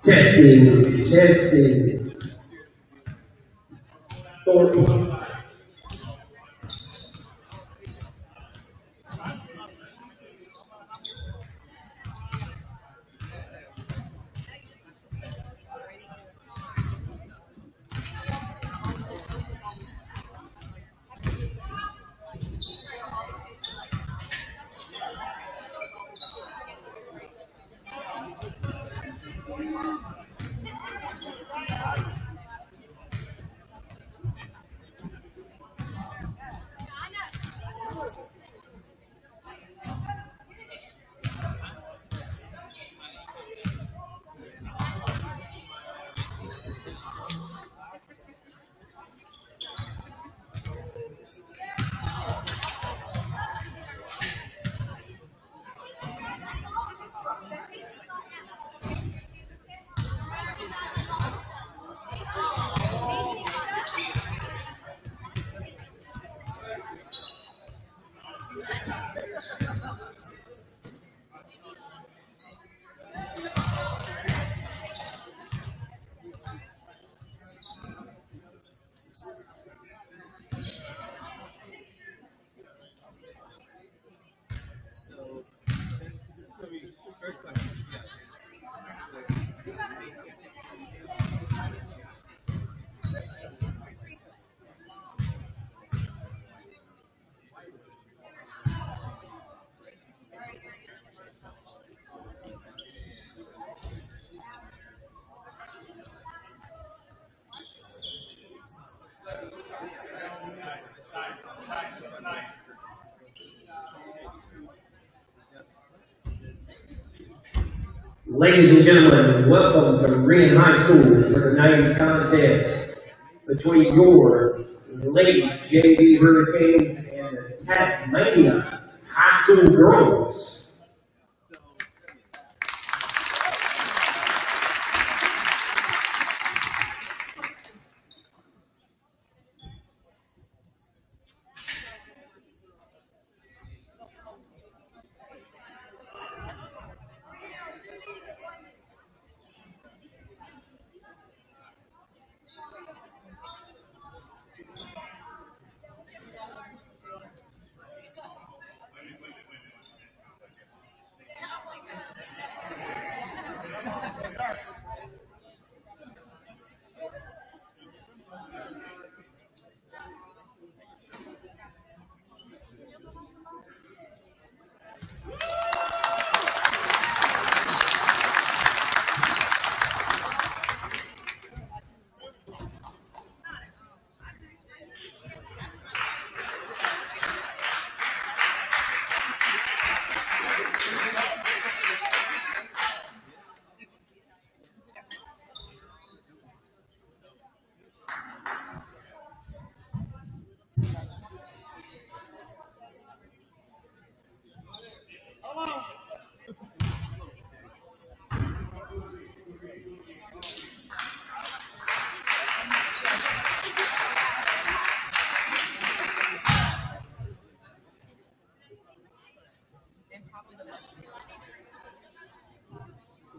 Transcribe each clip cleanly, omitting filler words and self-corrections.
Testing. 14. Ladies and gentlemen, welcome to Wren High School for tonight's contest between your Lady JV Hurricanes and the Tasmania High School Girls.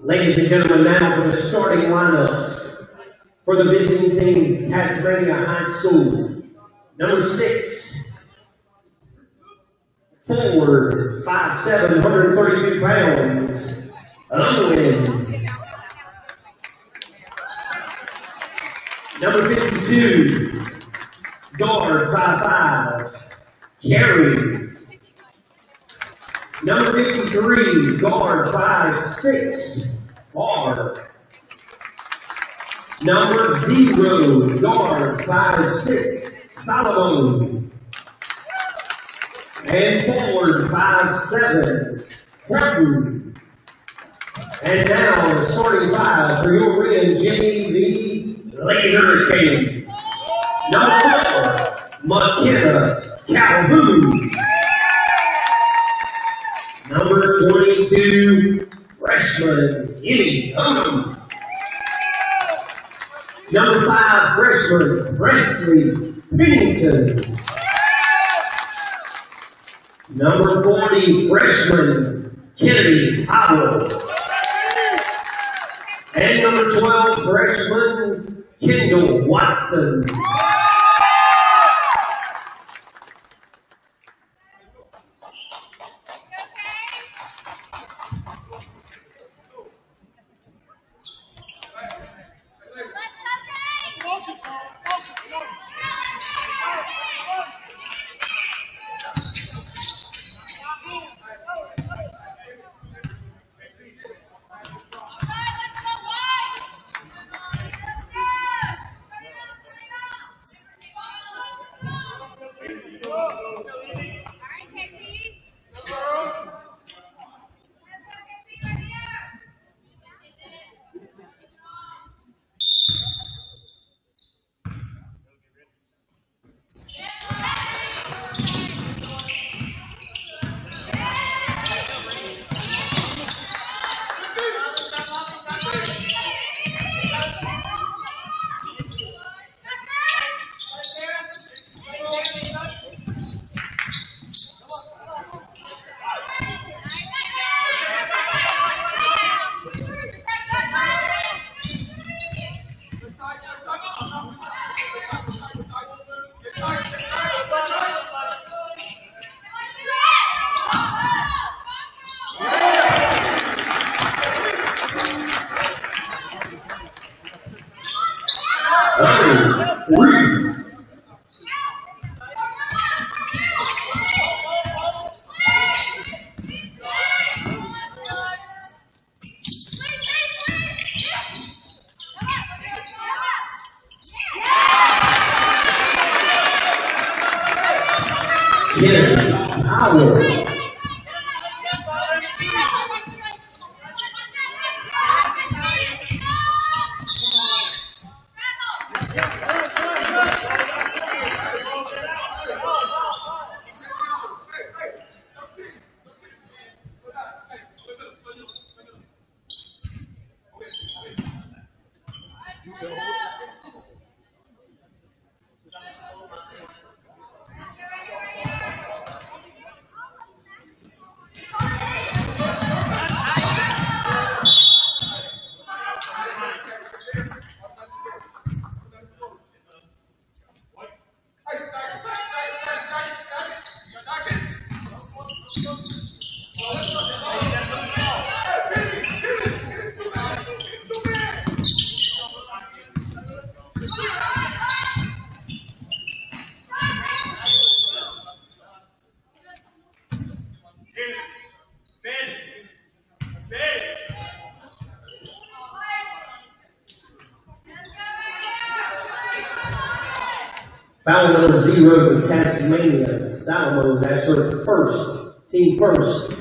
Ladies and gentlemen, now for the starting lineups for the visiting teams, Tasmania High School. Number 6, forward, 5'7", 132 pounds, Owen. Number 52, guard, 5'5", Carey. Number 53, guard, 5'6", Barr. Number 0, guard, 5'6", Solomon. And forward, 5'7", Horton. And now the starting five for your Wren JV Lady Hurricanes. Number 4, McKenna Calhoun. Number 22, freshman Kenny Odom. Number 5, freshman Presley Pennington. Number 40, freshman Kennedy Howell. And number 12, freshman Kendall Watson. Foul number 0 for Tasmania, Salmo. That's her first, team first.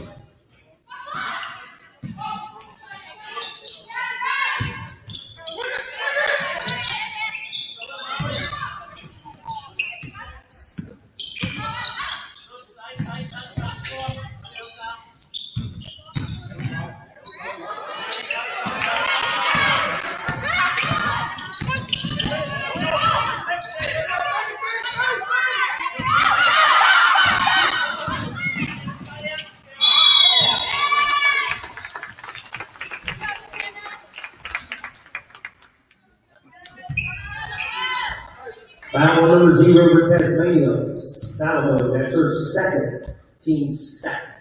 Foul number 0 for Tasmania, Salmo. That's her second, team second.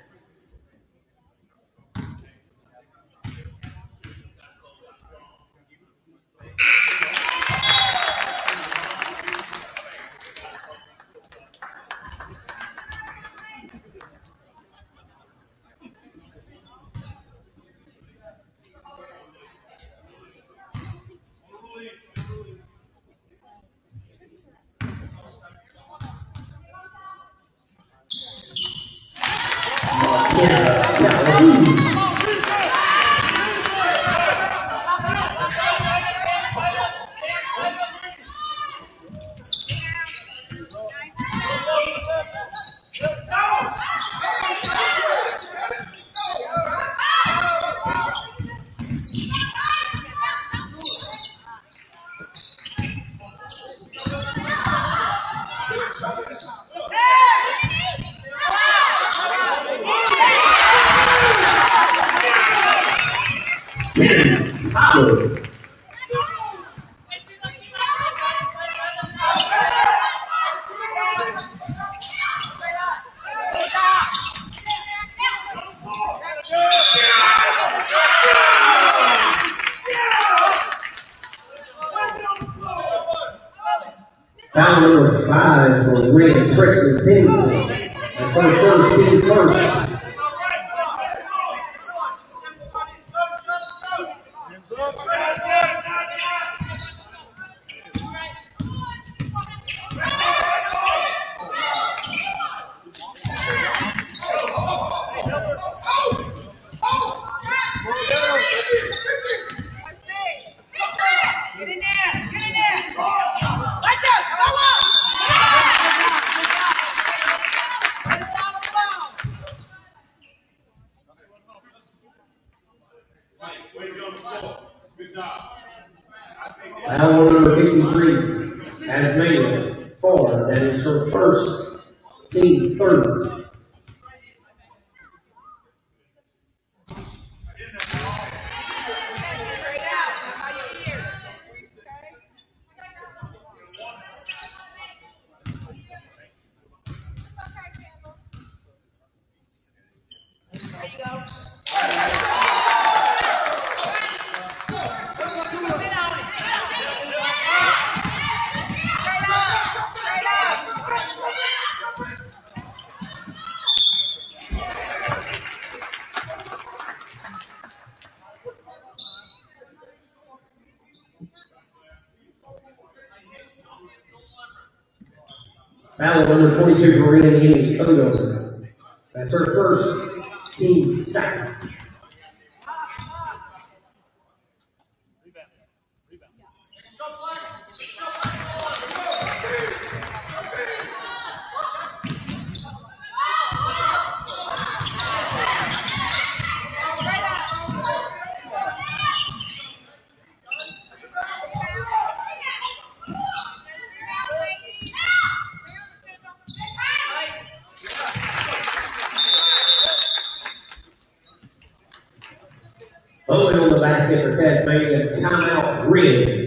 Howard. Foul number 5 for Wren Preston Pennington. That's our first team first. Foul number 53, Tasmania, 4. That is her first team third. Foul number 22 for Wren. That's her first team second. Open on the basket for Tasmania, timeout Wren.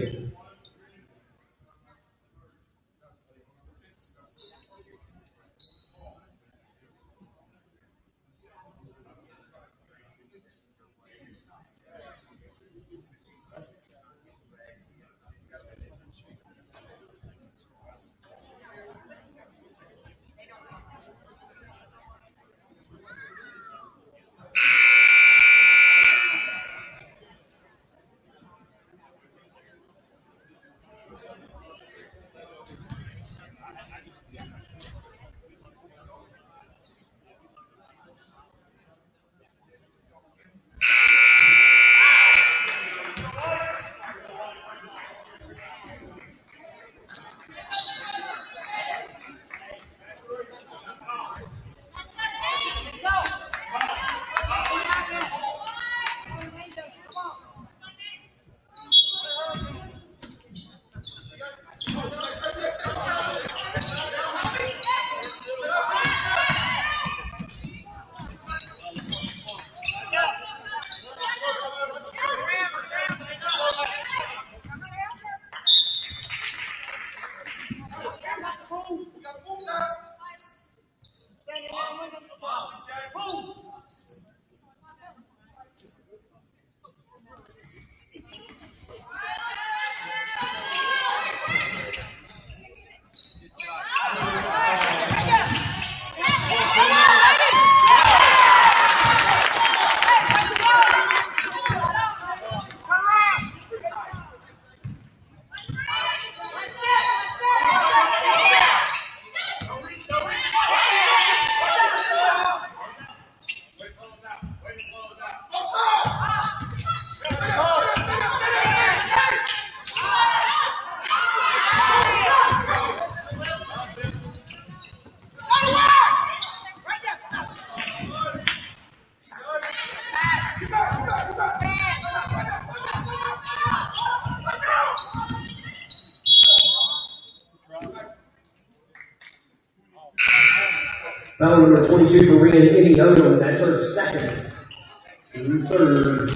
Foul number 22 for Wren, that's her second. Team third.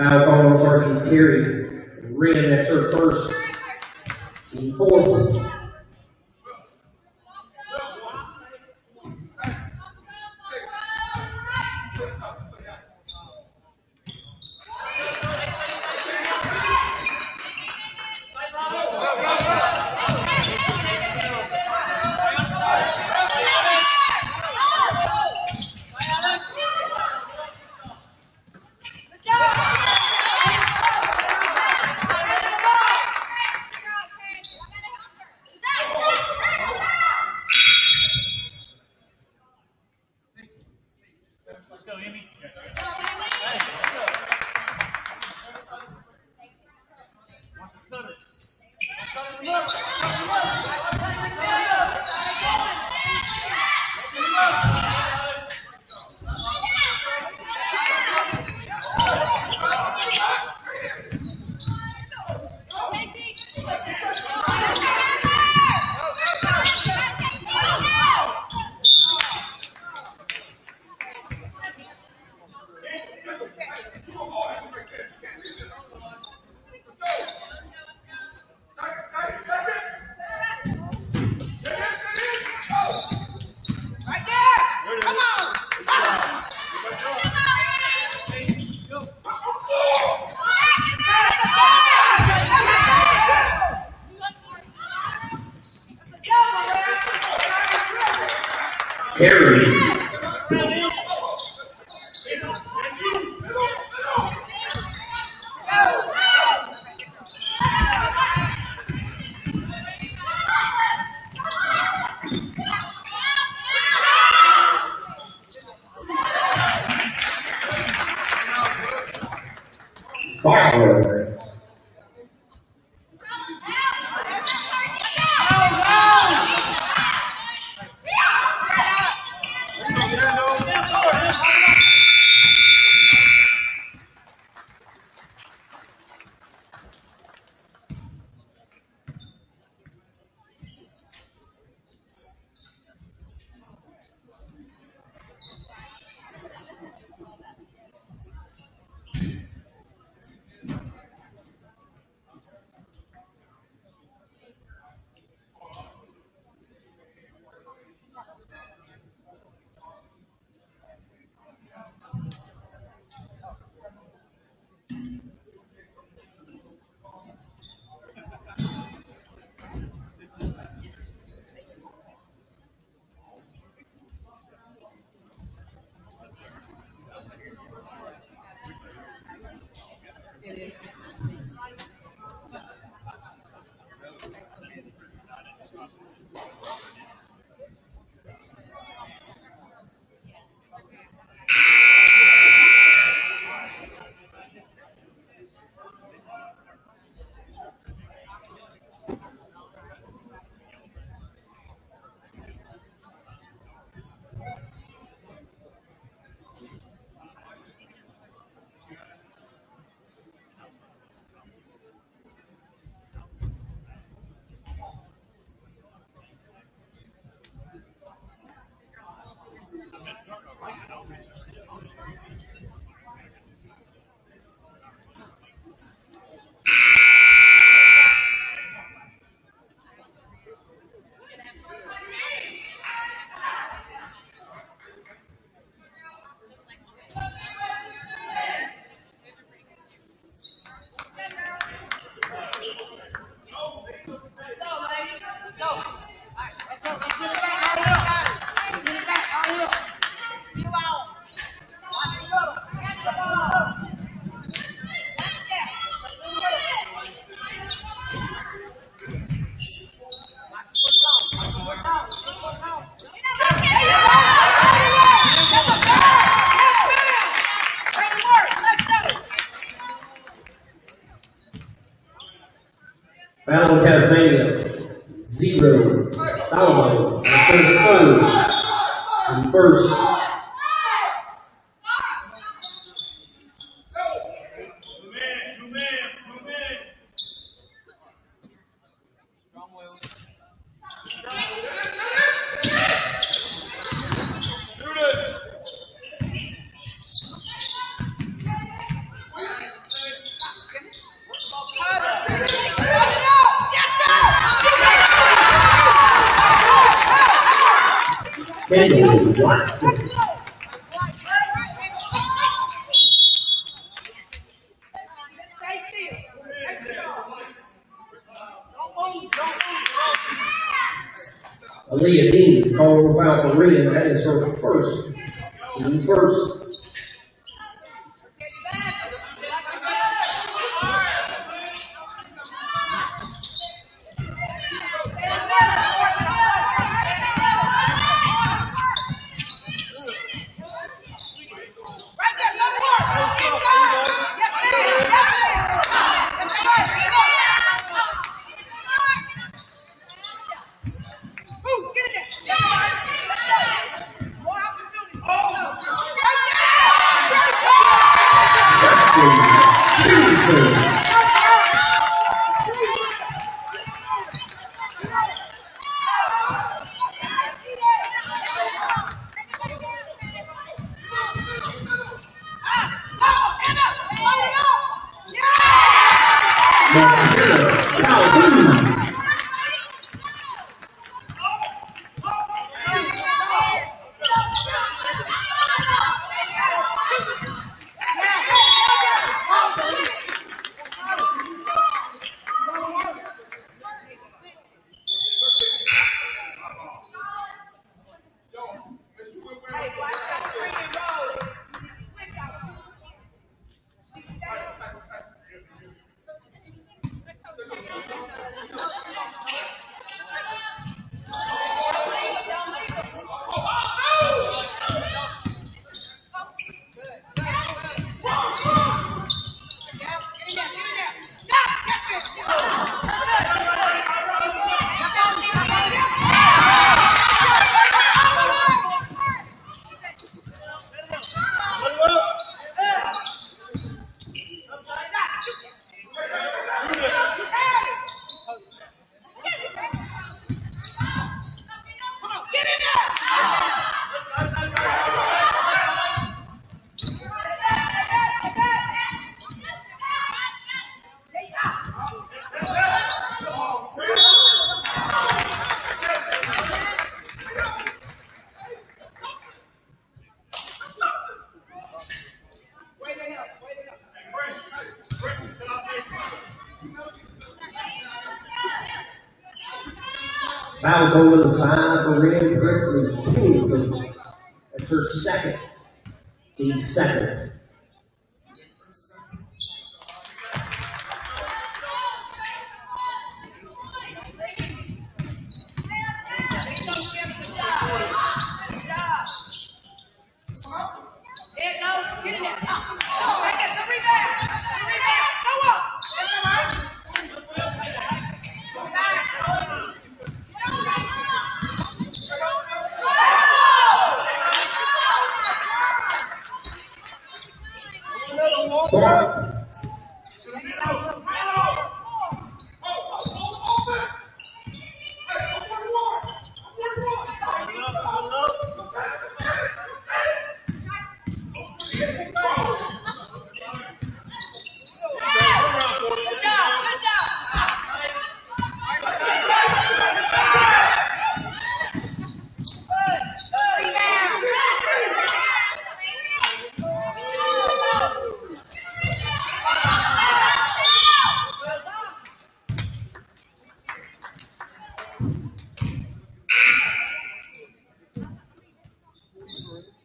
Foul call on Varsity Terry. Wren, that's her first. Team 4. Harry. Fire. Foul on Tasmania, 0. Solomon, first first. Kendall Watson. Aaliyah Dean calling foul for Rhea. That is her first. Team first. Foul goal number 5 for Wren Presley. That's her second. Team second.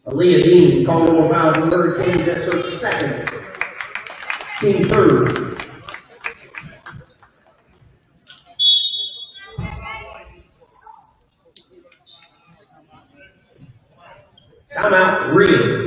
Aaliyah Dean calling more fouls for Hurricanes. That's her second. Team third. Timeout, Rhea.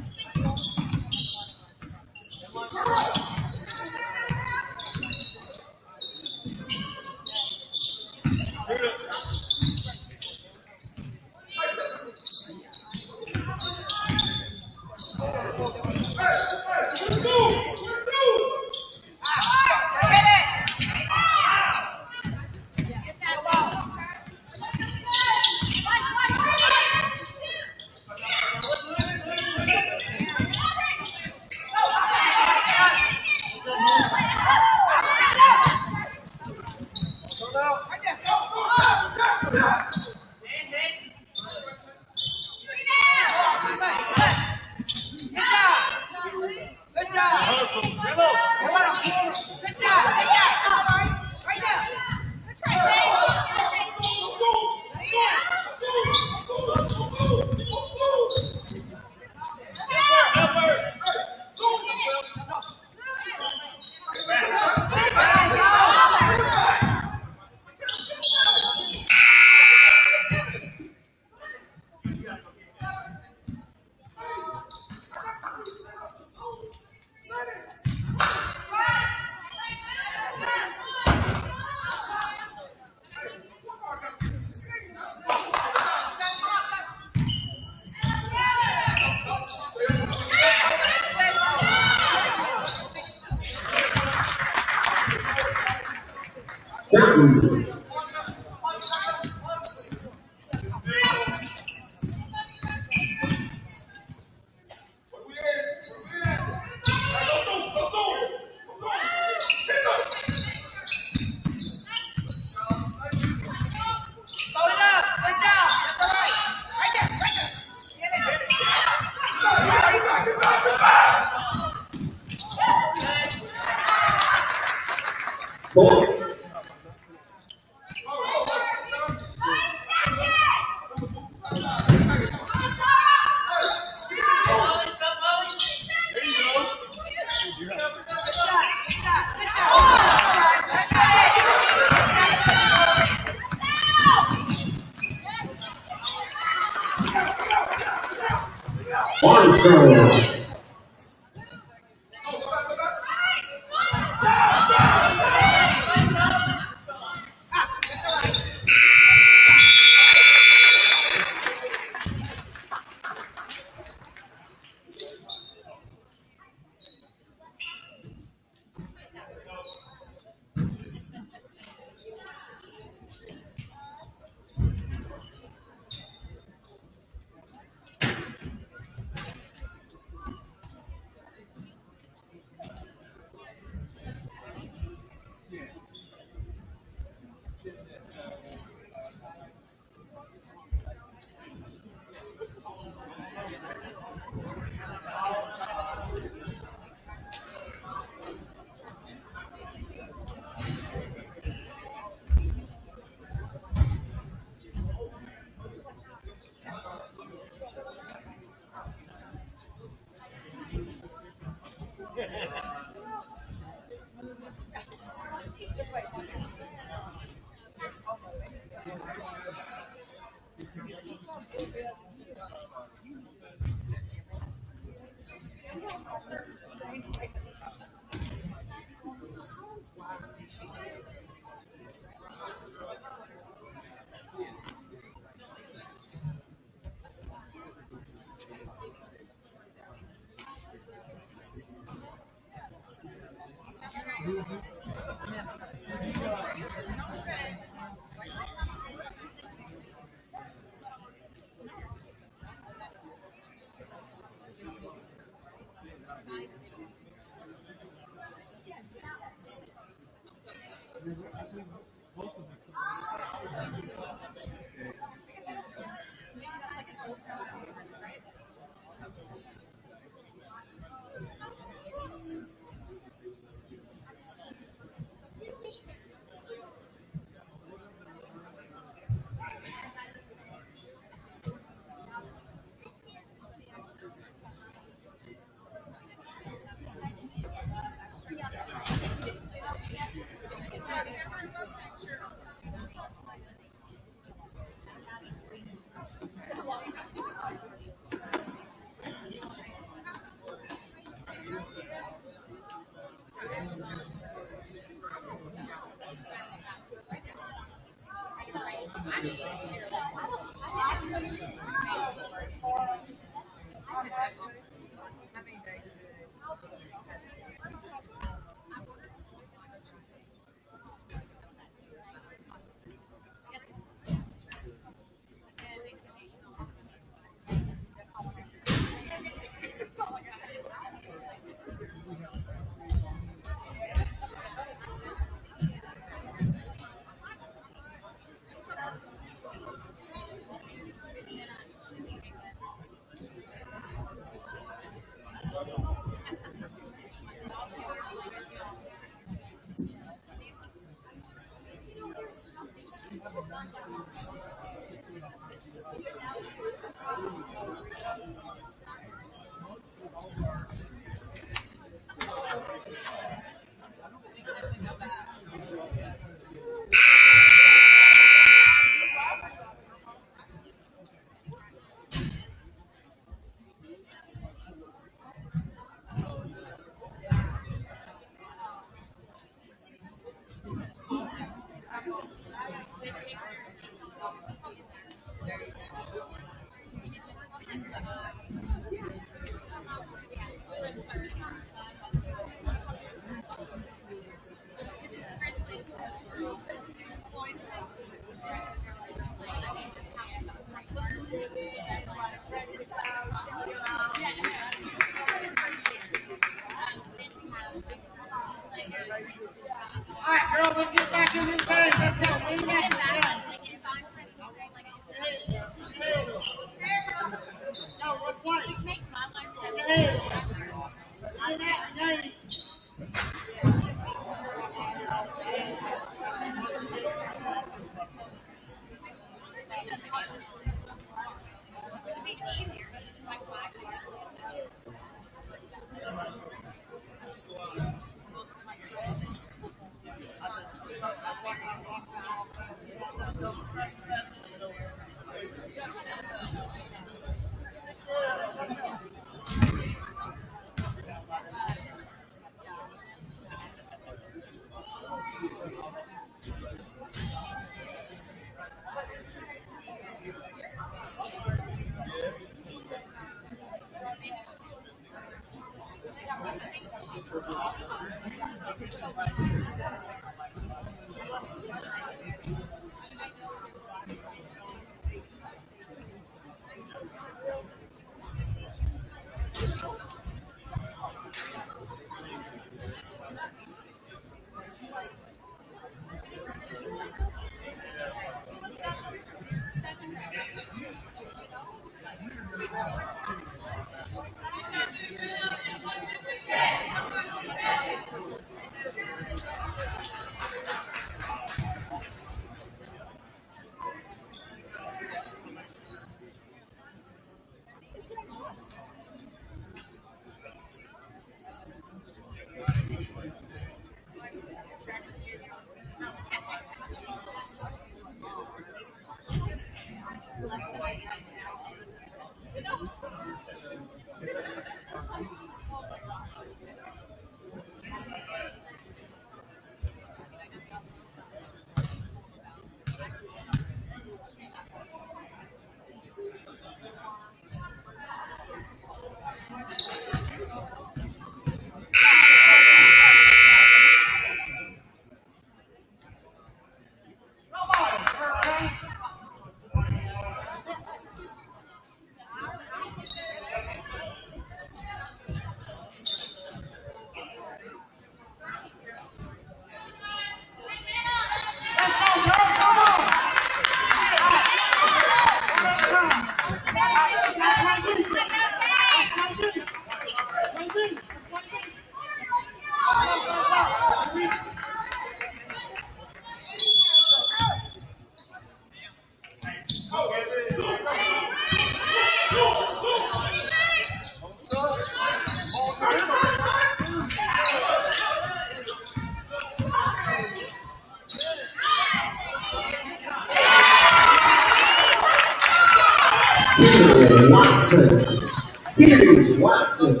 Henry Watson.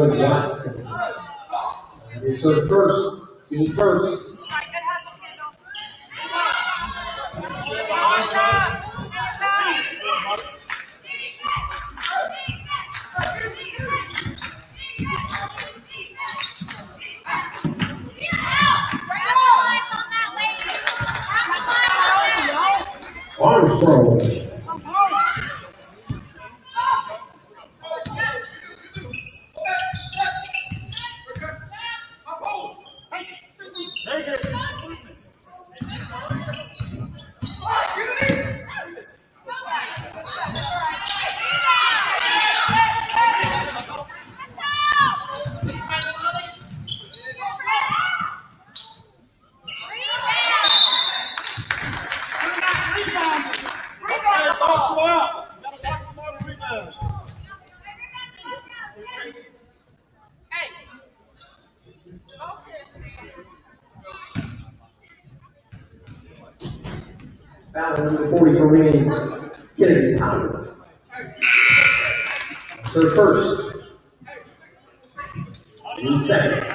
Boyd Watson. It's her first, team first. Armstrong. Foul number 40 for Wren, Kennedy Powell. So first, team second.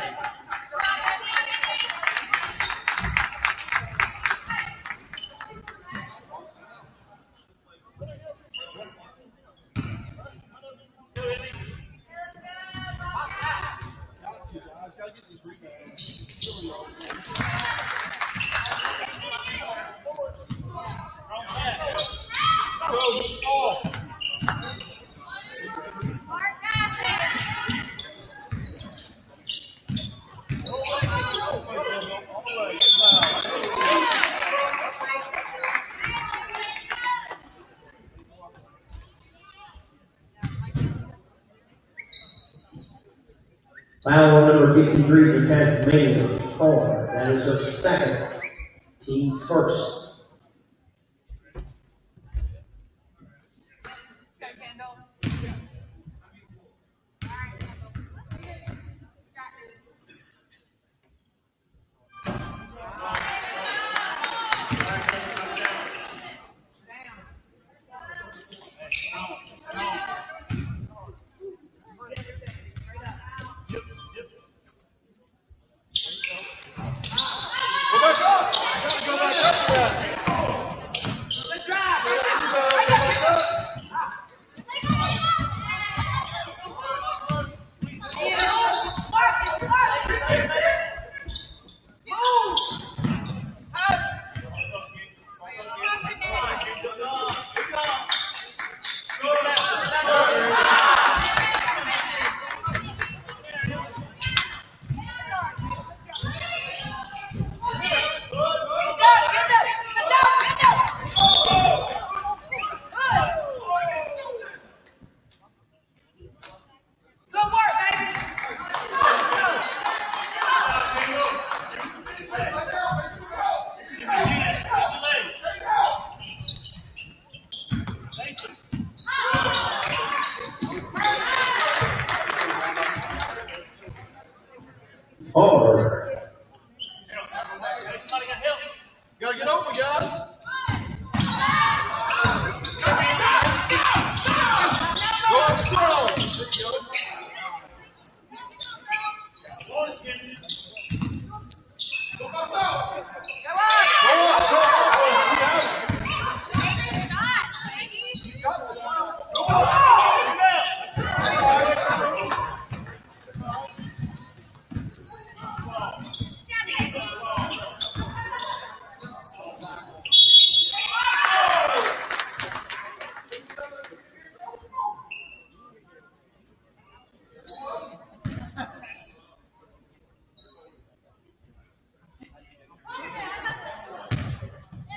Foul number 53 for Tasmania, Farr. That is her second, team first. Farr. Gotta get over, guys. Go slow.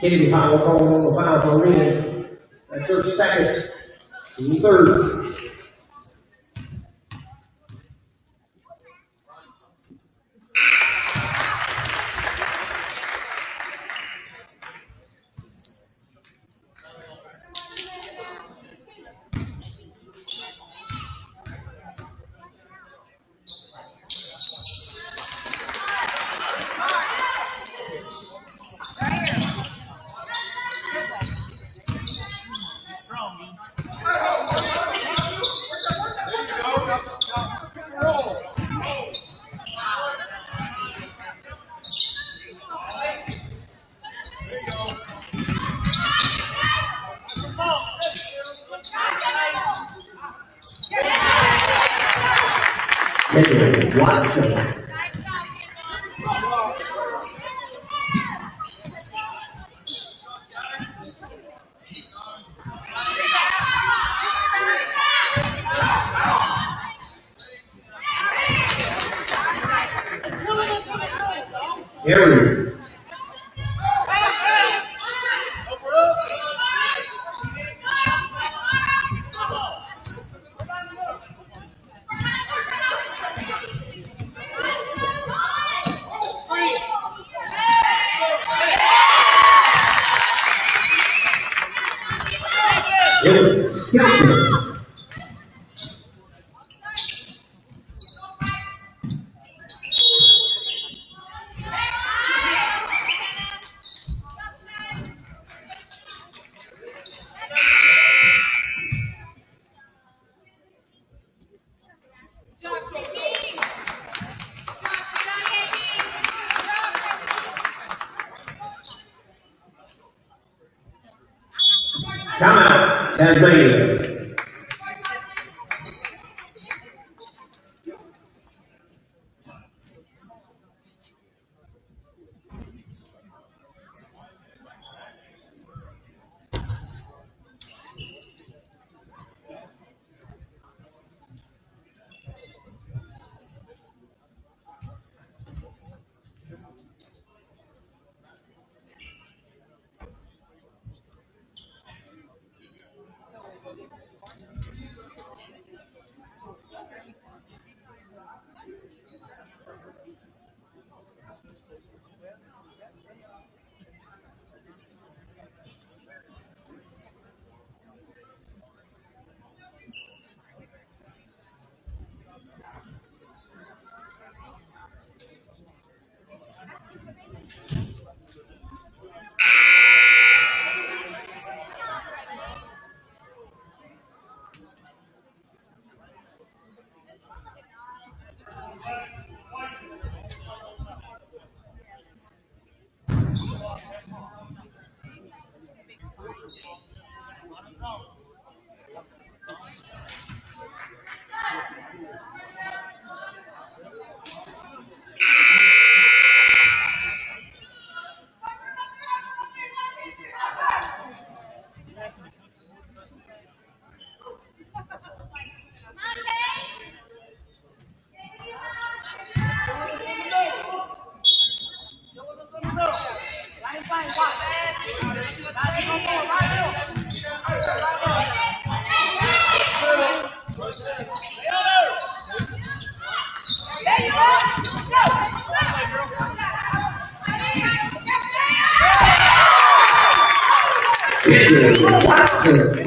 Kennedy Powell calling on the foul for Wren. That's her second, team third. Henry Watson. Harry. Skeleton. Timeout, Tasmania. Watson.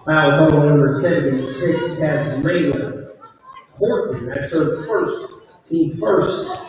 Foul ball number 76, Tasmania. Horton, that's her first, team first.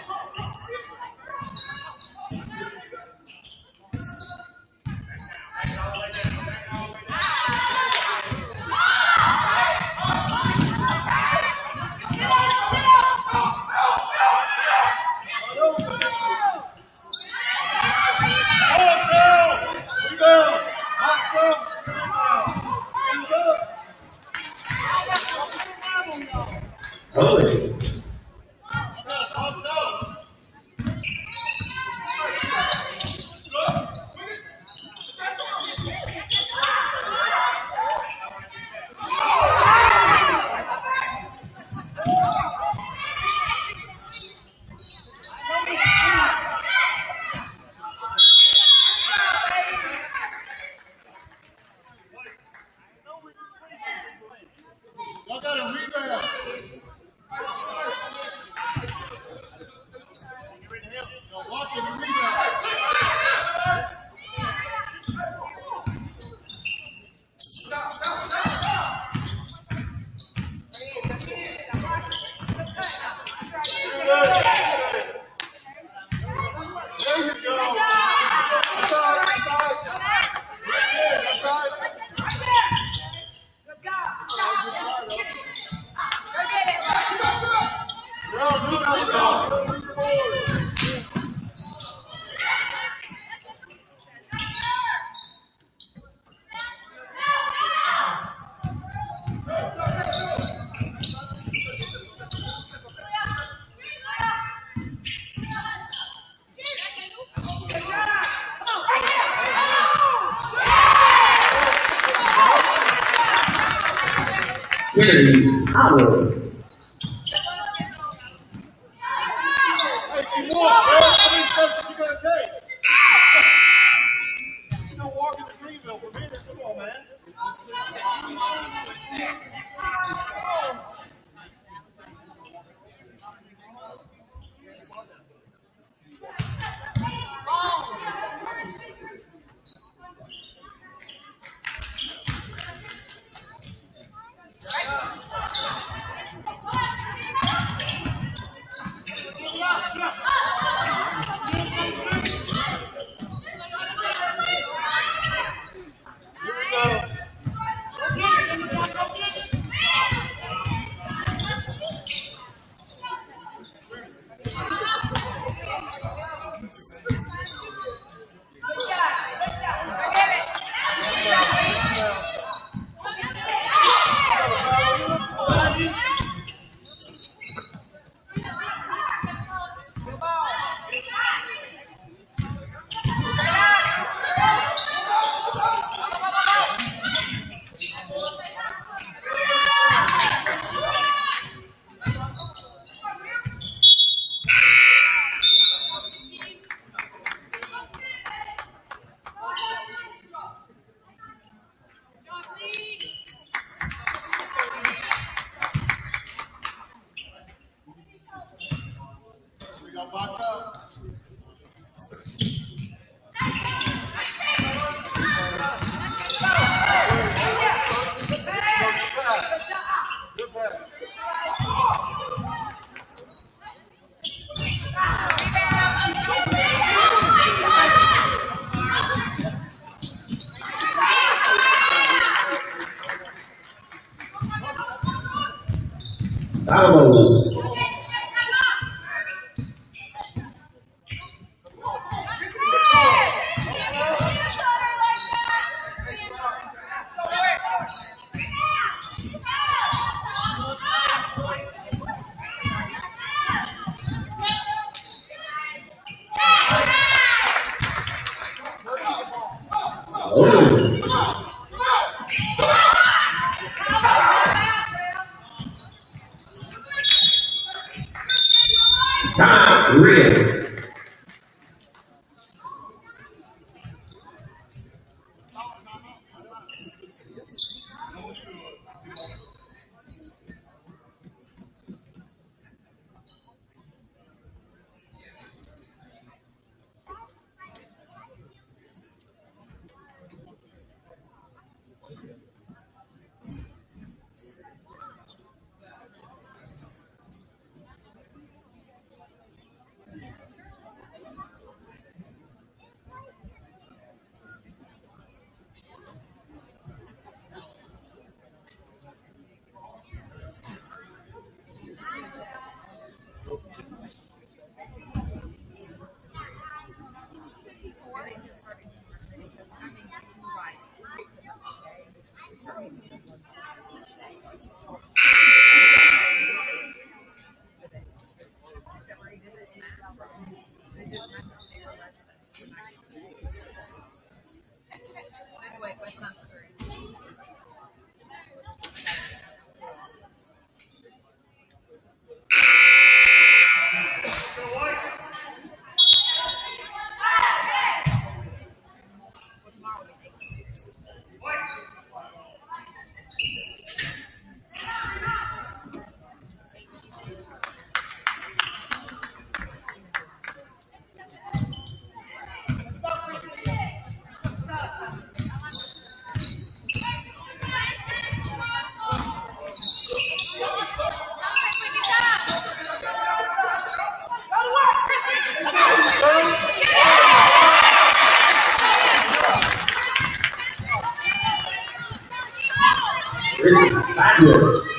Kennedy Howard. Hey, you walk, bro. How many steps are you going to take? You're still walking the Greenville for minutes. Come on, man. Timeout, Real. This is fabulous.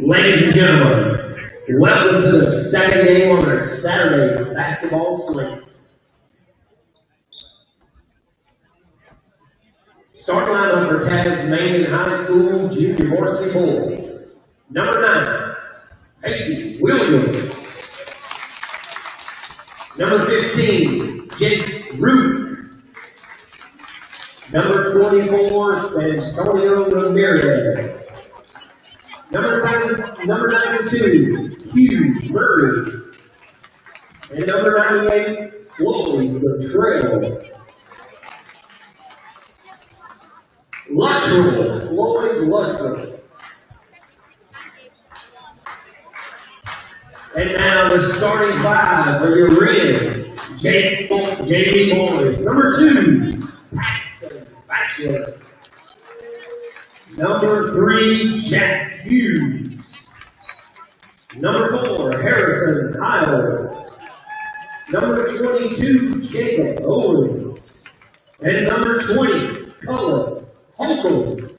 Ladies and gentlemen, welcome to the second game on our Saturday basketball slate. Starting lineup for Tasmania High School Junior Varsity Boys. Number 9, Casey Williams. Number 15, Jake Root. Number 24, Santonio Ramirez. Number 92, Hugh Murray. And number 98, Floyd Luttrell. Floyd Luttrell. And now the starting five for your Wren JV Boys. Number 2, Paxton Batchelor. Number 3, Jack Hughes. Number 4, Harrison Hiles. Number 22, Jacob Owens. And number 20, Cullen Holcomb.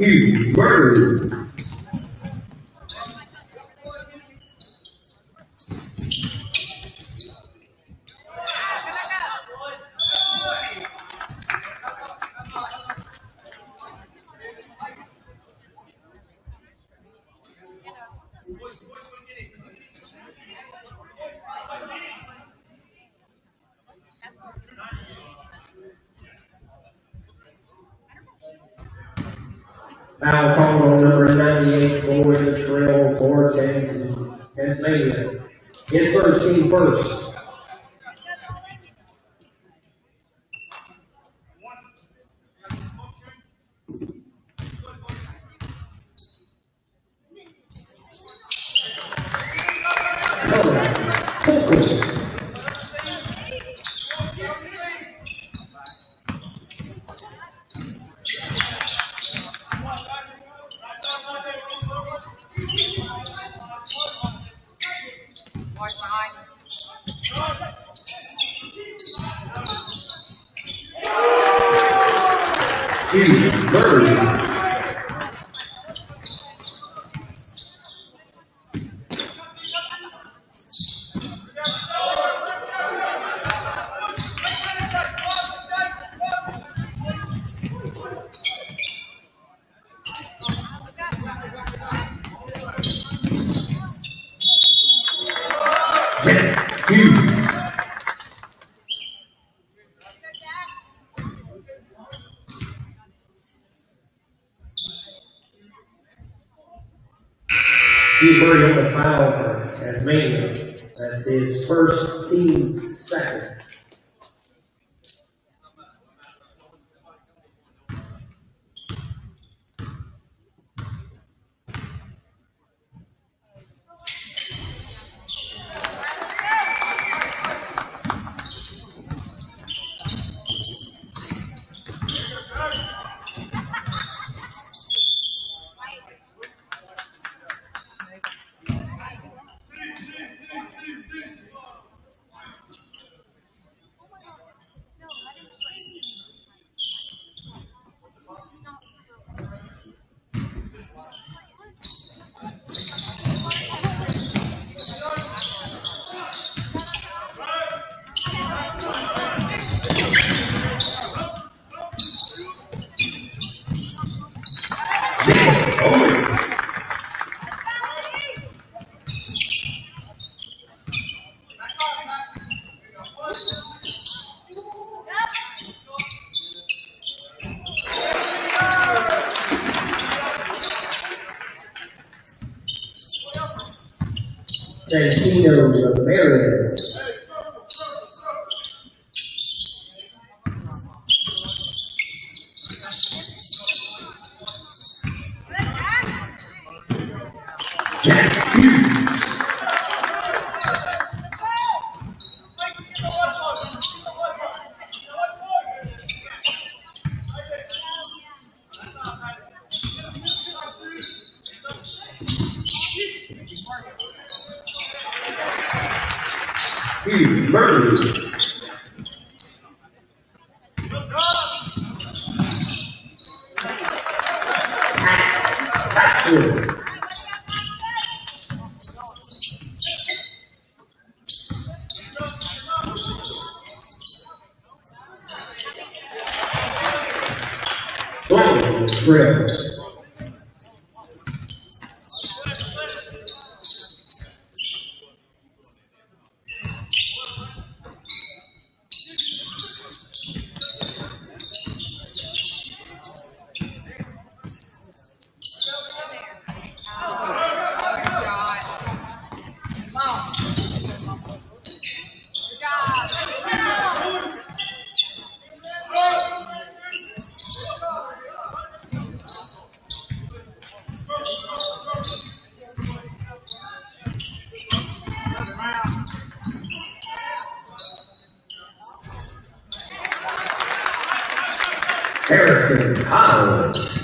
Hugh Murray. Foul called on number 98 for the trail for Tasmania. His first, team first. Murray on the foul for Tasmania. That's his first, team second. Santino Rivera. Murray. Tripp. Harrison Collins.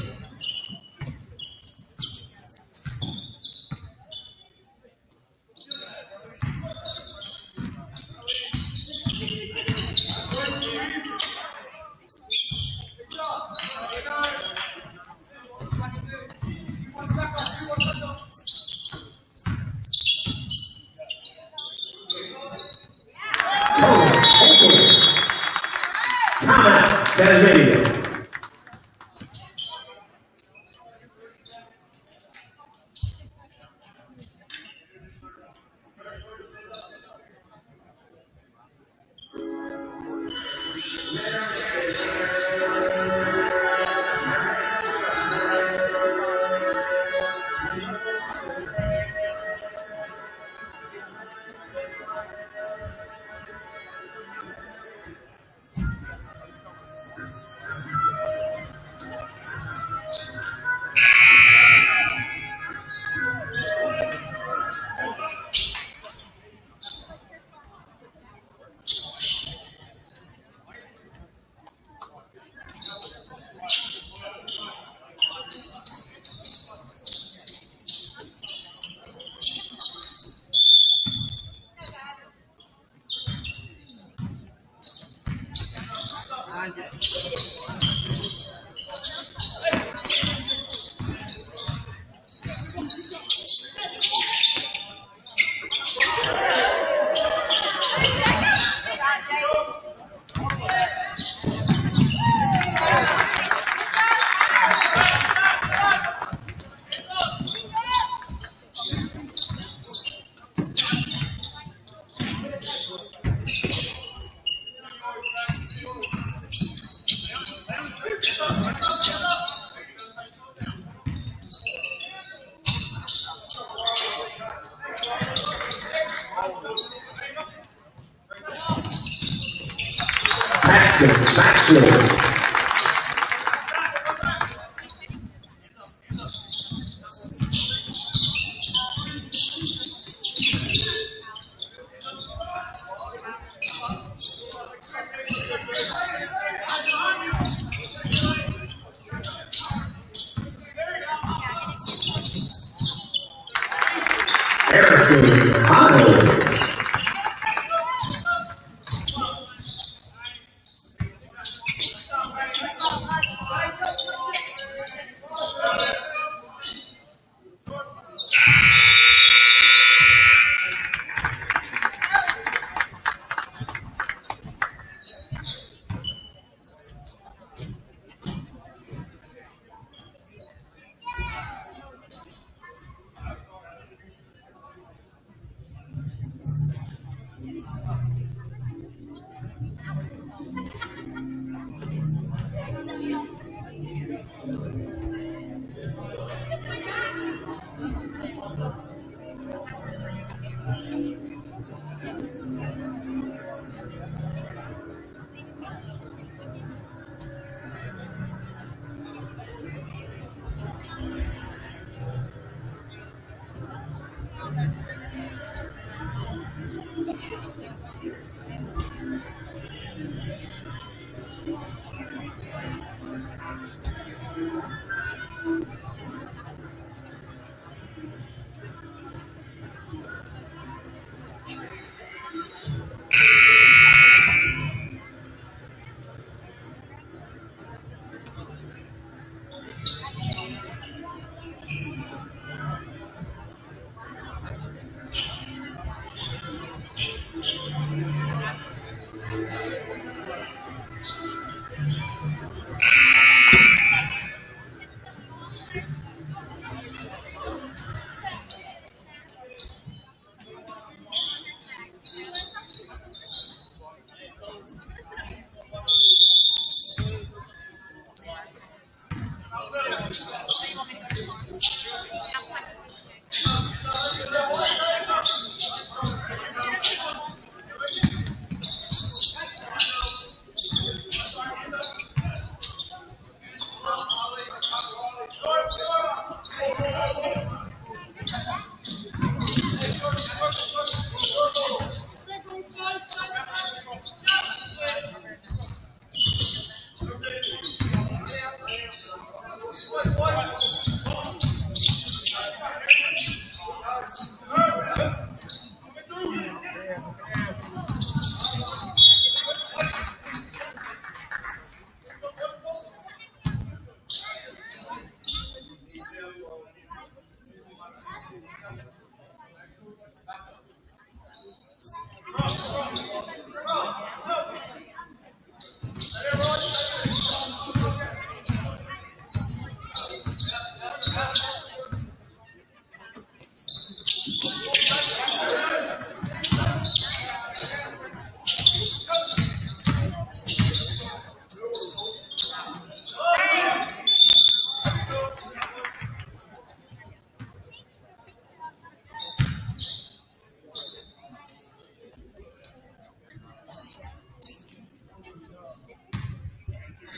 Tasmania.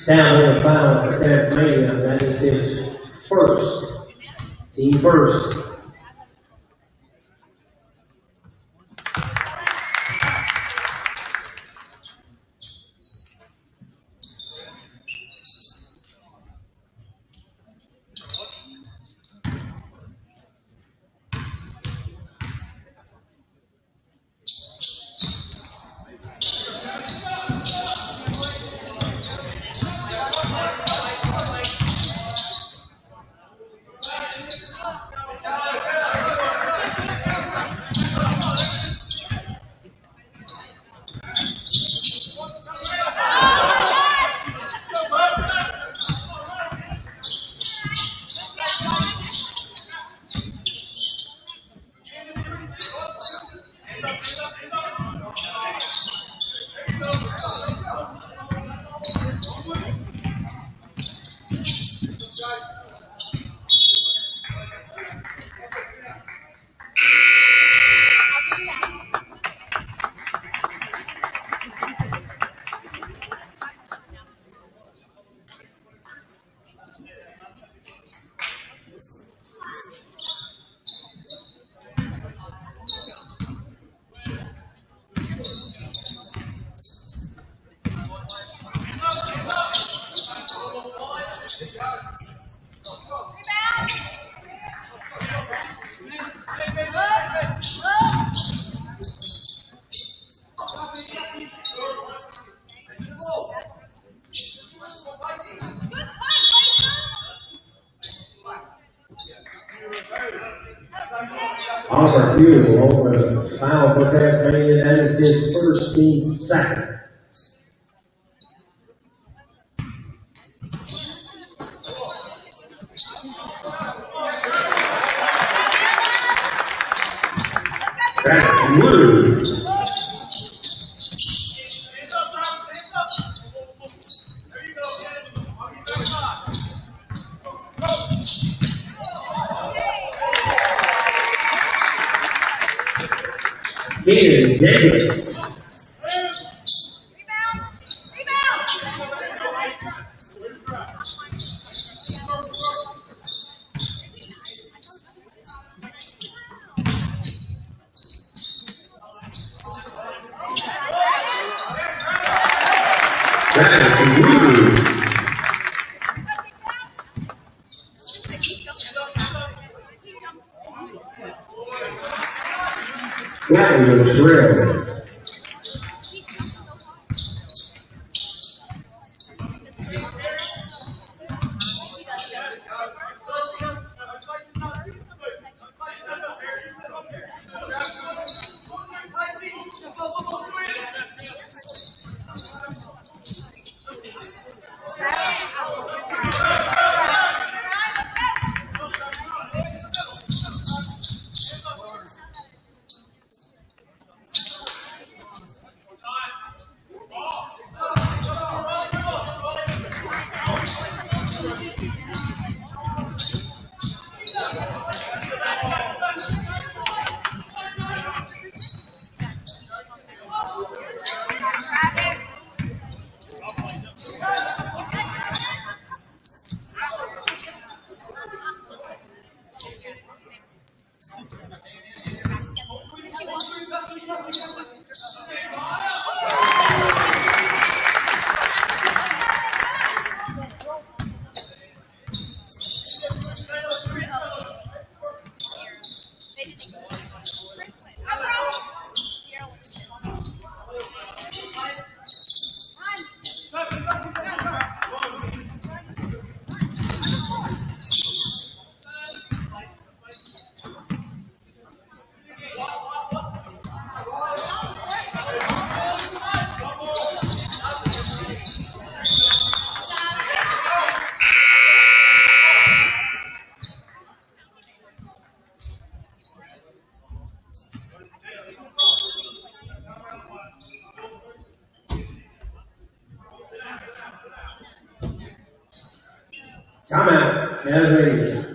Down on the foul for Tasmania. That is his first. Team first. Oliver Buell over the foul for Tasmania. That is his first team second. That's Wood. Keenan Davis. That was Tripp. Timeout, Tasmania.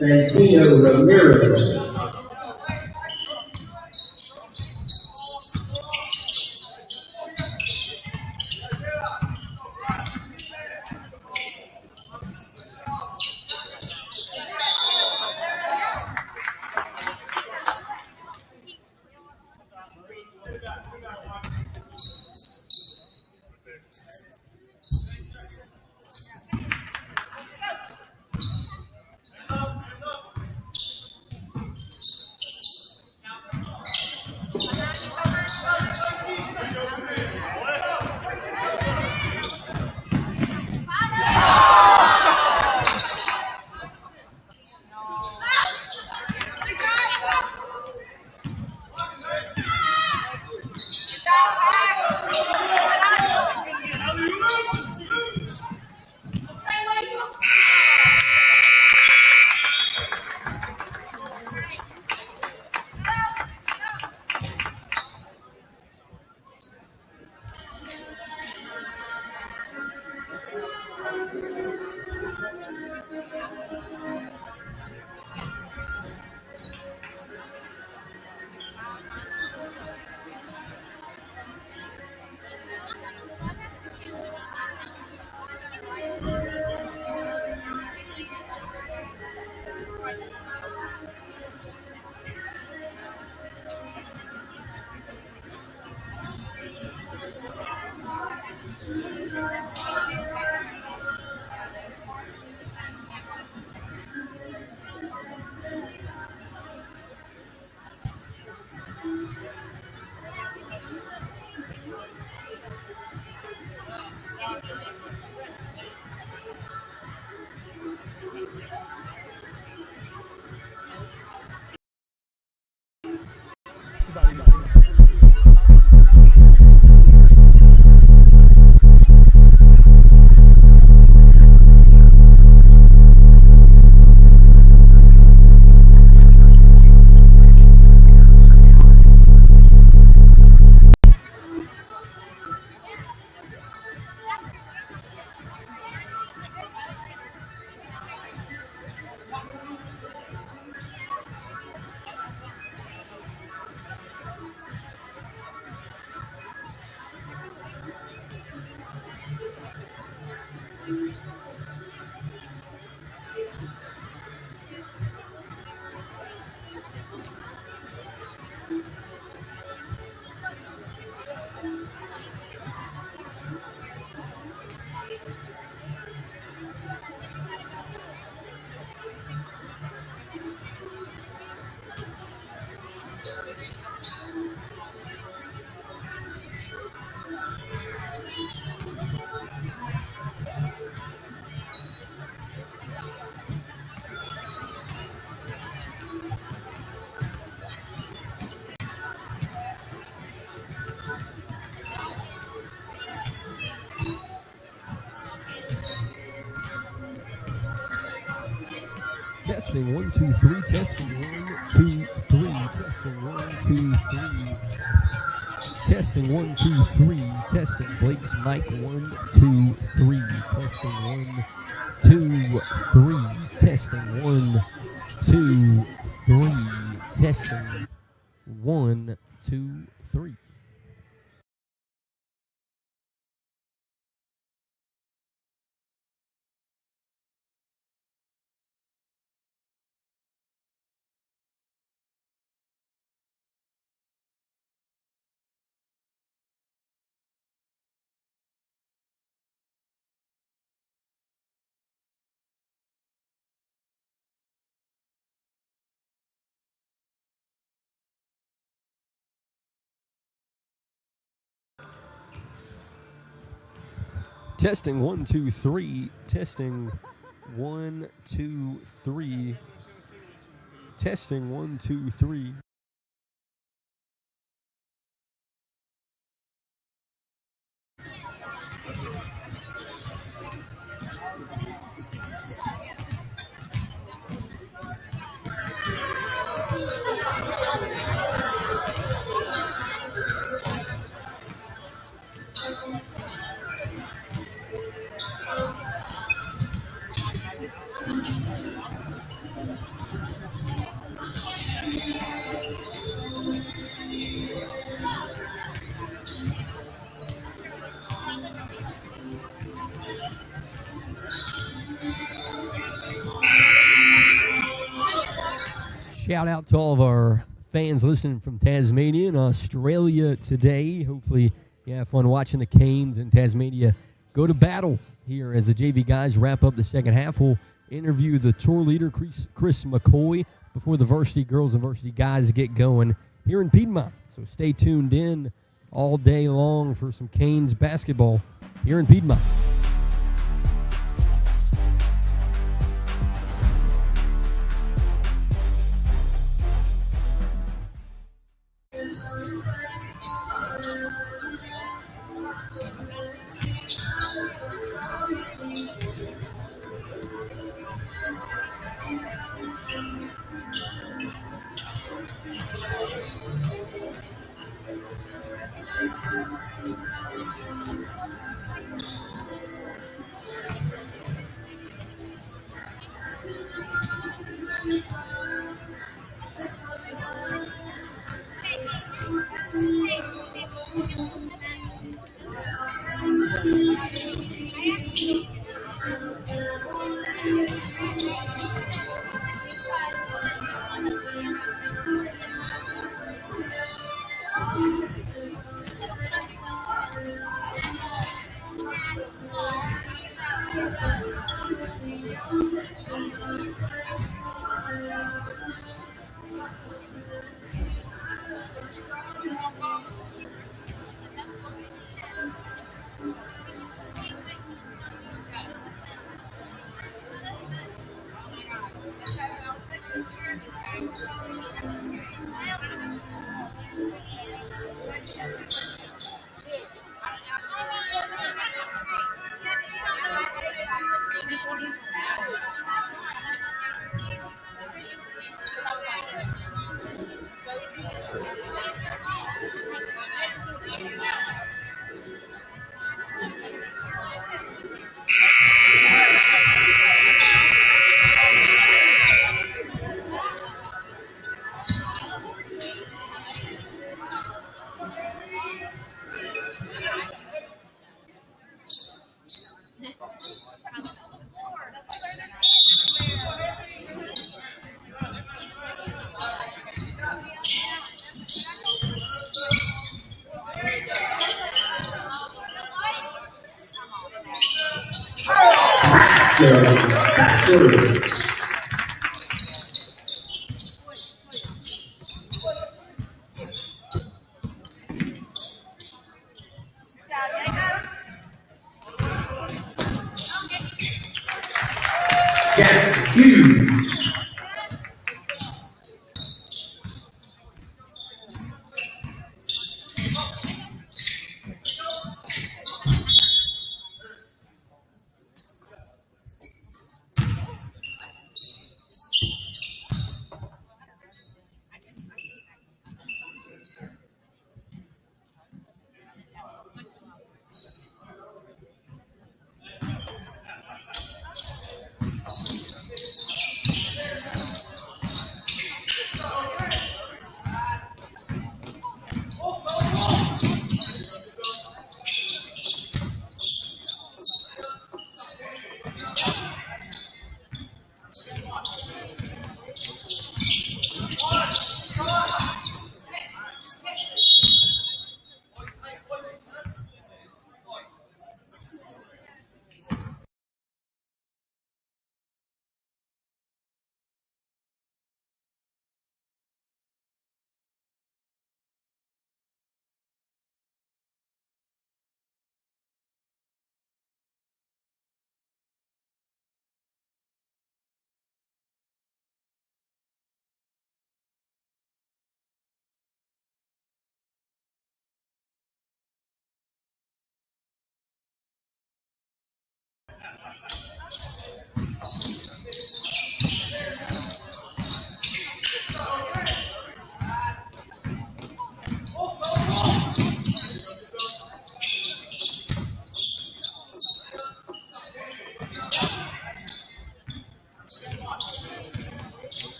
Santino Ramirez. Testing 1 2 3. Testing 1 2 3. Testing 1 2 3. Testing 1 2 3. Testing Blake's mic 1 2 3. Testing 1 2 3. Testing 1 2 3. Testing 1 2 3. Testing 1 2 3. Testing 1 2 3. Testing 1 2 3. shout out to all of our fans listening from Tasmania and Australia today. Hopefully you have fun watching the Canes and Tasmania go to battle here as the JV guys wrap up the second half. We'll interview the tour leader, Chris McCoy, before the Varsity girls and Varsity guys get going here in Piedmont. So stay tuned in all day long for some Canes basketball here in Piedmont.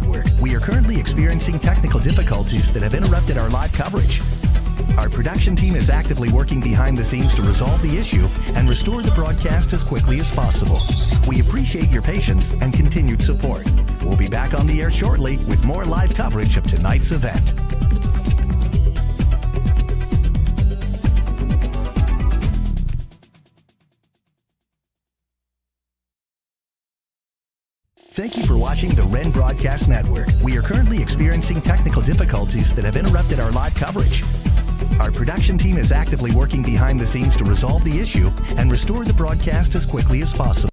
Network. We are currently experiencing technical difficulties that have interrupted our live coverage. Our production team is actively working behind the scenes to resolve the issue and restore the broadcast as quickly as possible. We appreciate your patience and continued support. We'll be back on the air shortly with more live coverage of tonight's event. Thank you for watching the Wren Broadcast Network. We are currently experiencing technical difficulties that have interrupted our live coverage. Our production team is actively working behind the scenes to resolve the issue and restore the broadcast as quickly as possible.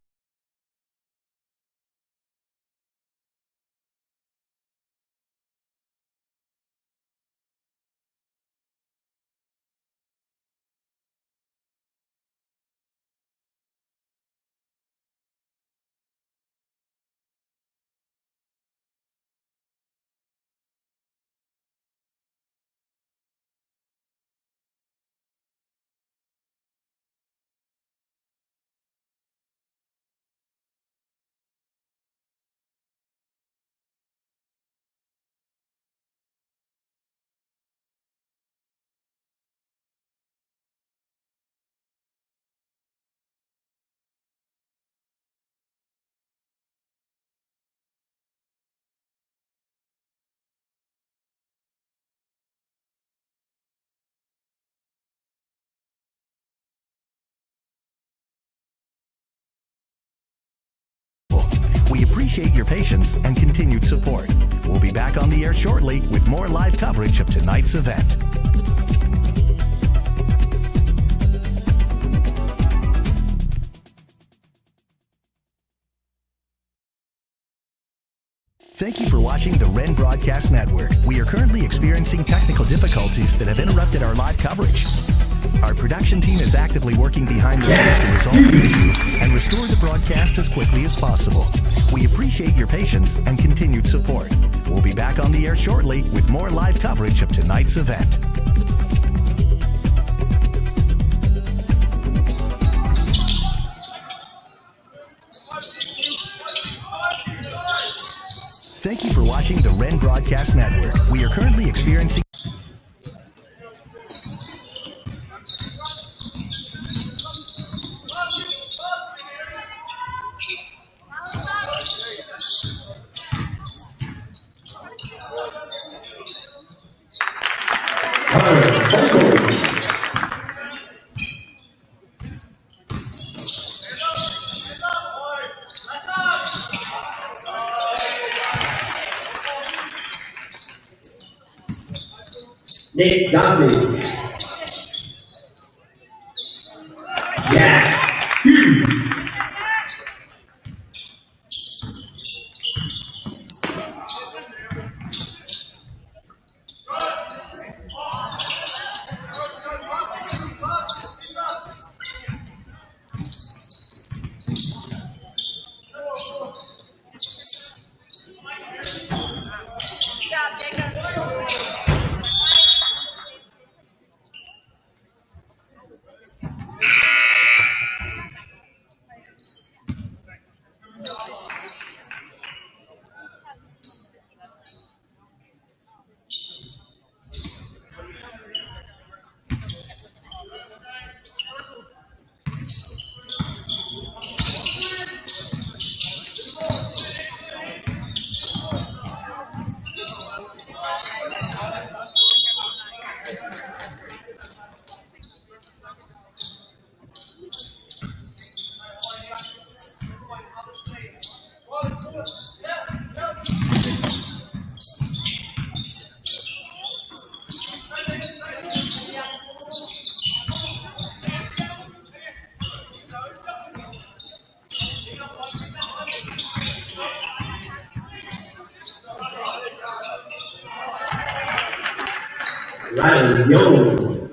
We appreciate your patience and continued support. We'll be back on the air shortly with more live coverage of tonight's event. Thank you for watching the Wren Broadcast Network. We are currently experiencing technical difficulties that have interrupted our live coverage. Our production team is actively working behind the scenes to resolve the issue and restore the broadcast as quickly as possible. We appreciate your patience and continued support. We'll be back on the air shortly with more live coverage of tonight's event. Thank you for watching the Wren Broadcast Network. We are currently experiencing Nick Gossage. Jack Hughes. Ryan Jones.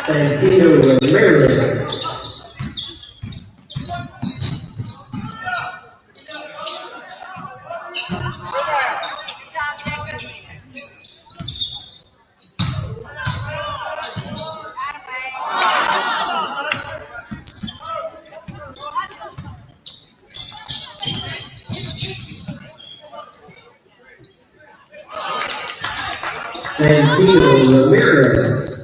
Santino Ramirez. Santino Ramirez.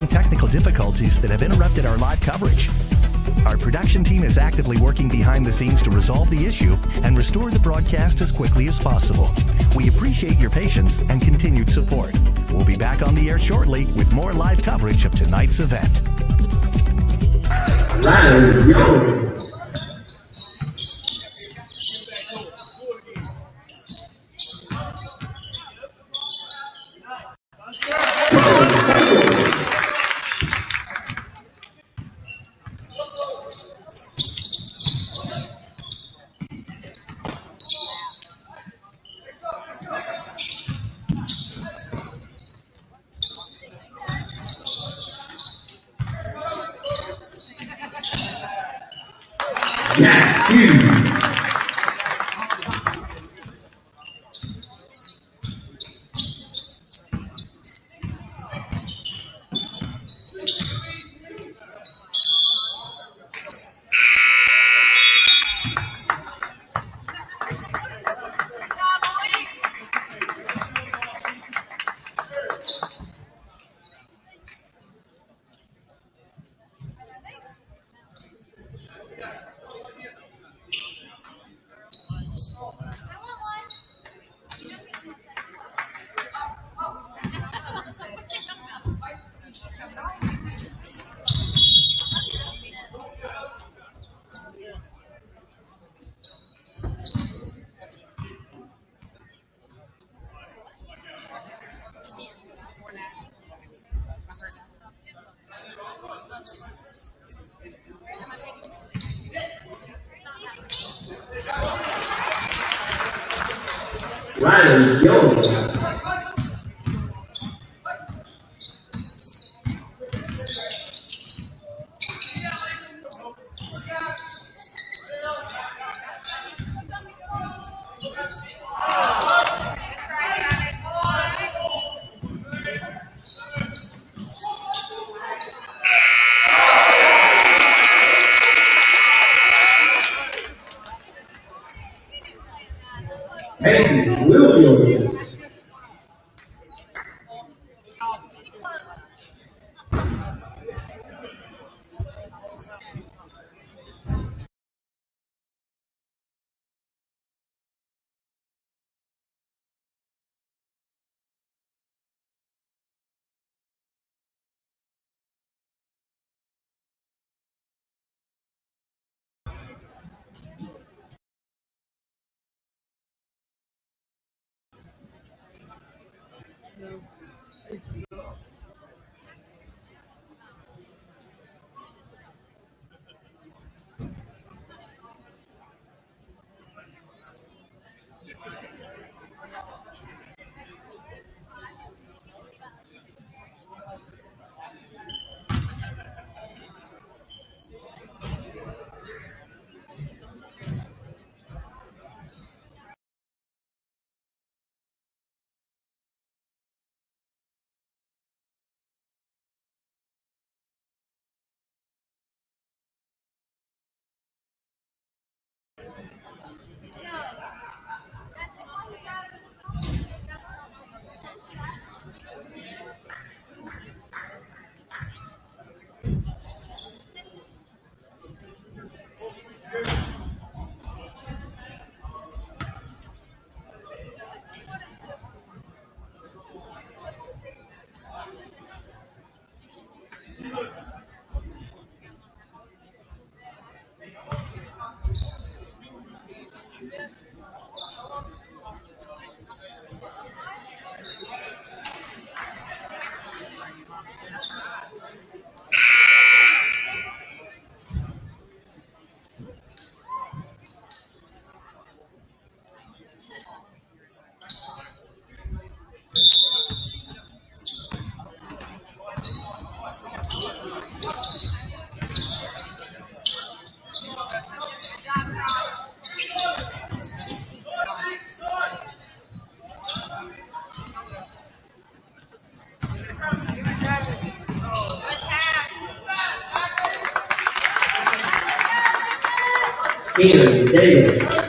Technical difficulties that have interrupted our live coverage. Our production team is actively working behind the scenes to resolve the issue and restore the broadcast as quickly as possible. We appreciate your patience and continued support. We'll be back on the air shortly with more live coverage of tonight's event. Ryder Young. Jack Hughes. Ryder Young. Mason Williams. Keenan Davis.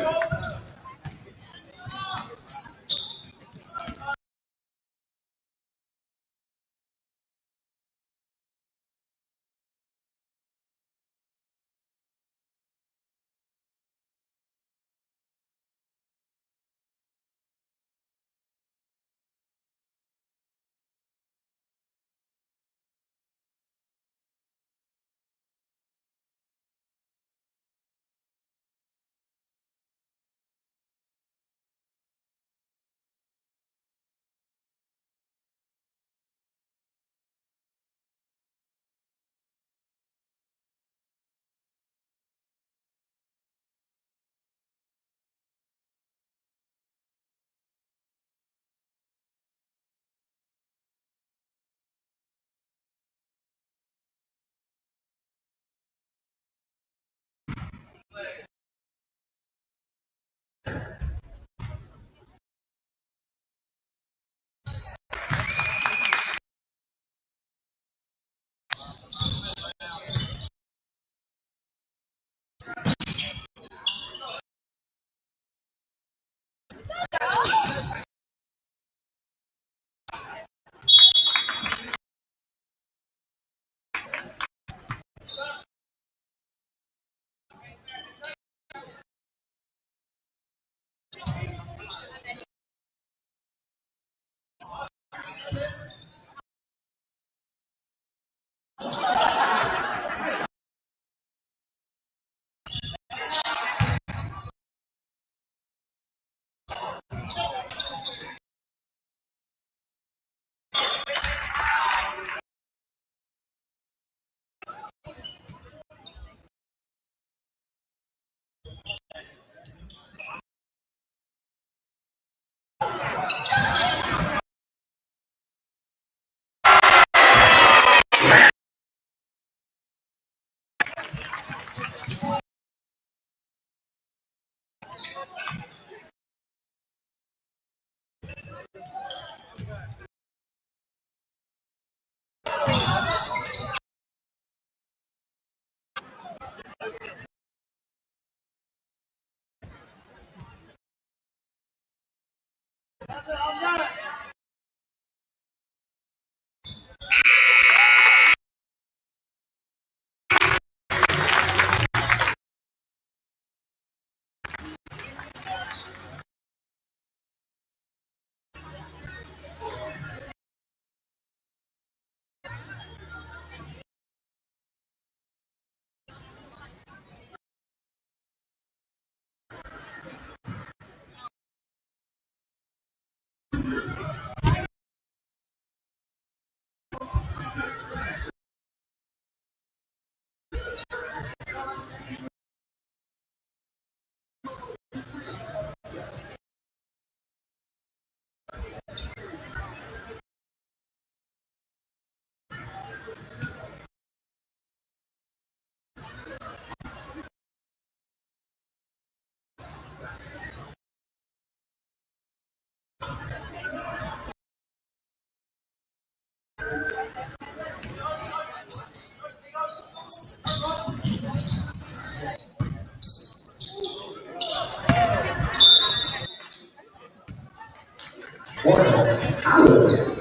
Morris Howard.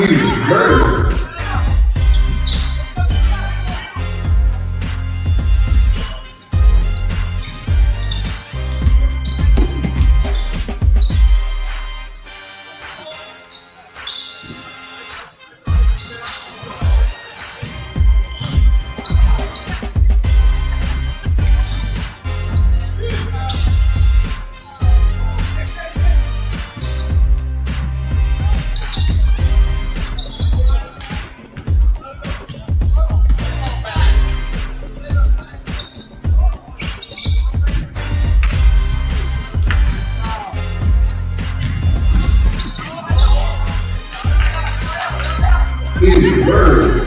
Huge bird. Huge bird.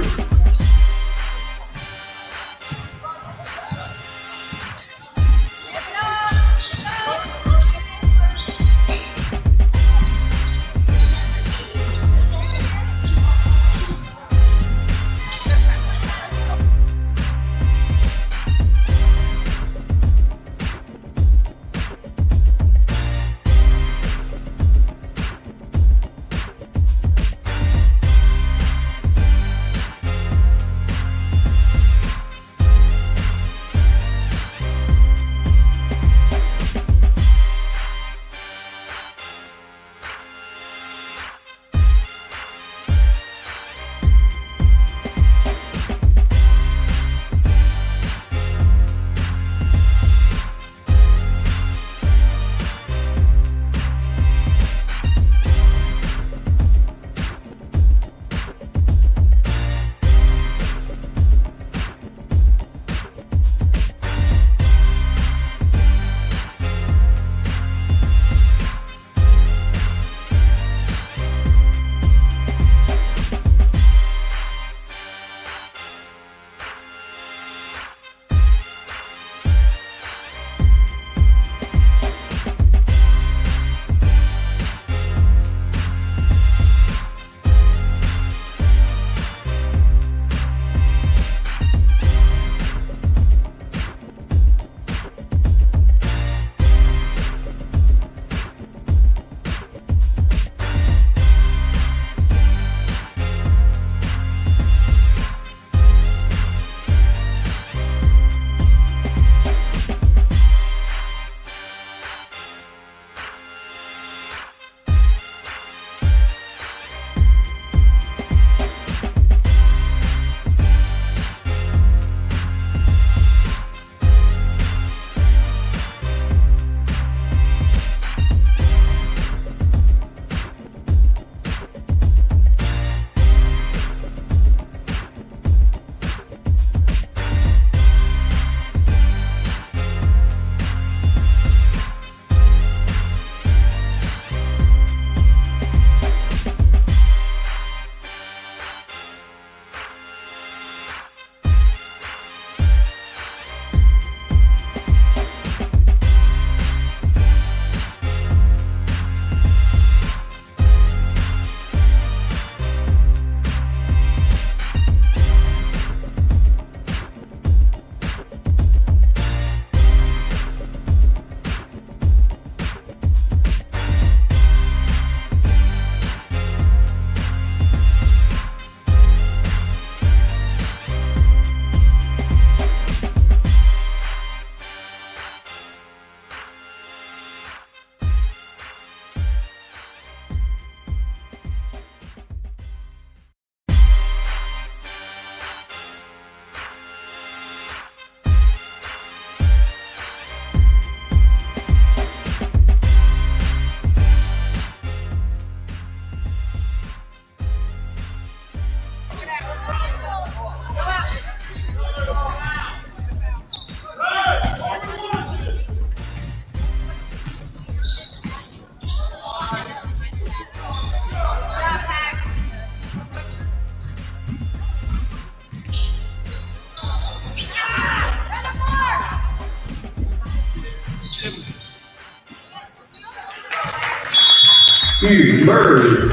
Huge bird.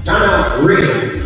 Timeout, Wren.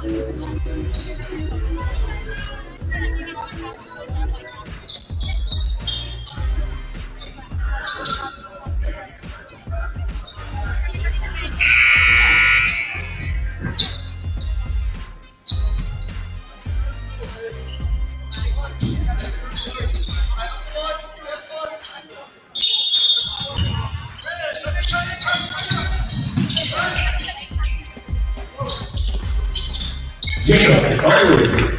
Jacob Owens.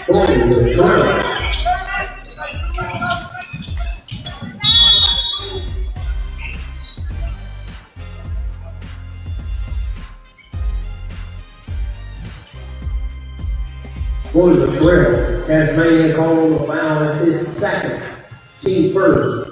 Going with a trail. Going with a trail. Tasmania calling the foul. That's his second. Team first.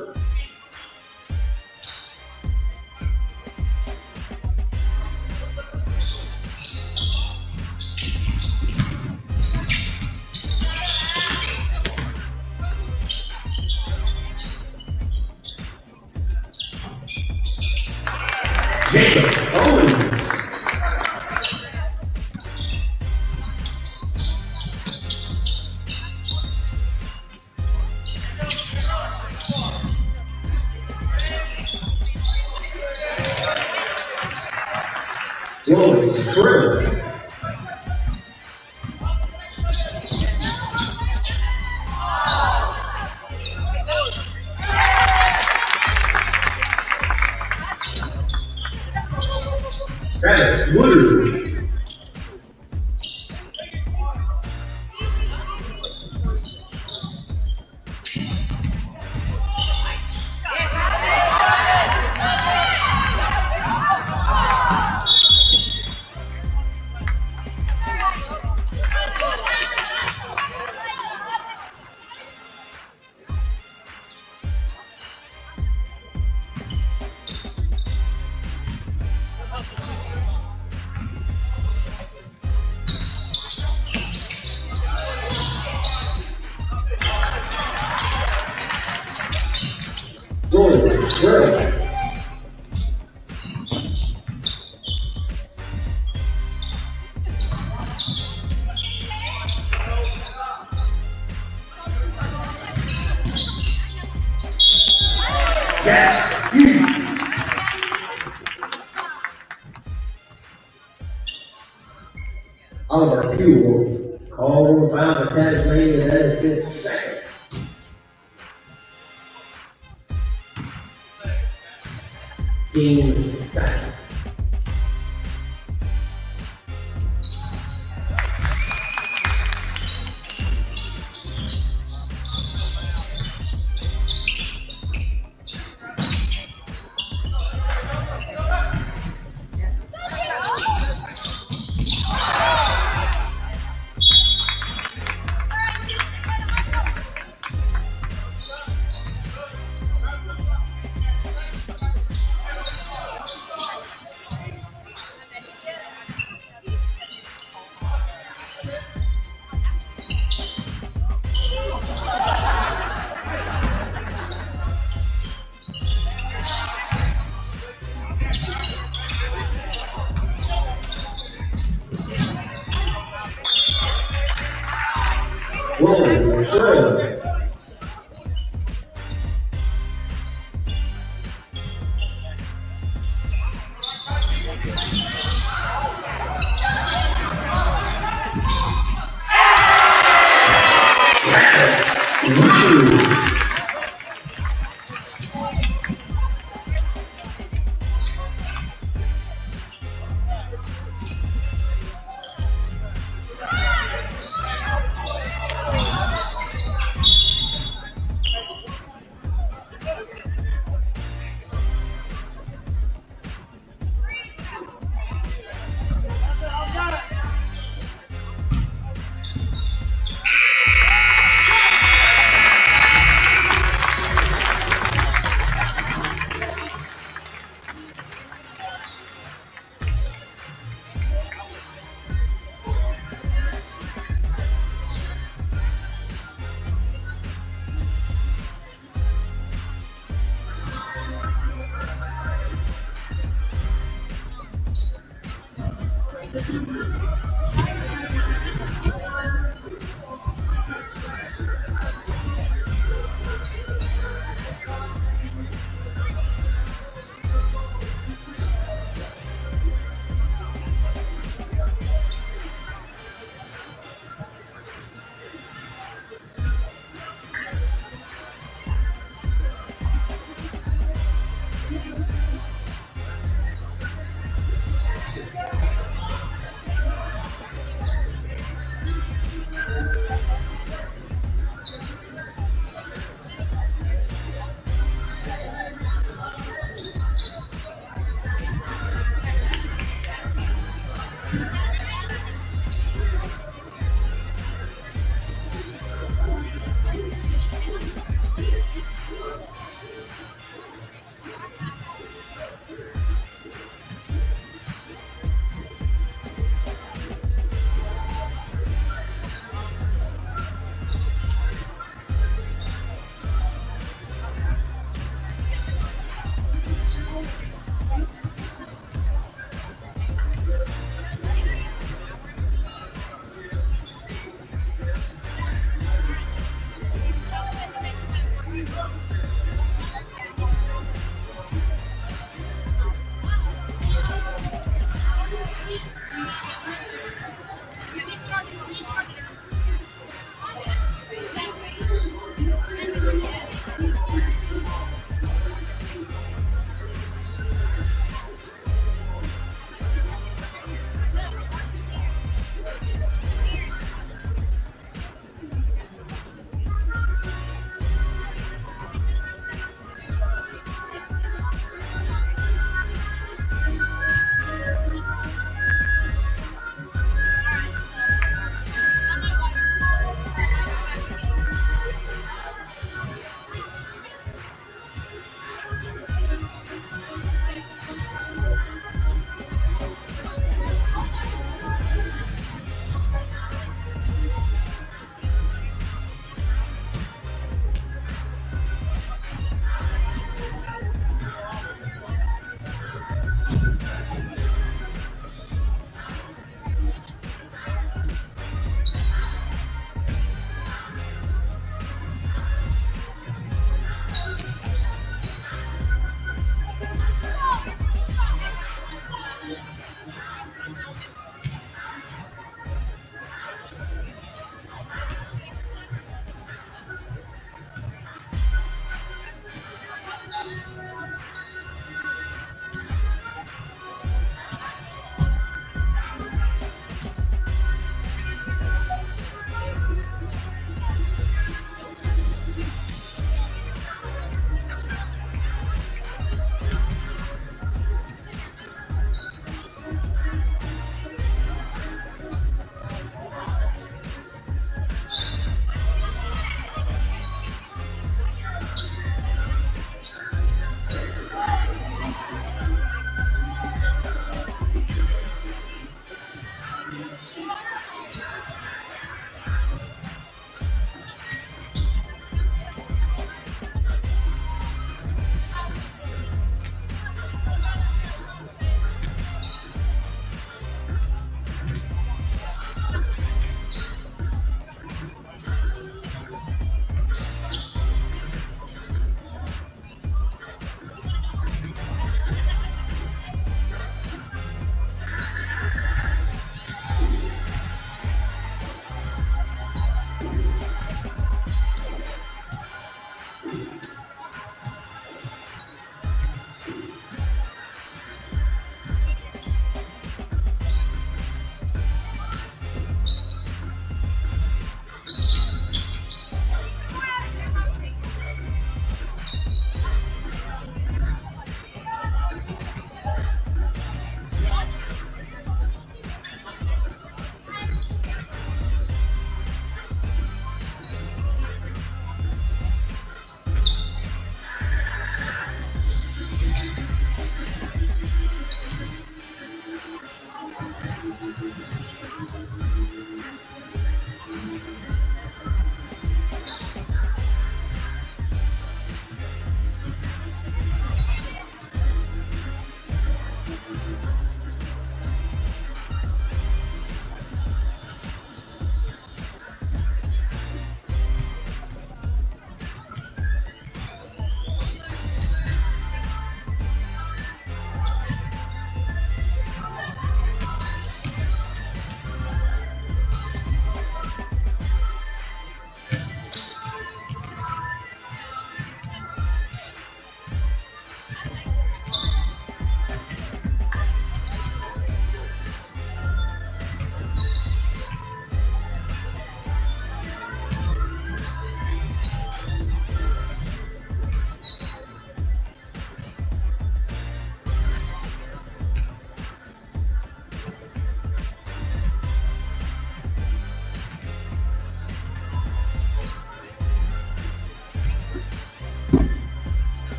Jacob Owens. Going to Tripp. Travis Woodard. Going to Tripp. Jack Hughes. Oliver Pugh called foul for Tasmania. That is his second. Team second.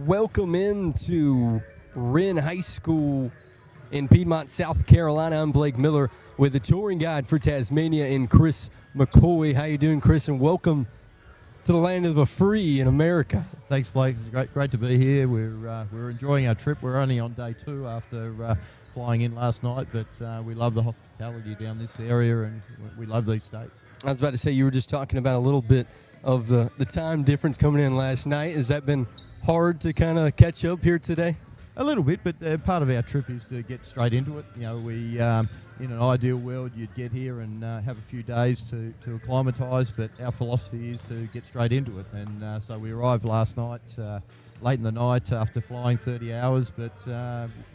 Welcome into Wren High School in Piedmont, South Carolina. I'm Blake Miller with the touring guide for Tasmania and Chris McCoy. How you doing, Chris? And welcome to the land of the free in America. Thanks, Blake. It's great to be here. We're enjoying our trip. We're only on day 2 after flying in last night, but we love the hospitality down this area, and we love these states. I was about to say, you were just talking about a little bit of the time difference coming in last night. Has that been hard to kind of catch up here today? A little bit, but part of our trip is to get straight into it. You know, we in an ideal world, you'd get here and have a few days to acclimatise, but our philosophy is to get straight into it. And so we arrived last night, late in the night after flying 30 hours, but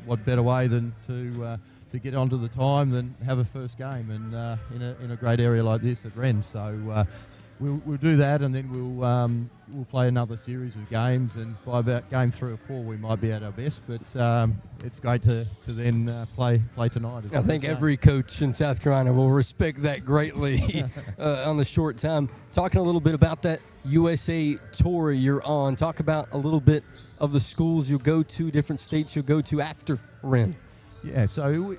what better way than to get onto the time than have a first game, and in a great area like this at Wren. So we'll do that, and then we'll play another series of games, and by about game 3 or 4 we might be at our best, but it's great to then play tonight. I think every coach in South Carolina will respect that greatly on the short time. Talking a little bit about that USA tour you're on, talk about a little bit of the schools you'll go to, different states you'll go to after Wren. Yeah, so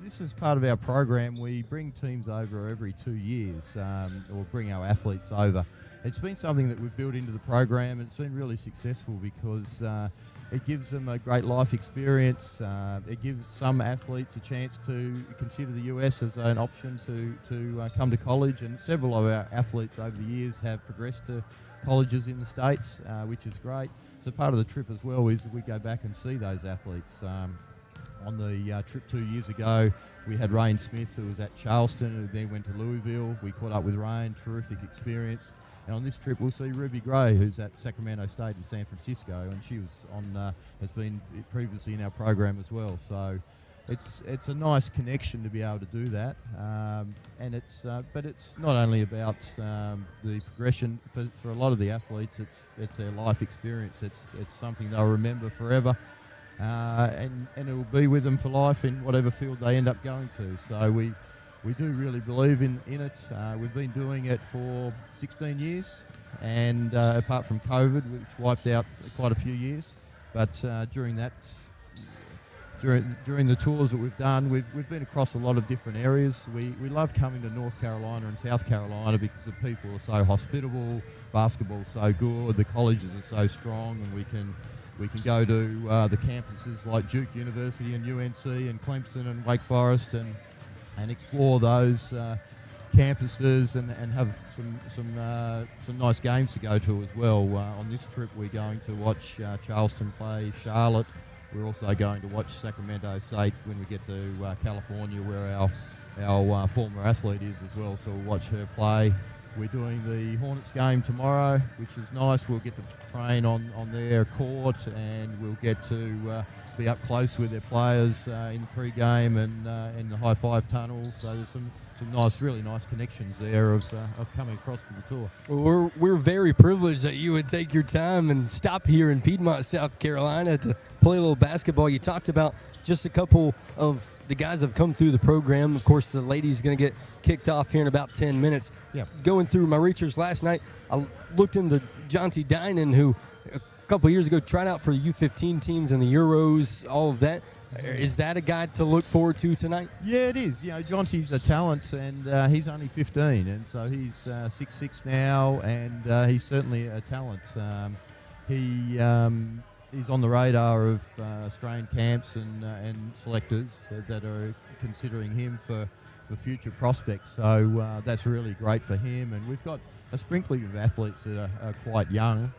this is part of our program. We bring teams over every 2 years, or bring our athletes over. It's been something that we've built into the program, and it's been really successful because it gives them a great life experience. It gives some athletes a chance to consider the US as an option to come to college, and several of our athletes over the years have progressed to colleges in the States, which is great. So part of the trip as well is that we go back and see those athletes. On the trip 2 years ago, we had Rain Smith, who was at Charleston, who then went to Louisville. We caught up with Rain, terrific experience. And on this trip, we'll see Ruby Gray, who's at Sacramento State in San Francisco, and she was has been previously in our program as well. So it's a nice connection to be able to do that. And but it's not only about the progression for a lot of the athletes. It's their life experience. It's something they'll remember forever. And it will be with them for life in whatever field they end up going to. So we do really believe in it. We've been doing it for 16 years, and apart from COVID, which wiped out quite a few years, but during the tours that we've done, we've been across a lot of different areas. We love coming to North Carolina and South Carolina because the people are so hospitable, basketball's so good, the colleges are so strong, and we can go to the campuses like Duke University and UNC and Clemson and Wake Forest and explore those campuses and have some nice games to go to as well. On this trip, we're going to watch Charleston play Charlotte. We're also going to watch Sacramento State when we get to California, where our former athlete is as well. So we'll watch her play. We're doing the Hornets game tomorrow, which is nice. We'll get to train on their court, and we'll get to be up close with their players in the pregame and in the high five tunnel. So there's some really nice connections there of coming across to the tour. Well, we're very privileged that you would take your time and stop here in Piedmont, South Carolina to play a little basketball. You talked about just a couple of the guys have come through the program. Of course, the ladies going to get kicked off here in about 10 minutes. Yeah. Going through my research last night, I looked into Jonty Dinan, who a couple of years ago tried out for the U15 teams and the Euros, all of that. Is that a guy to look forward to tonight? Yeah, it is. You know, Jonty's a talent, and he's only 15, and so he's 6'6" now, and he's certainly a talent. He's on the radar of Australian camps and selectors that are considering him for future prospects. So that's really great for him, and we've got a sprinkling of athletes that are quite young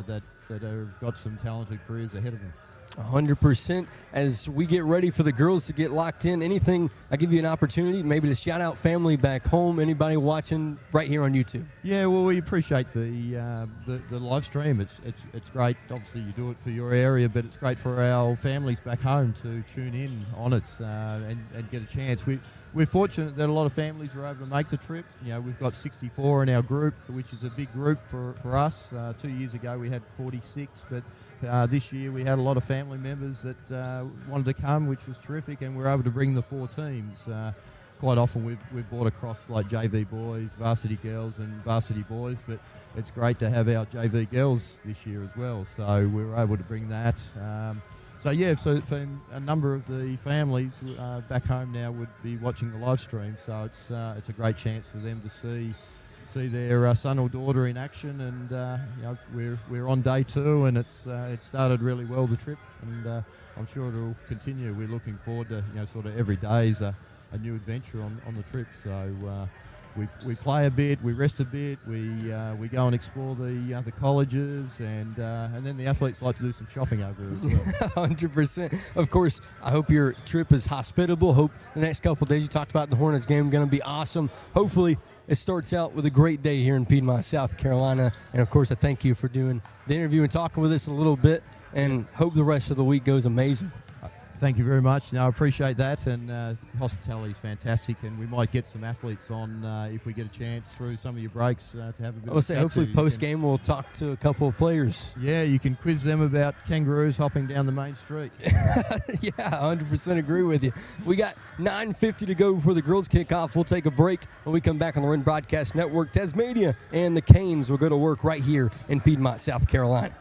that have got some talented careers ahead of them. 100%. As we get ready for the girls to get locked in, anything, I give you an opportunity maybe to shout out family back home, anybody watching right here on YouTube. Yeah, well, we appreciate the live stream. It's great. Obviously, you do it for your area, but it's great for our families back home to tune in on it and get a chance. We're fortunate that a lot of families were able to make the trip. You know, we've got 64 in our group, which is a big group for us. 2 years ago we had 46, but this year we had a lot of family members that wanted to come, which was terrific, and we were able to bring the 4 teams. quite often we've brought across like JV boys, varsity girls, and varsity boys, but it's great to have our JV girls this year as well. So we were able to bring that. So for a number of the families back home now would be watching the live stream. So it's a great chance for them to see their son or daughter in action, and we're on day 2, and it started really well, the trip, and I'm sure it'll continue. We're looking forward to sort of every day is a new adventure on the trip. So we play a bit, we rest a bit, we go and explore the colleges, and then the athletes like to do some shopping over as well. 100%. Of course, I hope your trip is hospitable. Hope the next couple of days, you talked about the Hornets game, going to be awesome. Hopefully it starts out with a great day here in Piedmont, South Carolina. And, of course, I thank you for doing the interview and talking with us a little bit, and hope the rest of the week goes amazing. Thank you very much. I appreciate that, and hospitality is fantastic, and we might get some athletes on if we get a chance through some of your breaks to have a bit I will say, hopefully to. post-game we'll talk to a couple of players. Yeah, you can quiz them about kangaroos hopping down the main street. Yeah, 100% agree with you. We got 9:50 to go before the girls kickoff. We'll take a break. When we come back on the Wren Broadcast Network, Tasmania and the Canes will go to work right here in Piedmont, South Carolina.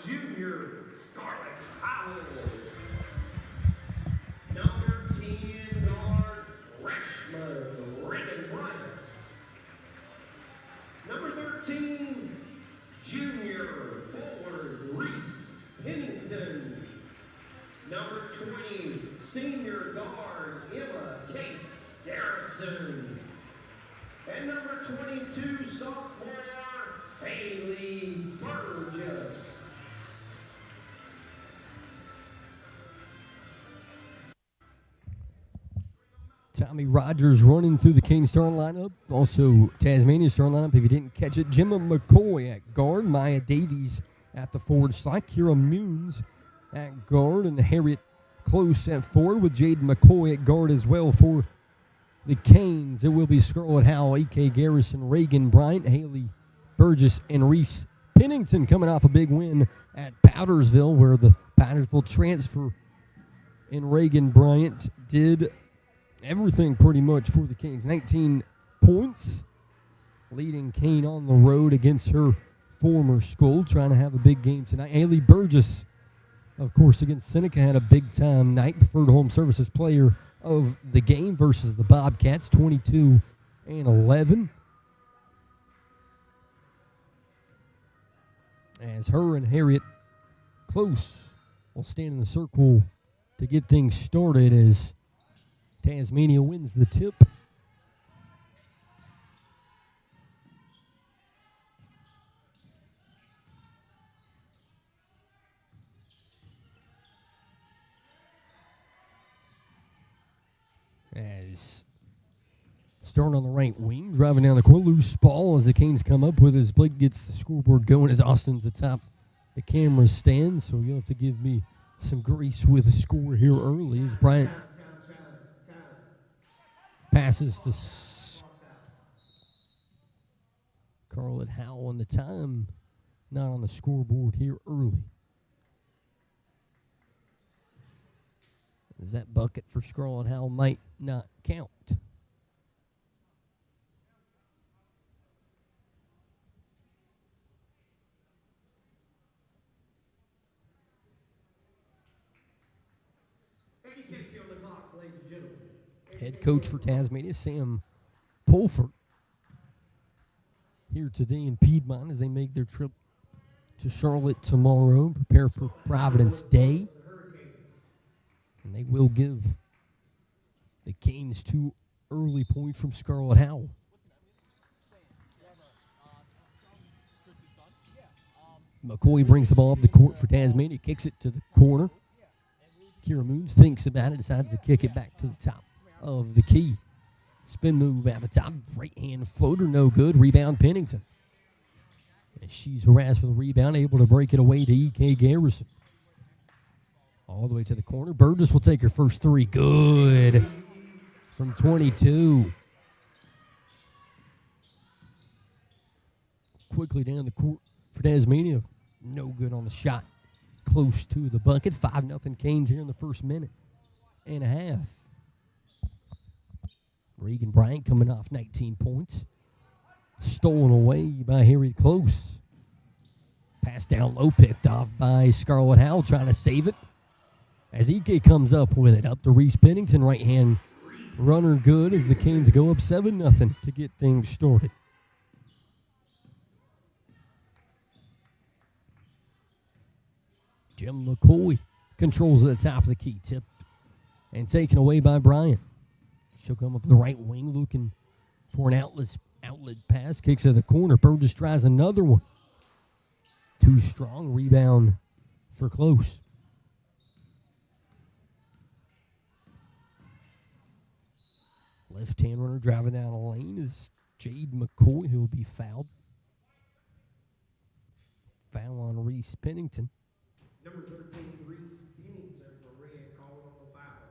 junior Scarlett Howell. Number 10 guard freshman Wren Bryant. Number 13 junior forward Reese Pennington. Number 20 senior guard Emma Kate Garrison. And number 22 sophomore Haley Burgess. Tommy Rogers running through the Kings starting lineup. Also, Tasmania starting lineup, if you didn't catch it. Gemma McCoy at guard. Maya Davies at the forward slot. Kira Moons at guard. And Harriet Close at forward with Jade McCoy at guard as well for the Canes. It will be Scarlett Howell, E.K. Garrison, Reagan Bryant, Haley Burgess, and Reese Pennington coming off a big win at Powdersville, where the Powdersville transfer and Reagan Bryant did everything pretty much for the Kings. 19 points, leading Kane on the road against her former school, trying to have a big game tonight. Haley Burgess, of course, against Seneca, had a big-time night. Preferred home services player of the game versus the Bobcats, 22 and 11. As her and Harriet Close will stand in the circle to get things started as Tasmania wins the tip. As starting on the right wing, driving down the court, loose ball as the Canes come up with as Blake gets the scoreboard going as Austin's atop the camera stand. So you'll have to give me some grace with the score here early as Bryant passes to Scarlett Howell, and the time not on the scoreboard here early. As that bucket for Scarlett Howell might not count. Head coach for Tasmania, Sam Pulford, here today in Piedmont as they make their trip to Charlotte tomorrow, prepare for Providence Day. And they will give the Canes 2 early points from Scarlett Howell. McCoy brings the ball up the court for Tasmania, kicks it to the corner. Kira Moons thinks about it, decides to kick it back to the top of the key. Spin move out the top, right hand floater, no good. Rebound Pennington. And she's harassed for the rebound, able to break it away to E.K. Garrison. All the way to the corner. Burgess will take her first three. Good. From 22. Quickly down the court for Tasmania. No good on the shot. Close to the bucket. 5-0 Canes here in the first minute and a half. Reagan Bryant coming off 19 points. Stolen away by Harriet Close. Passed down low, picked off by Scarlett Howell, trying to save it. As EK comes up with it, up to Reese Pennington, right hand runner good as the Canes go up 7-0 to get things started. Jim McCoy controls at the top of the key, tipped and taken away by Bryant. She'll come up the right wing, looking for an outlet pass, kicks to the corner. Burgess tries another one. Too strong, rebound for Close. Left-hand runner driving down the lane is Jade McCoy, who will be fouled. Foul on Reese Pennington. Number 13, Reese Pennington for red, called on the foul.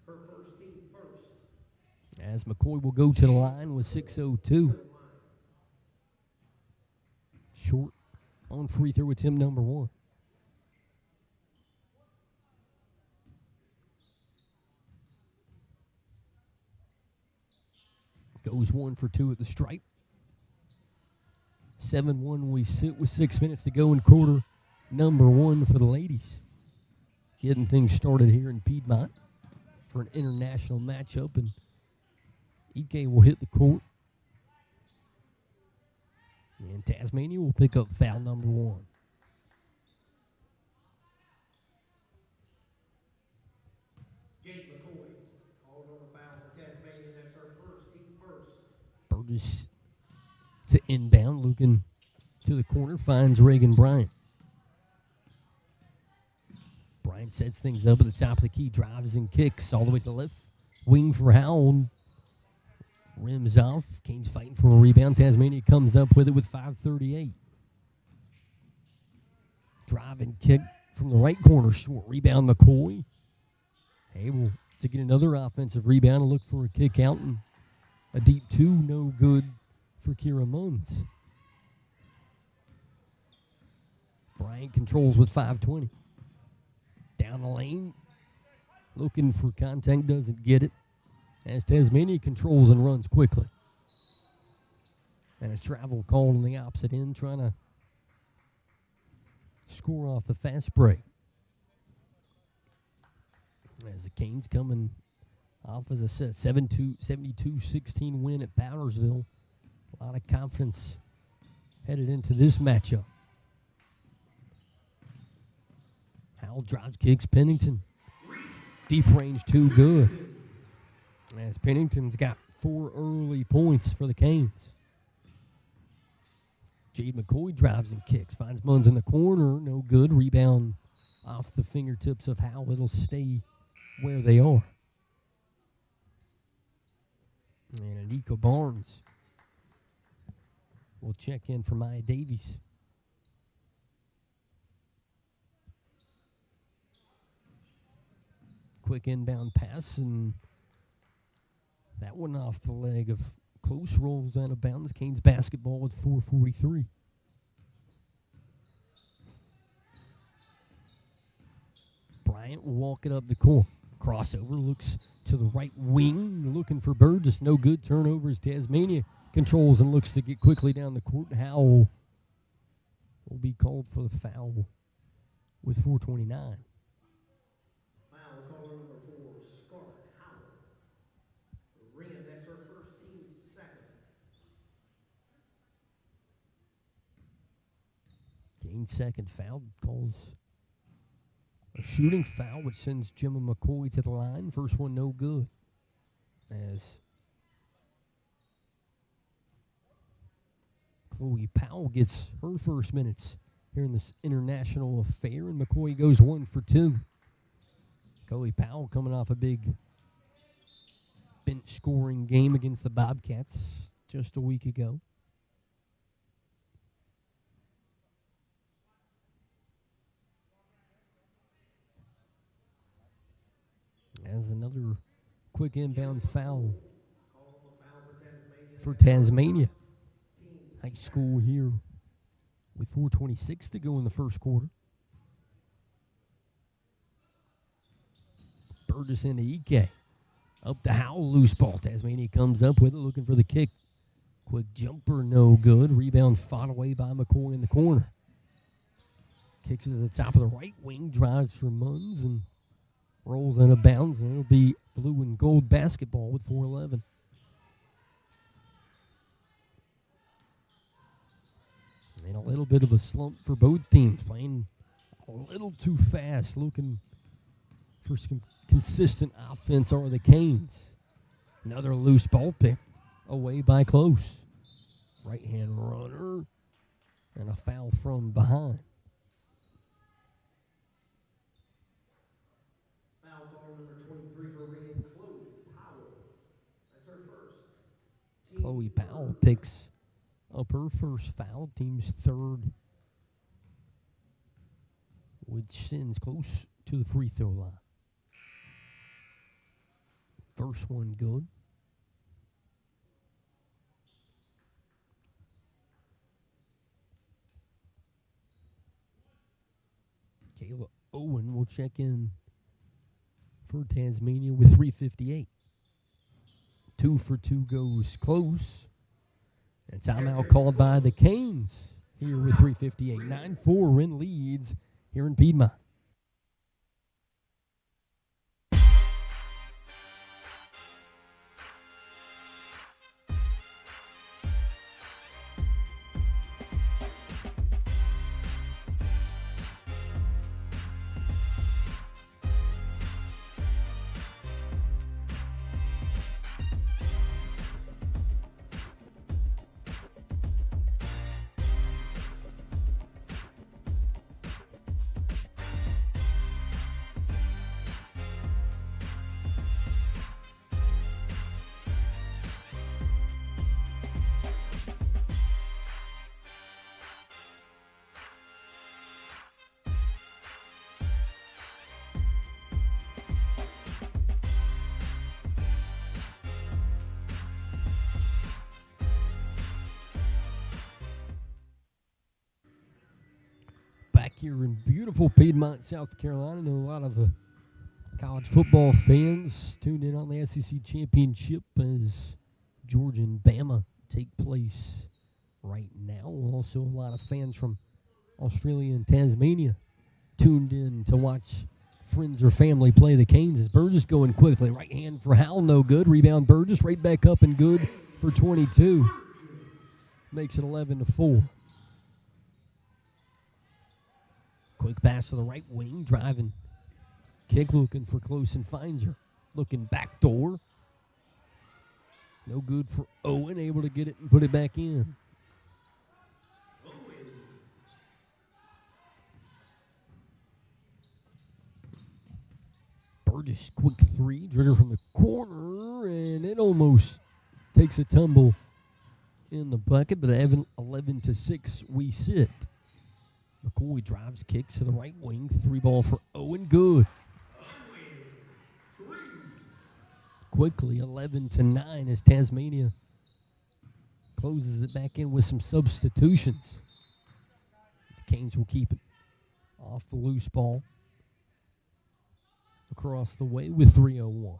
Her first team first. As McCoy will go to the line with 6:02. Short on free throw attempt number 1. Goes 1 for 2 at the stripe. 7-1 we sit with 6 minutes to go in quarter number 1 for the ladies. Getting things started here in Piedmont for an international matchup, and Ike will hit the court. And Tasmania will pick up foul number 1. Called on the foul for Tasmania. That's her first, team first. Burgess to inbound, looking to the corner, finds Reagan Bryant. Bryant sets things up at the top of the key, drives and kicks all the way to the left wing for Howell. Rims off. Canes fighting for a rebound. Tasmania comes up with it with 5:38. Drive and kick from the right corner, short. Rebound McCoy. Able to get another offensive rebound and look for a kick out, and a deep 2, no good for Kira Munns. Bryant controls with 5:20. Down the lane, looking for contact, doesn't get it, as Tasmania controls and runs quickly. And a travel called on the opposite end, trying to score off the fast break. As the Canes coming off, as I said, 72-16 win at Powdersville. A lot of confidence headed into this matchup. Howell drives, kicks Pennington. Deep range, 2 good. As Pennington's got 4 early points for the Canes. Jade McCoy drives and kicks, finds Munns in the corner, no good. Rebound off the fingertips of Howell. It'll stay where they are. And Anika Barnes will check in for Maya Davies. Quick inbound pass, and that one off the leg of Close, rolls out of bounds. Canes basketball with 4:43. Bryant will walk it up the court. Crossover, looks to the right wing, looking for Burgess. No good. Turnovers. Tasmania controls and looks to get quickly down the court. Howell will be called for the foul with 4:29. Foul caller number 4, Scarlett Howell. Wren, that's her first, team second. Gain second foul, calls a shooting foul, which sends Gemma McCoy to the line. First one no good. As Chloe Powell gets her first minutes here in this international affair, and McCoy goes 1 for 2. Chloe Powell coming off a big bench scoring game against the Bobcats just a week ago. As another quick inbound foul for Tasmania. High school here with 4:26 to go in the first quarter. Burgess into Ike. Up to Howell, loose ball. Tasmania comes up with it, looking for the kick. Quick jumper, no good. Rebound fought away by McCoy in the corner. Kicks it to the top of the right wing, drives for Munns, and rolls out of bounds, and it'll be blue and gold basketball with 4:11. And a little bit of a slump for both teams, playing a little too fast, looking for some consistent offense are the Canes. Another loose ball pick away by Close. Right-hand runner, and a foul from behind. Foul call number 23 for Wren, Chloe Powell. That's her first. Chloe Powell picks up her first foul, team's third, which sends Close to the free throw line. First one good. Kayla Owen will check in for Tasmania with 3:58. 2 for 2 goes Close. And timeout called by the Canes here with 3:58. 9-4, Wren leads here in Piedmont. Back here in beautiful Piedmont, South Carolina. I know a lot of college football fans tuned in on the SEC Championship as Georgia and Bama take place right now. Also, a lot of fans from Australia and Tasmania tuned in to watch friends or family play the Canes. As Burgess going quickly. Right hand for Howell, no good. Rebound Burgess, right back up and good for 22. Makes it 11-4. Quick pass to the right wing, driving. Kick looking for close and finds her. Looking back door. No good for Owen, able to get it and put it back in. Burgess, quick three, trigger from the corner, and it almost takes a tumble in the bucket, but 11-6, we sit. McCoy drives, kicks to the right wing. 3-ball for Owen. Good. Quickly, 11-9 as Tasmania closes it back in with some substitutions. The Canes will keep it off the loose ball. Across the way with 3:01.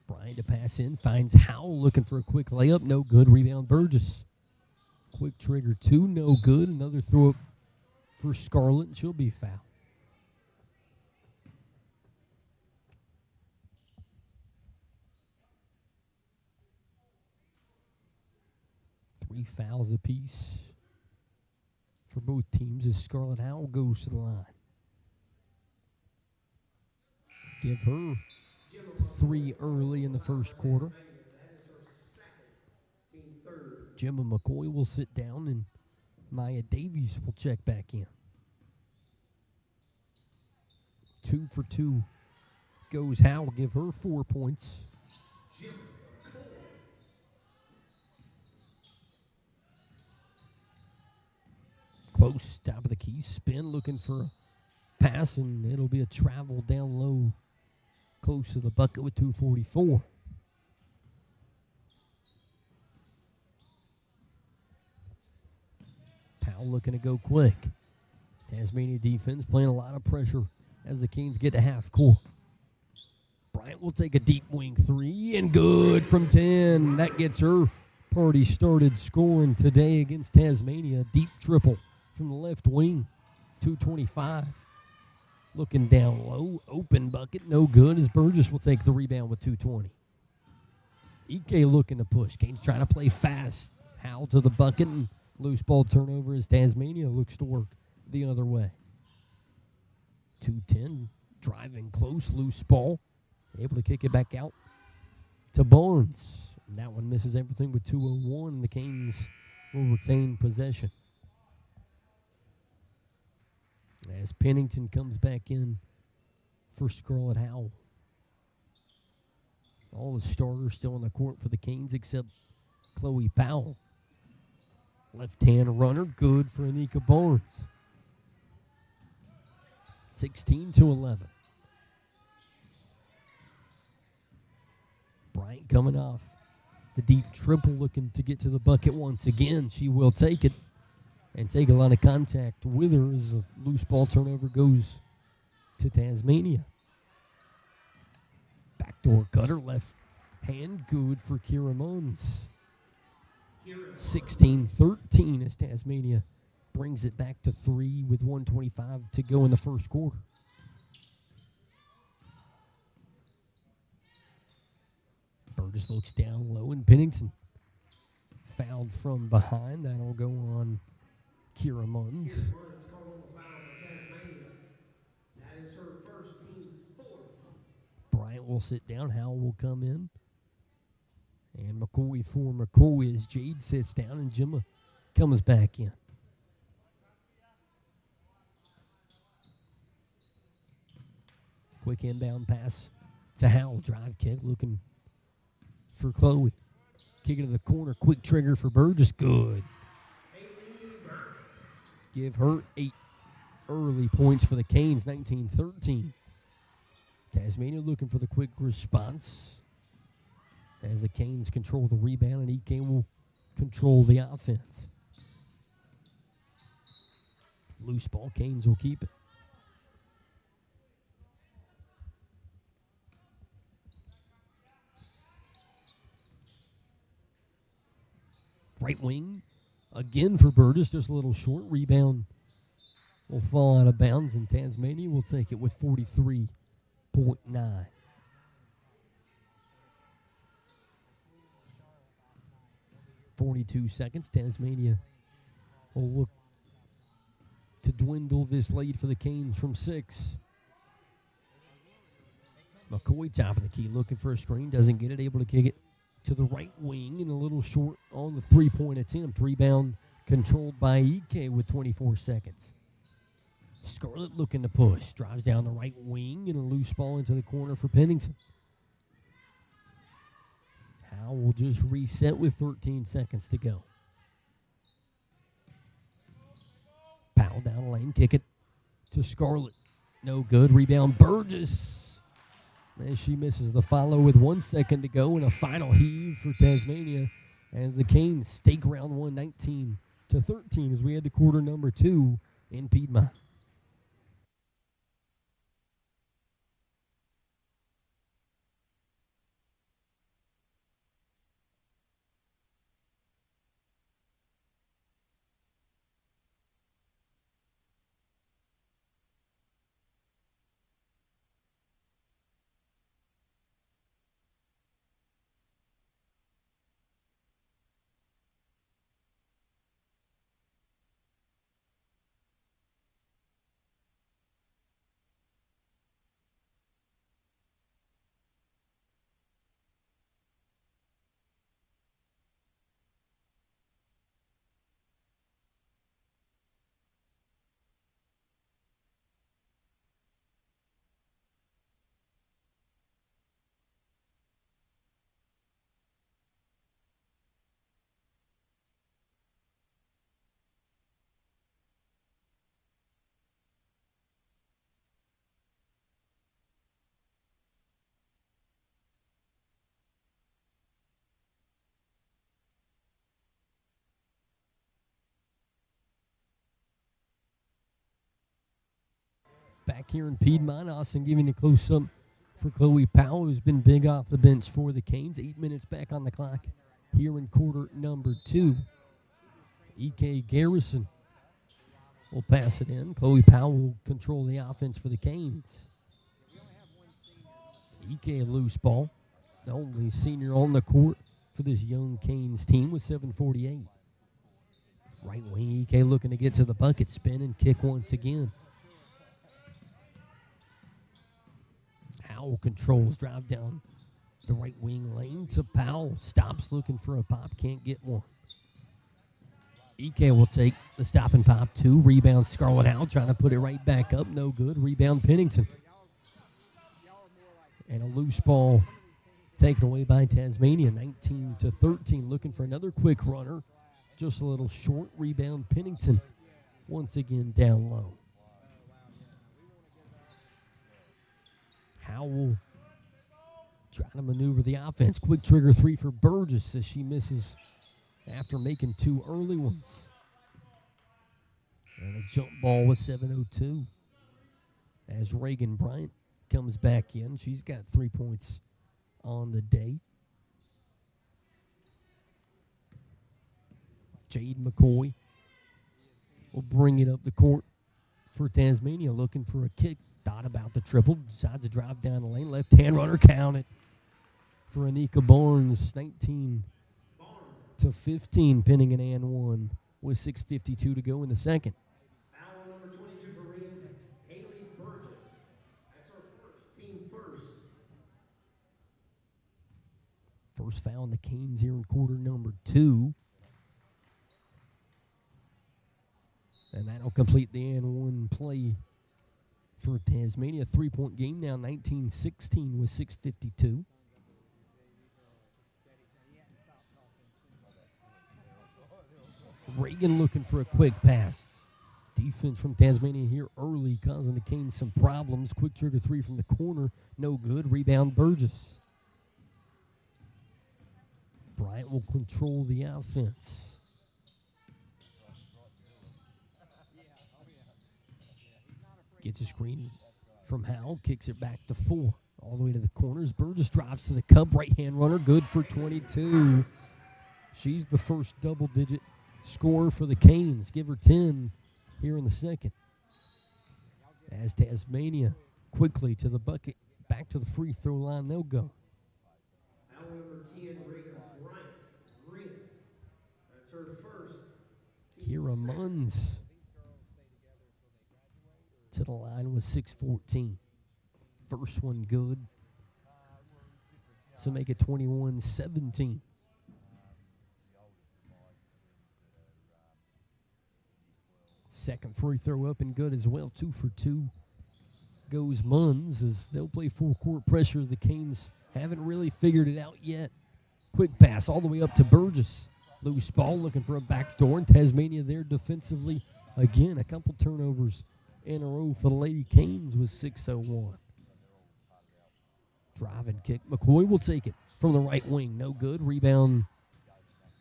Bryan to pass in, finds Howell looking for a quick layup, no good. Rebound Burgess. Quick trigger two, no good. Another throw up for Scarlett, and she'll be fouled. Three fouls apiece for both teams as Scarlett Howell goes to the line. Give her 3 early in the first quarter. Gemma McCoy will sit down and Maya Davies will check back in. 2 for 2 goes Howell, give her 4 points. Close, top of the key, spin, looking for a pass, and it'll be a travel down low, close to the bucket with 2:44. Powell looking to go quick. Tasmania defense playing a lot of pressure as the Canes get to half court. Bryant will take a deep wing three, and good from 10. That gets her party started scoring today against Tasmania. Deep triple from the left wing, 2:25. Looking down low, open bucket, no good as Burgess will take the rebound with 2:20. Ike looking to push. Canes trying to play fast. Howell to the bucket, and loose ball turnover as Tasmania looks to work the other way. 2:10, driving close, loose ball. Able to kick it back out to Barnes. And that one misses everything with 2:01, and the Canes will retain possession. As Pennington comes back in for Scarlett Howell. All the starters still on the court for the Canes except Chloe Powell. Left-hand runner, good for Anika Barnes. 16-11. Bryant coming off the deep triple, looking to get to the bucket once again. She will take it and take a lot of contact with her as the loose ball turnover goes to Tasmania. Backdoor cutter, left And good for Kira Munns. 16-13 as Tasmania brings it back to 3 with 1:25 to go in the first quarter. Burgess looks down low, and Pennington fouled from behind. That'll go on Kira Munns. That is her first team fourth. Bryant will sit down. Howell will come in. And McCoy for McCoy as Jade sits down and Gemma comes back in. Quick inbound pass to Howell. Drive kick looking for Chloe. Kick it to the corner. Quick trigger for Burgess. Good. Give her 8 early points for the Canes. 19-13. Tasmania looking for the quick response as the Canes control the rebound and EK will control the offense. Loose ball. Canes will keep it. Right wing again for Burgess, just a little short. Rebound will fall out of bounds, and Tasmania will take it with 43.9. 42 seconds. Tasmania will look to dwindle this lead for the Canes from 6. McCoy, top of the key, looking for a screen. Doesn't get it. Able to kick it to the right wing and a little short on the three-point attempt. Rebound controlled by EK with 24 seconds. Scarlett looking to push. Drives down the right wing and a loose ball into the corner for Pennington. Howell will just reset with 13 seconds to go. Powell down the lane. Kick it to Scarlett. No good. Rebound Burgess. As she misses the follow with 1 second to go, and a final heave for Tasmania as the Canes stake round 1, 19-13 as we head to quarter number 2 in Piedmont. Back here in Piedmont, Austin giving a close-up for Chloe Powell, who's been big off the bench for the Canes. 8 minutes back on the clock here in quarter number 2. E.K. Garrison will pass it in. Chloe Powell will control the offense for the Canes. E.K. loose ball. The only senior on the court for this young Canes team with 7:48. Right wing, E.K. looking to get to the bucket, spin and kick once again. Howell controls, drive down the right wing lane to Powell. Stops looking for a pop, can't get one. EK will take the stop and pop 2. Rebound Scarlett Howell, trying to put it right back up. No good. Rebound Pennington. And a loose ball taken away by Tasmania. 19-13. Looking for another quick runner. Just a little short. Rebound Pennington. Once again down low. Howell trying to maneuver the offense. Quick trigger 3 for Burgess as she misses after making 2 early ones. And a jump ball with 7:02 as Reagan Bryant comes back in. She's got 3 points on the day. Jade McCoy will bring it up the court for Tasmania, looking for a kick. Dot about the triple, decides to drive down the lane. Left-hand runner counted for Anika Barnes, 19-15, pinning an and one with 6:52 to go in the second. Foul number 22 for Wren, Haley Burgess. That's her first, team first. First foul on the Canes here in quarter number 2. And that'll complete the and one play for Tasmania. 3-point game now, 19-16 with 6:52. Reagan looking for a quick pass. Defense from Tasmania here early, causing the Canes some problems. Quick trigger three from the corner, no good. Rebound Burgess. Bryant will control the offense. Gets a screen from Howell, kicks it back to 4. All the way to the corners. Burgess drives to the cup. Right-hand runner, good for 22. She's the first double-digit scorer for the Canes. Give her 10 here in the second. As Tasmania quickly to the bucket, back to the free throw line, they'll go. Foul number 10, Reagan Bryant. That's her first. Kira Munns to the line with 6:14. First one good. So make it 21-17. Second free throw up and good as well. 2 for 2 goes Munns as they'll play full court pressure as the Canes haven't really figured it out yet. Quick pass all the way up to Burgess. Loose ball looking for a back door, and Tasmania there defensively. Again, a couple turnovers in a row for the Lady Canes with 6:01. Drive and kick. McCoy will take it from the right wing. No good. Rebound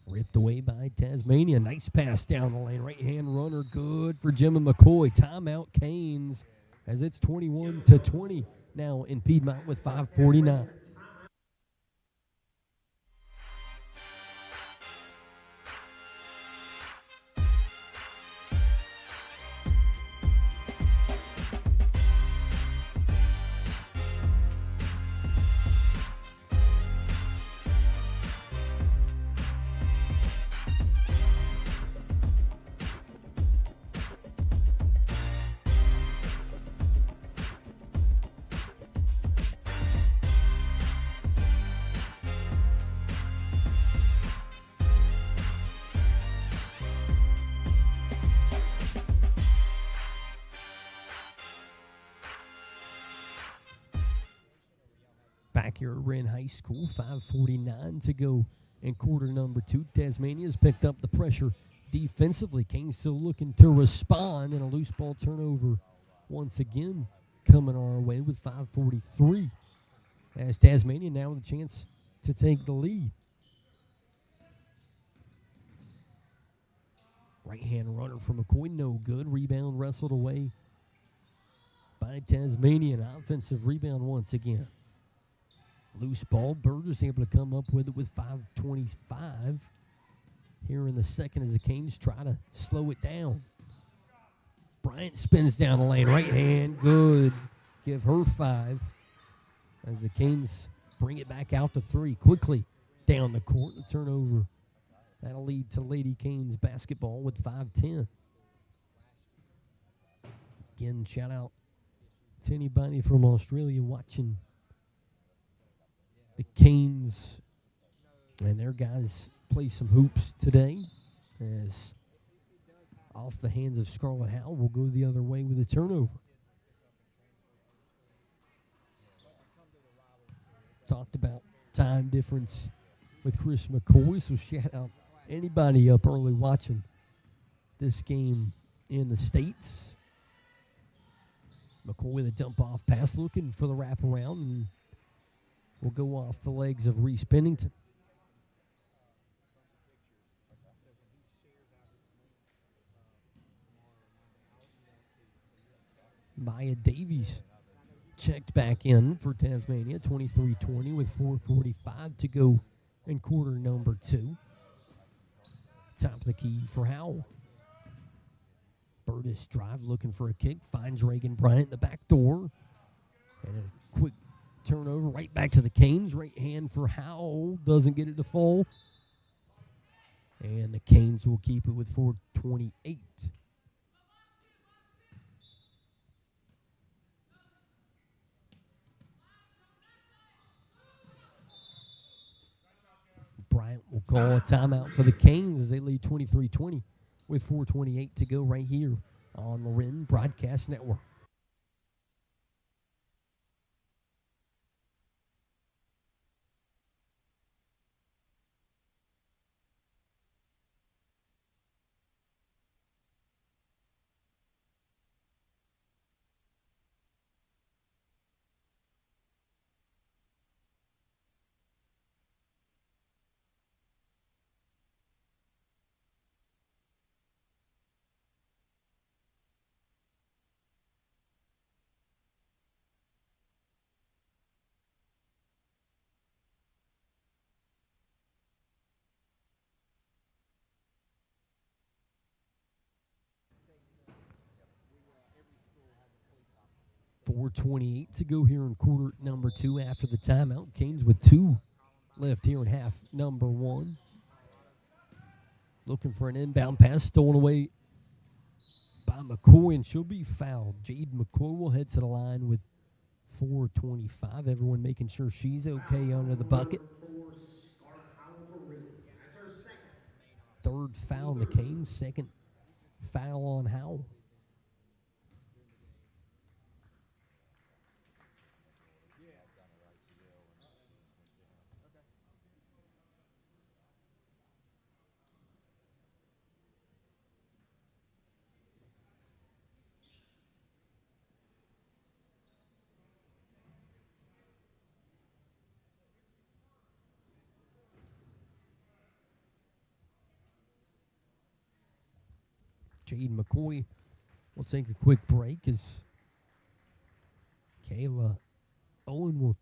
ripped away by Tasmania. Nice pass down the lane. Right-hand runner good for Gemma McCoy. Timeout Canes as it's 21-20 now in Piedmont with 5:49. Back here at Wren High School, 5:49 to go in quarter number 2. Tasmania's picked up the pressure defensively. Canes still looking to respond, and a loose ball turnover once again coming our way with 5:43. As Tasmania now with a chance to take the lead. Right-hand runner from McCoy, no good. Rebound wrestled away by Tasmania. An offensive rebound once again. Loose ball. Burgess able to come up with it with 5:25 here in the second as the Canes try to slow it down. Bryant spins down the lane. Right hand, good. Give her 5 as the Canes bring it back out to 3. Quickly down the court. The turnover. That'll lead to Lady Canes basketball with 5:10. Again, shout out to anybody from Australia watching the Canes and their guys play some hoops today. As off the hands of Scarlett Howell will go the other way with a turnover. Talked about time difference with Chris McCoy, so shout out anybody up early watching this game in the States. McCoy with a dump-off pass looking for the wraparound, and will go off the legs of Reese Pennington. Maya Davies checked back in for Tasmania, 23-20 with 4:45 to go in quarter number 2. top of the key for Howell. Burtis drive, looking for a kick, finds Reagan Bryant in the back door. And a quick turnover right back to the Canes. Right hand for Howell, doesn't get it to fall. And the Canes will keep it with 4:28. Bryant will call a timeout for the Canes as they lead 23-20 with 4:28 to go right here on the Wren Broadcast Network. .428 to go here in quarter number 2 after the timeout. Canes with 2 left here in half number 1. Looking for an inbound pass, stolen away by McCoy, and she'll be fouled. Jade McCoy will head to the line with 4:25. Everyone making sure she's okay under the bucket. Third foul on the Canes, second foul on Howell. Jade McCoy will take a quick break as Kayla Owen will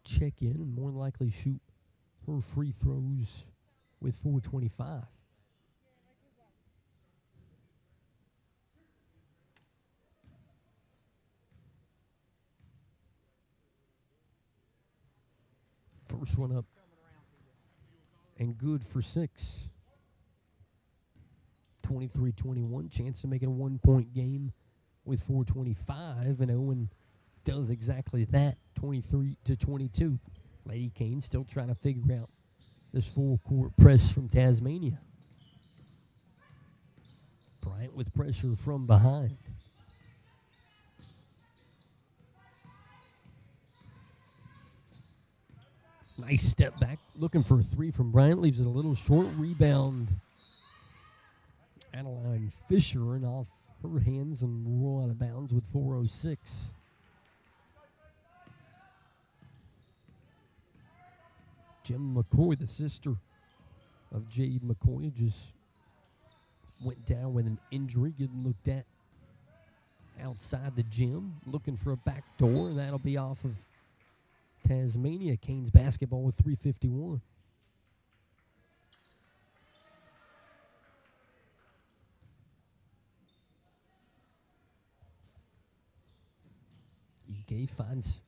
check in and more than likely shoot her free throws with 4:25. First one up and good for 6. 23-21, chance to make it a 1-point game with 4:25, and Owen does exactly that, 23-22. Lady Canes still trying to figure out this full-court press from Tasmania. Bryant with pressure from behind. Nice step back, looking for a 3 from Bryant, leaves it a little short. Rebound, Adeline Fisher, and off her hands and roll out of bounds with 4:06. Jim McCoy, the sister of Jade McCoy, just went down with an injury, getting looked at outside the gym, looking for a back door, and that'll be off of Tasmania. Canes basketball with 3:51. EK finds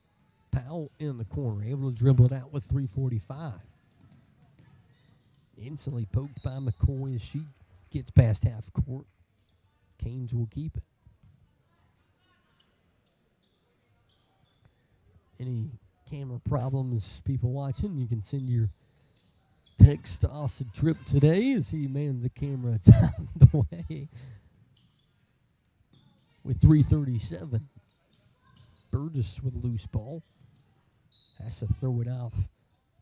Powell in the corner, able to dribble it out with 3:45. Instantly poked by McCoy as she gets past half court. Canes will keep it. Any camera problems, people watching, you can send your text to Austin Tripp today as he mans the camera out the way. With 3:37. Burgess with a loose ball. Has to throw it off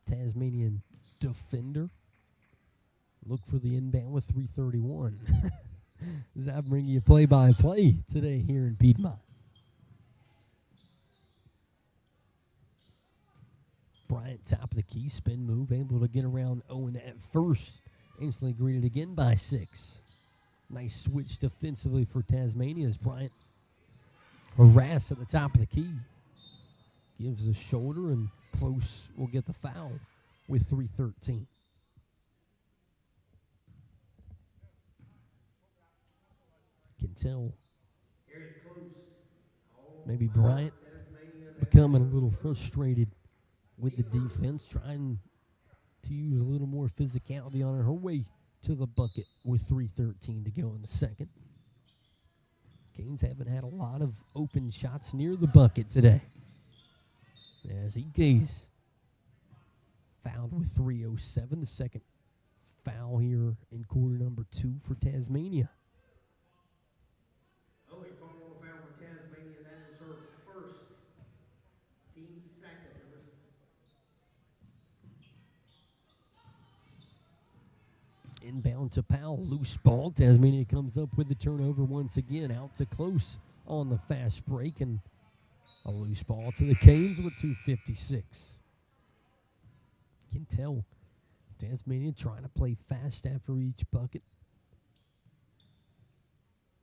Tasmanian defender. Look for the inbound with 3:31. Does that bring you play-by-play today here in Piedmont? Bryant, top of the key, spin move, able to get around Owen at first. Instantly greeted again by 6. Nice switch defensively for Tasmania as Bryant harassed at the top of the key. Gives a shoulder, and Close will get the foul with 3:13. can tell maybe Bryant becoming a little frustrated with the defense, trying to use a little more physicality on her way to the bucket with 3:13 to go in the second. Canes haven't had a lot of open shots near the bucket today, as EK's fouled with 3:07, the second foul here in quarter number 2 for Tasmania. Only foul for Tasmania, and that is her first, team second. Inbound to Powell, loose ball. Tasmania comes up with the turnover once again, out to Close on the fast break, and a loose ball to the Canes with 2:56. You can tell Tasmania trying to play fast after each bucket.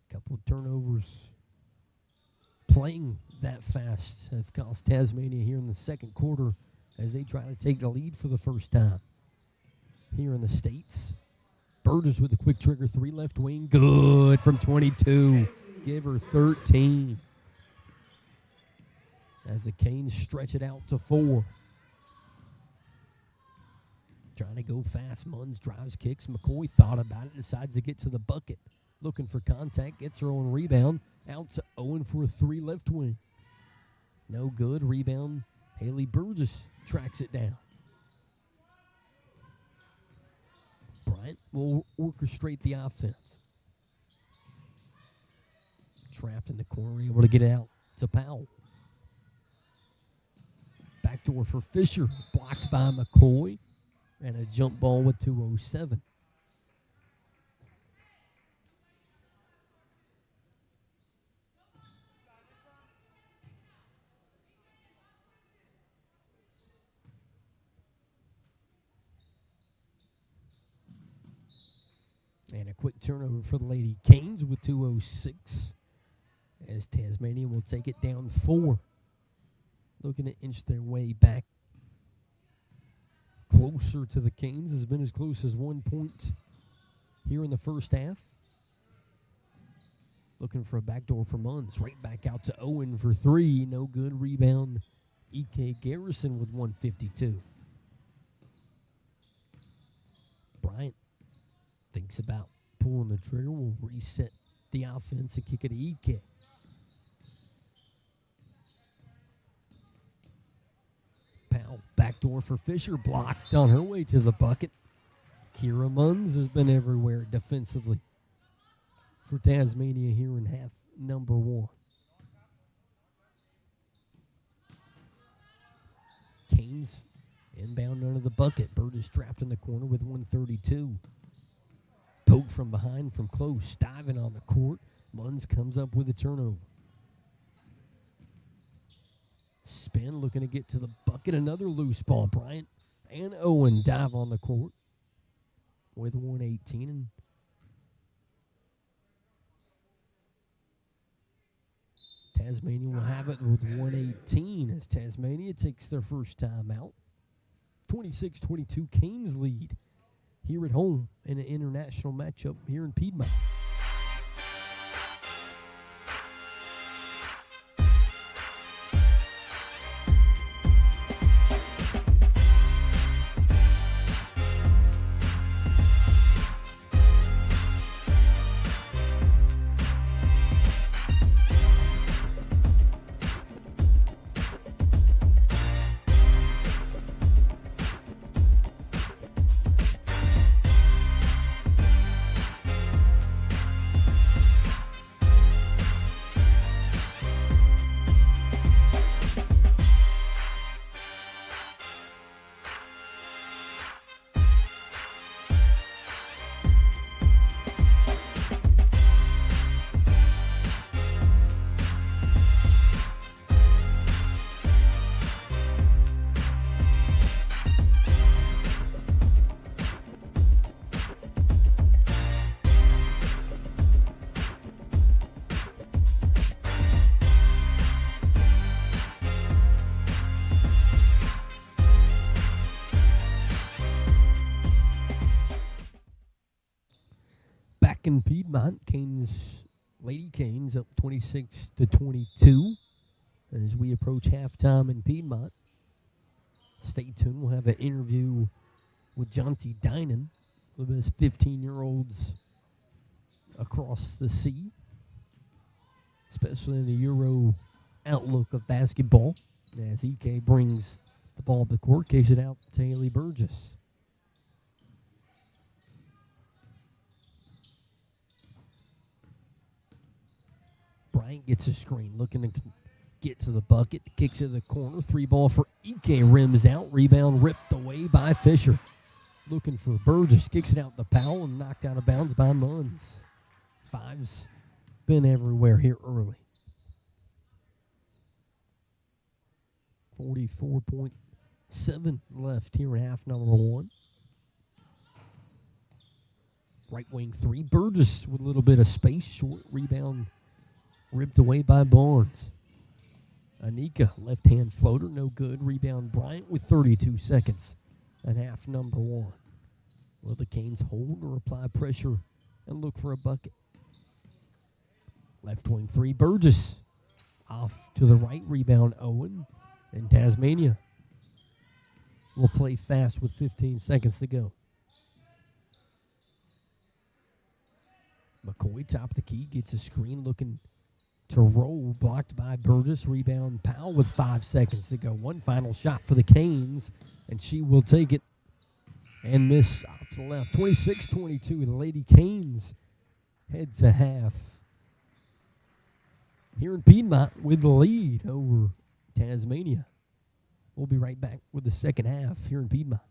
Couple of turnovers playing that fast have cost Tasmania here in the second quarter as they try to take the lead for the first time here in the States. Burgess with a quick trigger 3 left wing. Good from 22. Give her 13. As the Canes stretch it out to 4. Trying to go fast. Munns drives, kicks. McCoy thought about it, decides to get to the bucket. Looking for contact, gets her own rebound. Out to Owen for a 3 left wing. No good. Rebound. Haley Burgess tracks it down. Bryant will orchestrate the offense. Trapped in the corner, able to get it out to Powell. Backdoor for Fisher, blocked by McCoy, and a jump ball with 2:07. And a quick turnover for the Lady Canes with 2:06 as Tasmania will take it down 4. Looking to inch their way back closer to the Canes. Has been as close as 1 point here in the first half. Looking for a backdoor for Munns. Right back out to Owen for 3. No good. Rebound E.K. Garrison with 1:52. Bryant thinks about pulling the trigger. Will reset the offense and kick it to EK. Powell, backdoor for Fisher, blocked on her way to the bucket. Kira Munns has been everywhere defensively for Tasmania here in half number 1. Canes inbound under the bucket. Bird is trapped in the corner with 1:32. Poke from behind from Close, diving on the court. Munns comes up with a turnover. Spin, looking to get to the bucket. Another loose ball. Bryant and Owen dive on the court with 1:18. And Tasmania will have it with 1:18 as Tasmania takes their first time out. 26-22 Canes lead here at home in an international matchup here in Piedmont. In Piedmont, Canes Lady Canes up 26-22 as we approach halftime in Piedmont. Stay tuned. We'll have an interview with Jonty Dinan, one of his 15-year-olds across the sea, especially in the Euro outlook of basketball, as EK brings the ball up the court, kicks it out to Haley Burgess. Bryant gets a screen, looking to get to the bucket, kicks it to the corner, 3-ball for EK, rims out, rebound ripped away by Fisher. Looking for Burgess, kicks it out to Powell and knocked out of bounds by Munns. Five's been everywhere here early. 44.7 left here in half number one. Right wing three, Burgess with a little bit of space, short rebound ripped away by Barnes. Anika, left-hand floater, no good. Rebound Bryant with 32 seconds at half number one. Will the Canes hold or apply pressure and look for a bucket? Left wing three, Burgess. Off to the right, rebound Owen. And Tasmania will play fast with 15 seconds to go. McCoy, top of the key, gets a screen, looking to roll, blocked by Burgess. Rebound Powell with 5 seconds to go. One final shot for the Canes, and she will take it and miss off to the left. 26-22, the Lady Canes head to half here in Piedmont with the lead over Tasmania. We'll be right back with the second half here in Piedmont.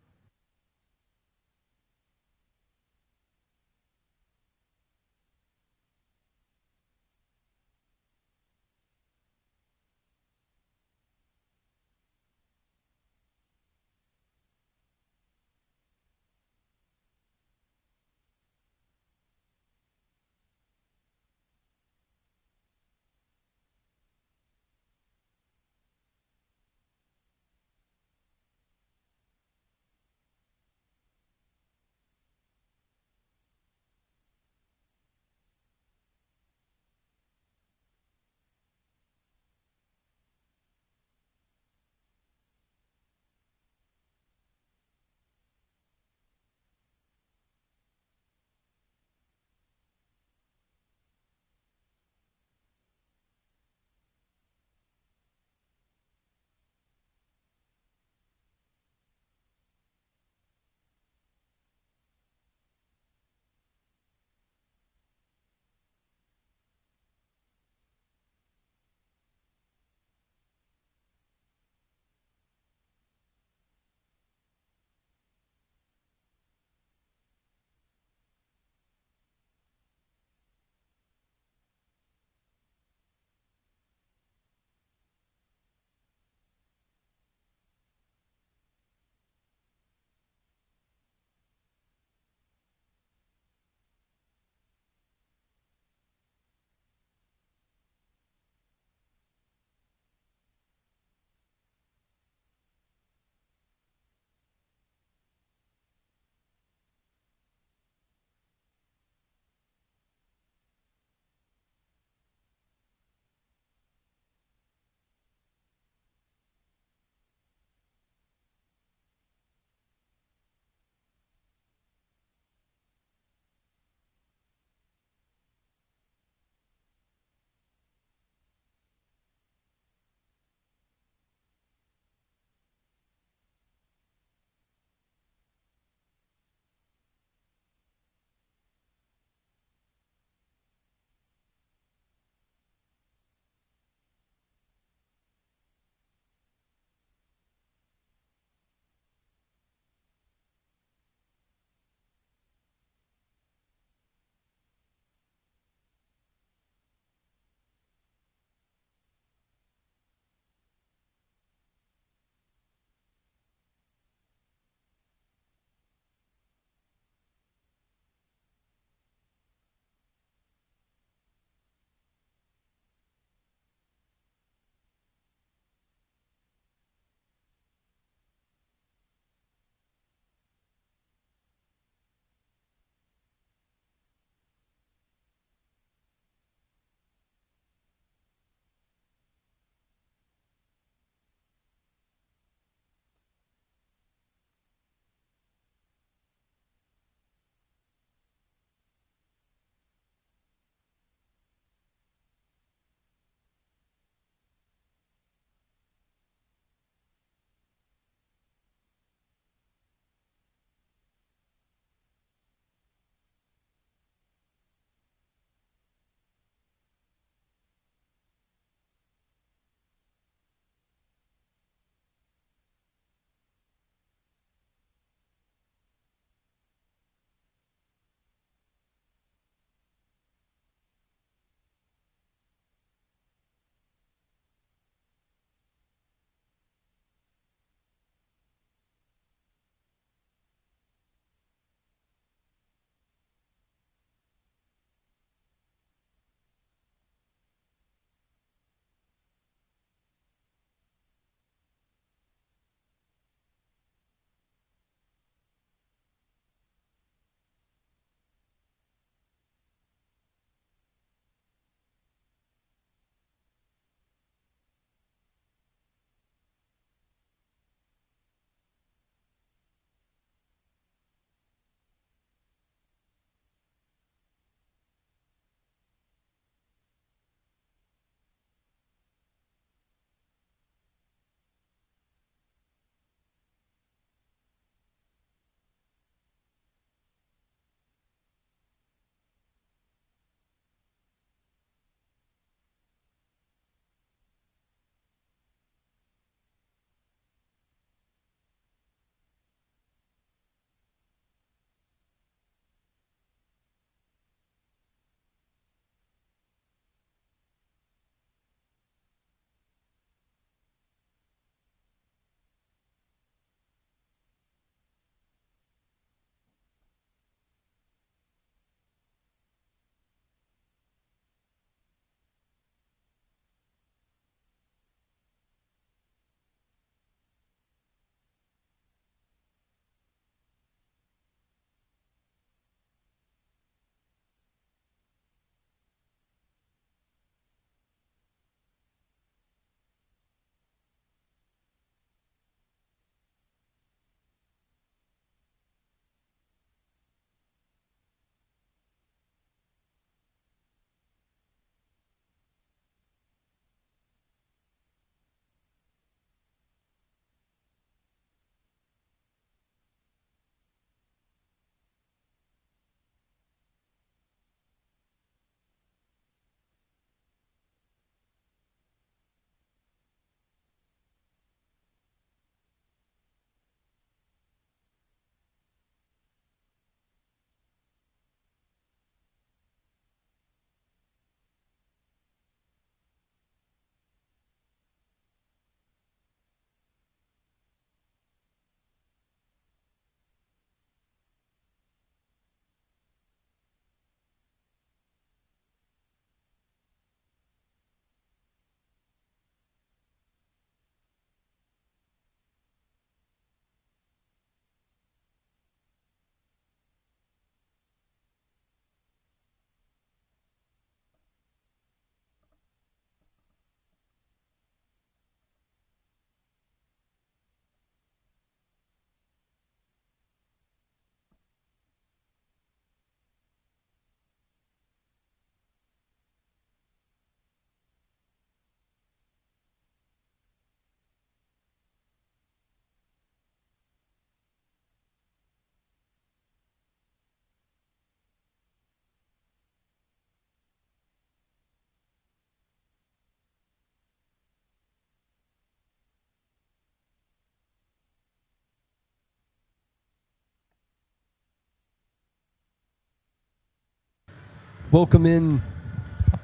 Welcome in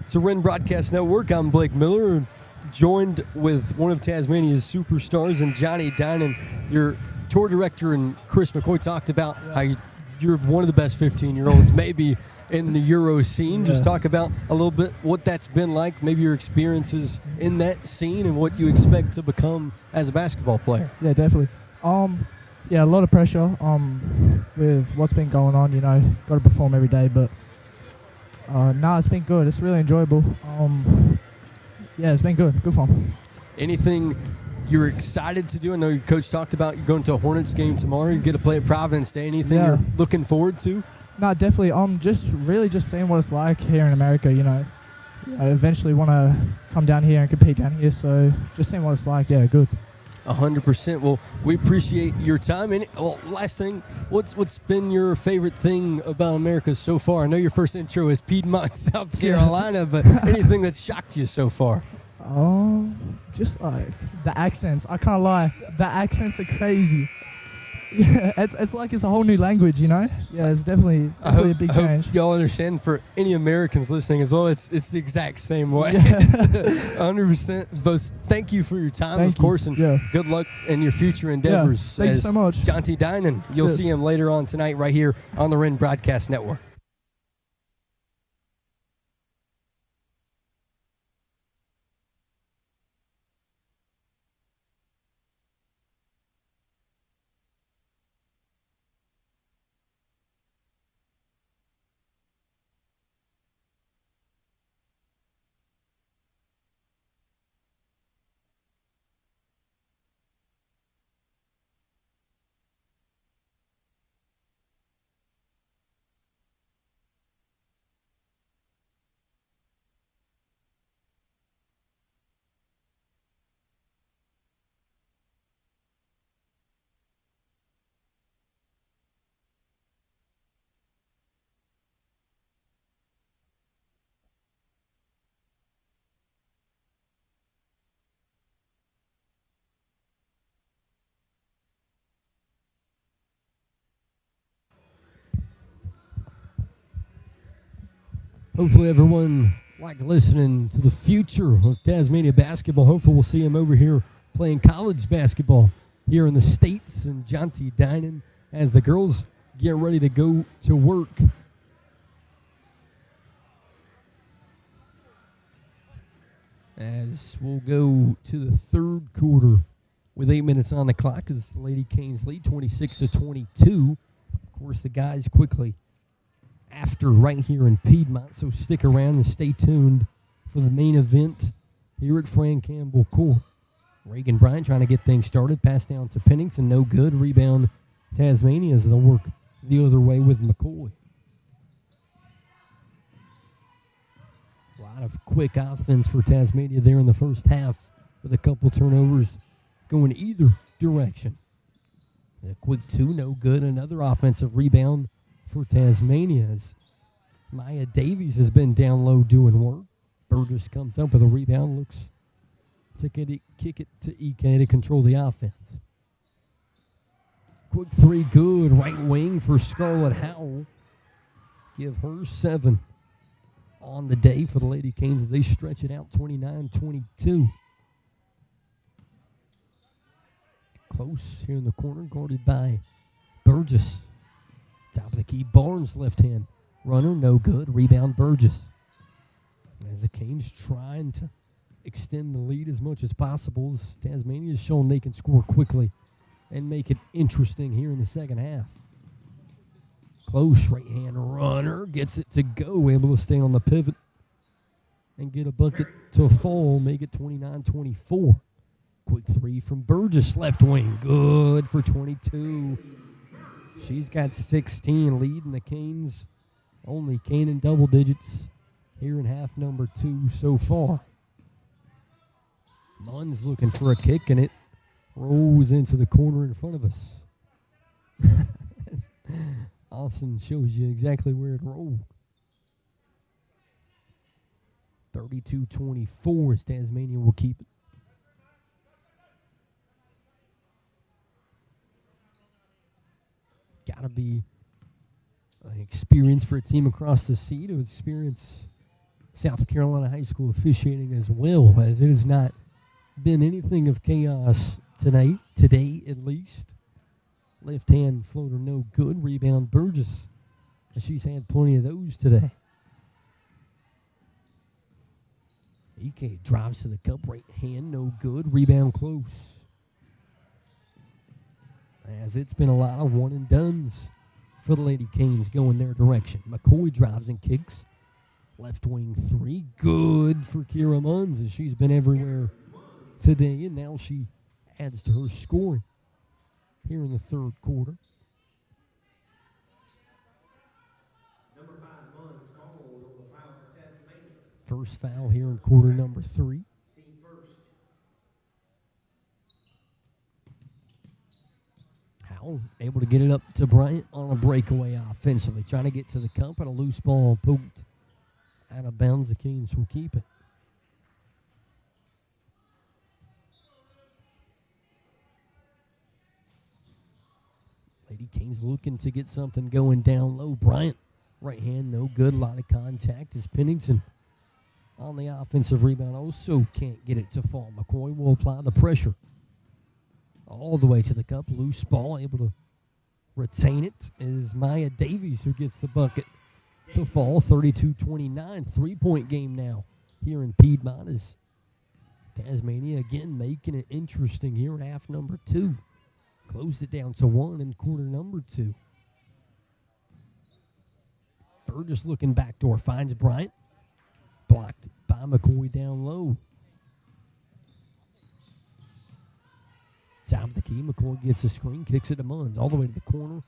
to Wren Broadcast Network. I'm Blake Miller, joined with one of Tasmania's superstars and Johnny Dinan, your tour director, and Chris McCoy talked about how you're one of the best 15-year-olds maybe in the Euro scene. Just talk about a little bit what that's been like, maybe your experiences in that scene and what you expect to become as a basketball player. Yeah, definitely. Yeah, a lot of pressure with what's been going on, got to perform every day, but it's been good. It's really enjoyable. Yeah, it's been good. Good fun. Anything you're excited to do? I know your coach talked about you going to a Hornets game tomorrow. You get to play at Providence Day. Anything you're looking forward to? No, definitely. Just seeing what it's like here in America, I eventually want to come down here and compete down here, so just seeing what it's like, yeah, good. 100%. Well, we appreciate your time. And last thing, what's been your favorite thing about America so far? I know your first intro is Piedmont, South Carolina, but anything that's shocked you so far? Just like the accents. I can't lie, the accents are crazy. Yeah, it's like it's a whole new language, Yeah, it's definitely a big change. I hope y'all understand, for any Americans listening as well, it's the exact same way. Yeah. 100%. But thank you for your time, of course, and good luck in your future endeavors. Thank you so much. Johnty Dinan. You'll see him later on tonight right here on the Wren Broadcast Network. Hopefully everyone liked listening to the future of Tasmania basketball. Hopefully we'll see him over here playing college basketball here in the States, and Johnty Dinan as the girls get ready to go to work. As we'll go to the third quarter with 8 minutes on the clock as the Lady Canes lead 26-22. Of course, the guys quickly after right here in Piedmont, so stick around and stay tuned for the main event here at Fran Campbell Court. Reagan Bryant trying to get things started, pass down to Pennington, no good. Rebound Tasmania as they'll work the other way with McCoy. A lot of quick offense for Tasmania there in the first half, with a couple turnovers going either direction. A quick two, no good. Another offensive rebound for Tasmania as Maya Davies has been down low doing work. Burgess comes up with a rebound, looks to kick it to EK to control the offense. Quick three, good. Right wing for Scarlett Howell. Give her 7 on the day for the Lady Canes as they stretch it out 29-22. Close here in the corner, guarded by Burgess. Top of the key, Barnes left hand. Runner, no good. Rebound, Burgess. As the Canes trying to extend the lead as much as possible, Tasmania has shown they can score quickly and make it interesting here in the second half. Close right hand runner, gets it to go, able to stay on the pivot and get a bucket to fall, make it 29-24. Quick three from Burgess, left wing, good for 22. She's got 16, leading the Canes. Only Cane in double digits here in half number 2 so far. Munn's looking for a kick, and it rolls into the corner in front of us. Austin shows you exactly where it rolled. 32-24 as Tasmania will keep it. Gotta be a experience for a team across the sea to experience South Carolina high school officiating as well, as it has not been anything of chaos today at least. Left hand floater no good. Rebound Burgess, as she's had plenty of those today. EK drives to the cup, right hand no good. Rebound close. As it's been a lot of one and dones for the Lady Canes going their direction. McCoy drives and kicks. Left wing three. Good for Kira Munns, as she's been everywhere today, and now she adds to her scoring here in the third quarter. Number 5, Munns called on the foul for Tasmania. First foul here in quarter number 3. Team first. Howell able to get it up to Bryant on a breakaway offensively, trying to get to the cup, and a loose ball poked out of bounds. The Canes will keep it. Lady Canes looking to get something going down low. Bryant, right hand, no good. A lot of contact as Pennington on the offensive rebound also can't get it to fall. McCoy will apply the pressure all the way to the cup. Loose ball, able to retain it is Maya Davies, who gets the bucket to fall. 32-29, three-point game now here in Piedmont, as Tasmania again making it interesting here in half number 2. Closed it down to 1 in quarter number 2. Burgess looking backdoor, finds Bryant. Blocked by McCoy down low. Top of the key, McCoy gets a screen, kicks it to Munns, all the way to the corner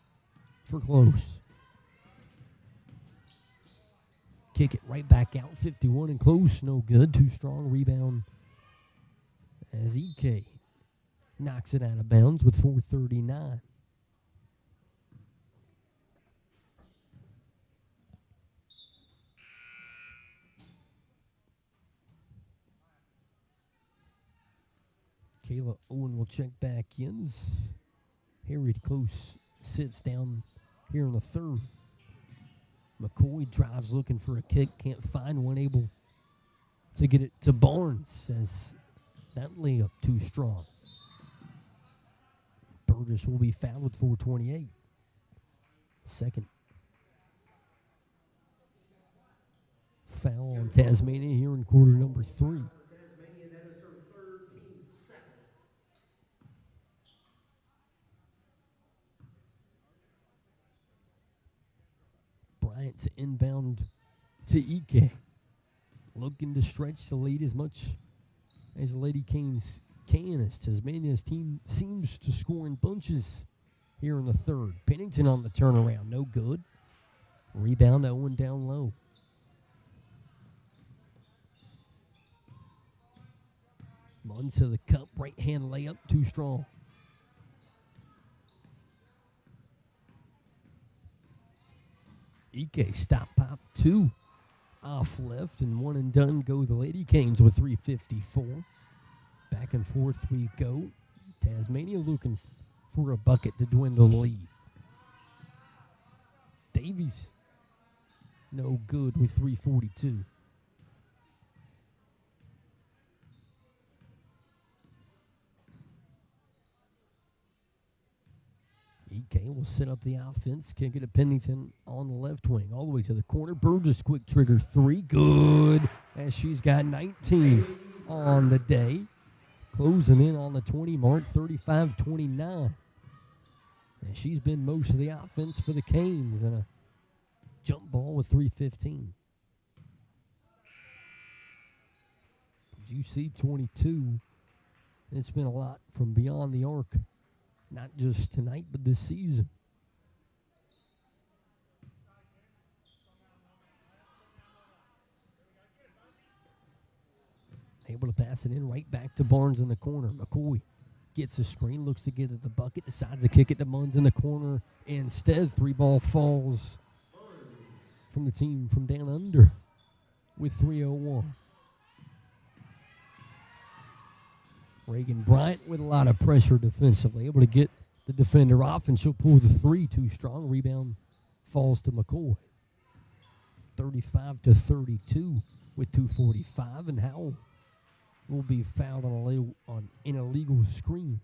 for close. Kick it right back out, 51 and close, no good. Too strong, rebound as EK knocks it out of bounds with 4:39. Kayla Owen will check back in. Harriet Close sits down here in the third. McCoy drives looking for a kick, can't find one, able to get it to Barnes, as that layup too strong. Burgess will be fouled with 4:28. Second foul on Tasmania here in quarter number 3. Tasmania, that is her third, team second. Bryant to inbound to EK. Looking to stretch the lead as much as Lady Canes can, as Tasmania's team seems to score in bunches here in the third. Pennington on the turnaround, no good. Rebound, Owen down low. Munns to the cup, right hand layup, too strong. EK stop pop 2 off left, and 1 and done go the Lady Canes with 3:54. Back and forth we go. Tasmania looking for a bucket to dwindle the lead. Davies, no good with 3:42. EK will set up the offense, kick it to Pennington on the left wing, all the way to the corner. Burgess quick trigger 3, good, as she's got 19 on the day. Closing in on the 20 mark, 35-29. And she's been most of the offense for the Canes, and a jump ball with 3:15. GC 22. It's been a lot from beyond the arc, not just tonight, but this season. Able to pass it in right back to Barnes in the corner. McCoy gets a screen, looks to get at the bucket, decides to kick it to Munns in the corner. Instead, 3-ball falls from the team from down under with 3:01. Reagan Bryant with a lot of pressure defensively, able to get the defender off, and she'll pull the 3, too strong. Rebound falls to McCoy. 35-32 with 2:45, and Howell will be fouled on an illegal screen.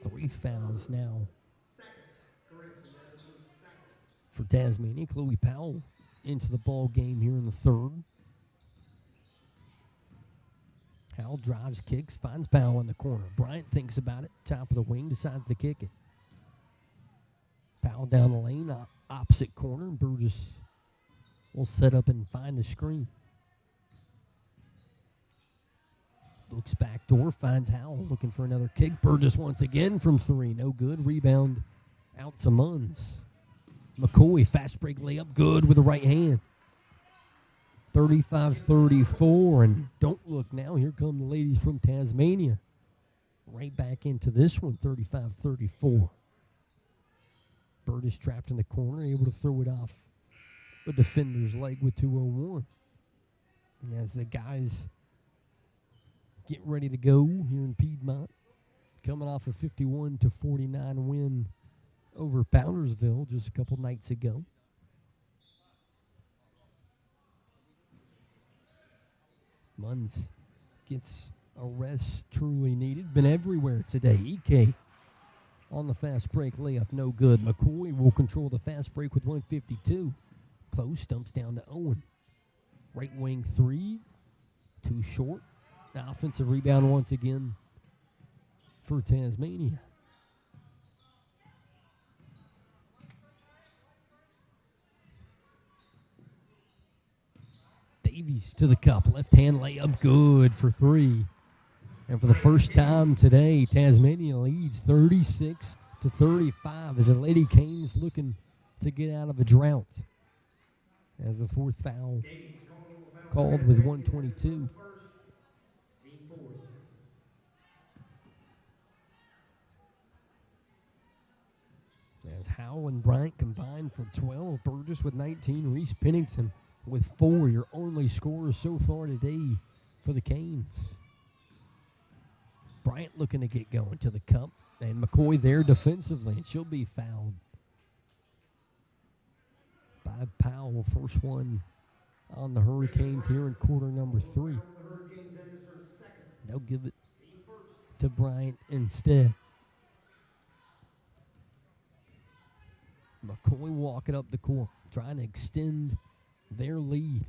Three fouls now for Tasmania. Chloe Powell into the ball game here in the third. Howell drives, kicks, finds Powell in the corner. Bryant thinks about it, top of the wing, decides to kick it. Powell down the lane, opposite corner, and Burgess will set up and find a screen. Looks back door, finds Howell, looking for another kick. Burgess once again from three, no good. Rebound out to Munns. McCoy, fast break layup, good with the right hand. 35-34, and don't look now, here come the ladies from Tasmania. Right back into this one, 35-34. Burgess trapped in the corner, able to throw it off the defender's leg with 2:01. And as the guys get ready to go here in Piedmont, coming off a 51-49 win over Powdersville just a couple nights ago. Munns gets a rest truly needed. Been everywhere today. EK on the fast break layup, no good. McCoy will control the fast break with 1:52. Close, dumps down to Owen. Right wing three, too short. The offensive rebound once again for Tasmania. Davies to the cup, left hand layup, good for three. And for the first time today, Tasmania leads 36-35 as the Lady Canes looking to get out of a drought. As the fourth foul called with 1:22. As Howell and Bryant combined for 12, Burgess with 19, Reese Pennington with 4, your only scorers so far today for the Canes. Bryant looking to get going to the cup, and McCoy there defensively, and she'll be fouled by Powell. First one on the Hurricanes here in quarter number 3. They'll give it to Bryant instead. McCoy walking up the court, trying to extend their lead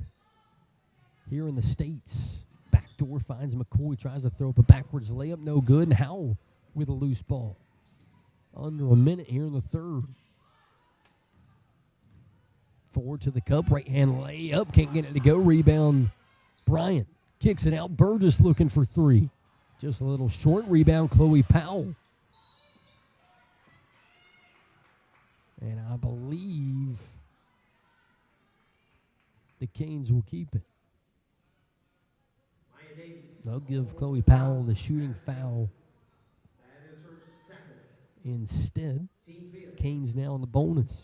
here in the States. Backdoor finds McCoy, tries to throw up a backwards layup, no good. And Howell with a loose ball. Under a minute here in the third. Forward to the cup, right hand layup, can't get it to go. Rebound, Bryant kicks it out. Burgess looking for three. Just a little short. Rebound, Chloe Powell. And I believe the Canes will keep it. They'll give Chloe Powell the shooting foul instead. Canes now in the bonus.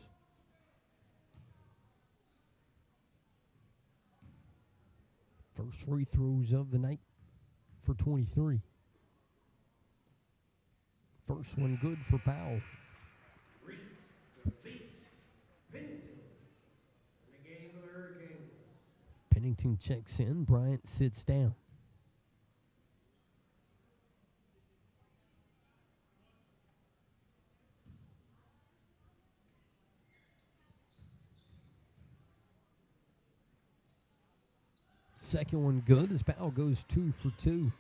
First free throws of the night for 23. First one good for Powell. Pennington checks in. Bryant sits down. Second one good as Powell goes 2 for 2.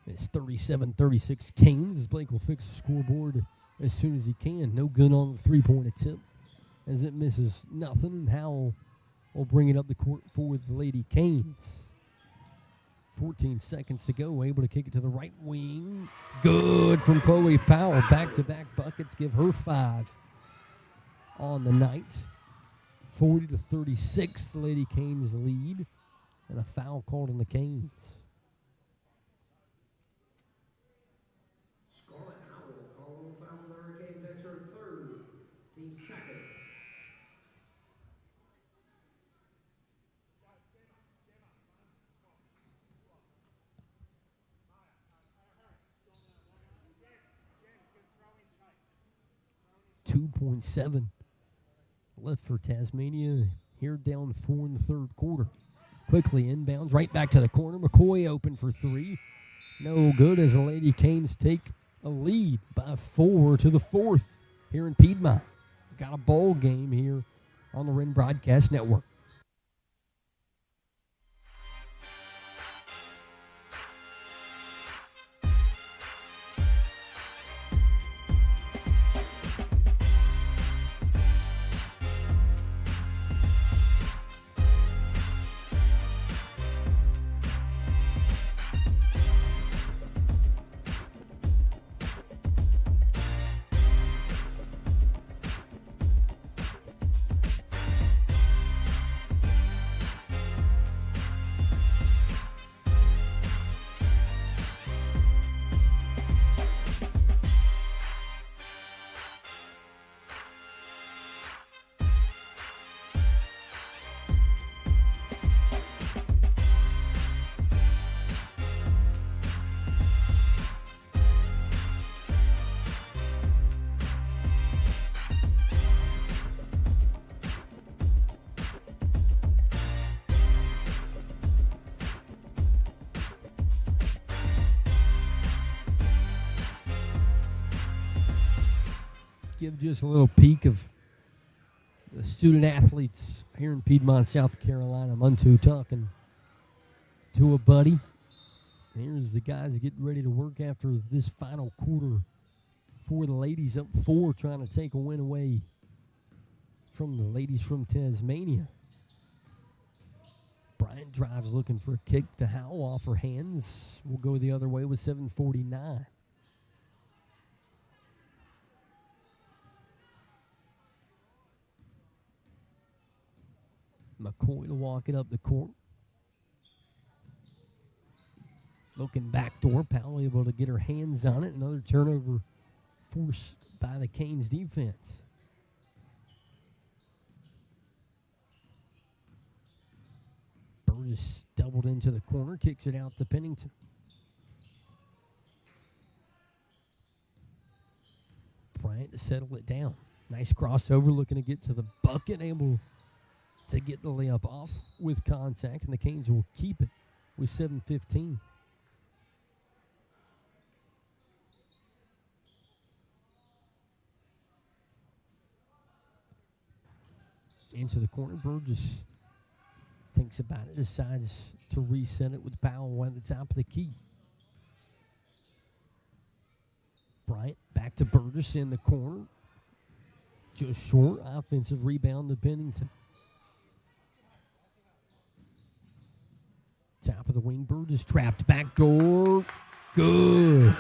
It's 37-36 Canes as Blake will fix the scoreboard as soon as he can. No good on the three-point attempt as it misses nothing. Howell will bring it up the court for the Lady Canes. 14 seconds to go, able to kick it to the right wing. Good from Chloe Powell. Back-to-back buckets give her 5 on the night. 40-36, the Lady Canes lead, and a foul called on the Canes. 2.7 left for Tasmania. Here down 4 in the third quarter. Quickly inbounds right back to the corner. McCoy open for three. No good as the Lady Canes take a lead by 4 to the fourth here in Piedmont. Got a bowl game here on the Wren Broadcast Network. Give just a little peek of the student athletes here in Piedmont, South Carolina. Muntu talking to a buddy. Here's the guys getting ready to work after this final quarter for the ladies, up 4, trying to take a win away from the ladies from Tasmania. Bryant drives looking for a kick to Howell off her hands. We'll go the other way with 7:49. McCoy to walk it up the court. Looking backdoor. Powell able to get her hands on it. Another turnover forced by the Canes defense. Burgess doubled into the corner. Kicks it out to Pennington. Bryant to settle it down. Nice crossover. Looking to get to the bucket. Able to get the layup off with contact, and the Canes will keep it with 7:15. Into the corner, Burgess thinks about it, decides to reset it with Powell at the top of the key. Bryant back to Burgess in the corner. Just short, offensive rebound to Pennington. Top of the wing, Burgess trapped backdoor. Good.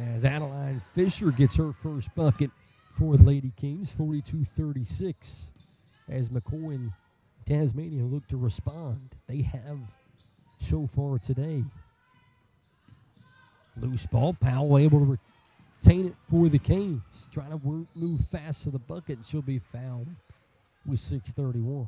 As Adeline Fisher gets her first bucket for the Lady Kings, 42-36. As McCoy and Tasmania look to respond. They have so far today. Loose ball, Powell able to retain it for the Canes. Trying to move fast to the bucket, and she'll be fouled with 6:31.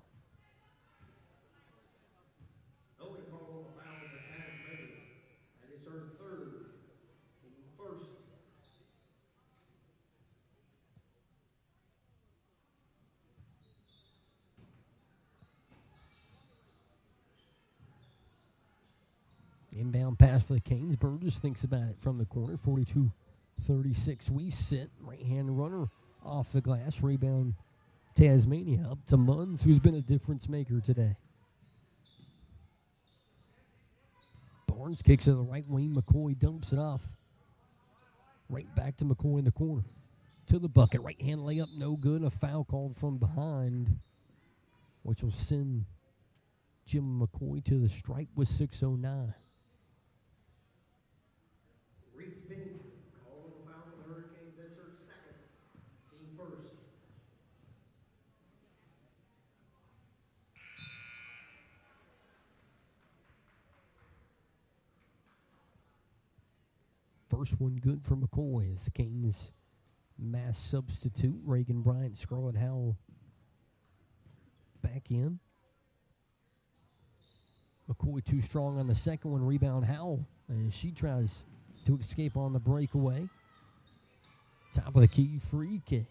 Inbound pass for the Canes. Burgess thinks about it from the corner. 42-36. We sit. Right-hand runner off the glass. Rebound Tasmania up to Munns, who's been a difference maker today. Barnes kicks to the right wing. McCoy dumps it off. Right back to McCoy in the corner. To the bucket. Right-hand layup. No good. A foul called from behind, which will send Jim McCoy to the stripe with 6:09. First one good for McCoy as the Canes mass substitute. Reagan Bryant, Scarlett Howell back in. McCoy too strong on the second one. Rebound Howell. And she tries to escape on the breakaway. Top of the key for EK.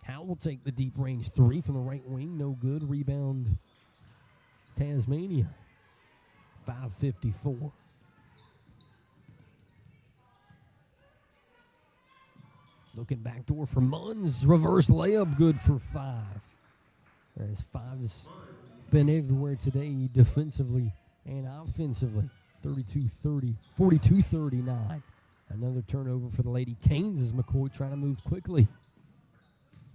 Howell will take the deep range three from the right wing. No good. Rebound, Tasmania. 5:54. Looking backdoor for Munns. Reverse layup, good for 5. As 5's been everywhere today, defensively and offensively. 42-39. Another turnover for the Lady Canes as McCoy trying to move quickly.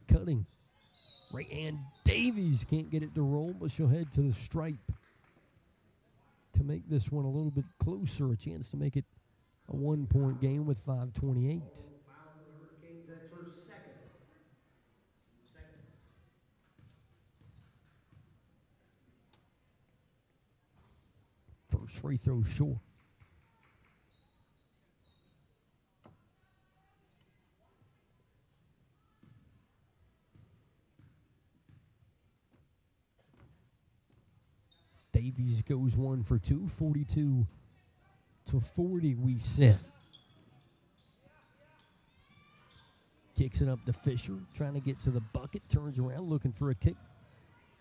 Cutting. Right hand Davies can't get it to roll, but she'll head to the stripe to make this one a little bit closer. A chance to make it a 1-point game with 5:28. That's her second. First free throw short. Davies goes 1 for 2, 42-40 we set. Kicks it up to Fisher, trying to get to the bucket, turns around, looking for a kick,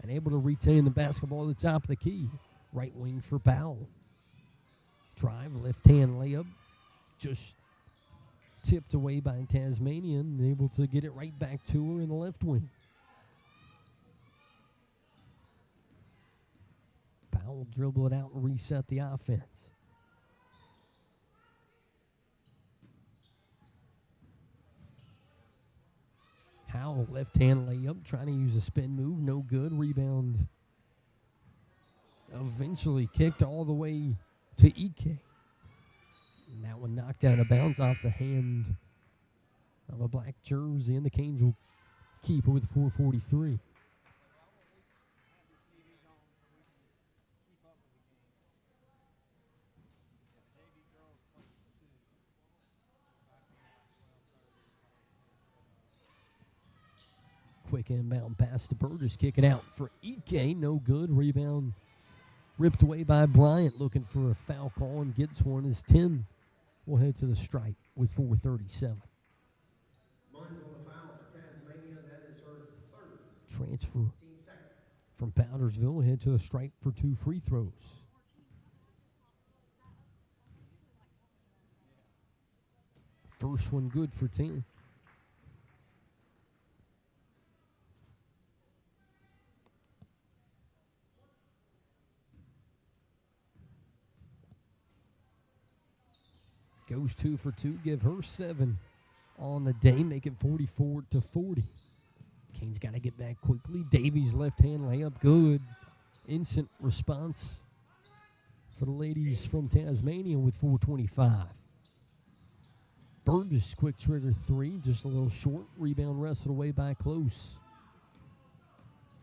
and able to retain the basketball at the top of the key. Right wing for Powell. Drive, left-hand layup, just tipped away by Tasmanian, and able to get it right back to her in the left wing. Powell dribble it out and reset the offense. Howell, left-hand layup, trying to use a spin move, no good. Rebound eventually kicked all the way to EK. And that one knocked out of bounds off the hand of a black jersey, and the Canes will keep it with 4:43. Quick inbound pass to Burgess. Kick it out for EK. No good. Rebound ripped away by Bryant. Looking for a foul call and gets one as 10 will head to the stripe with 4:37. Munns on the foul for Tasmania. That is her third. Transfer Team second. from Powdersville. Head to the stripe for 2 free throws. First one good for 10. Goes 2 for 2, give her 7 on the day, make it 44-40. Canes got to get back quickly. Davies left-hand layup, good. Instant response for the ladies from Tasmania with 4:25. Burgess, quick trigger 3, just a little short. Rebound wrestled away by Close.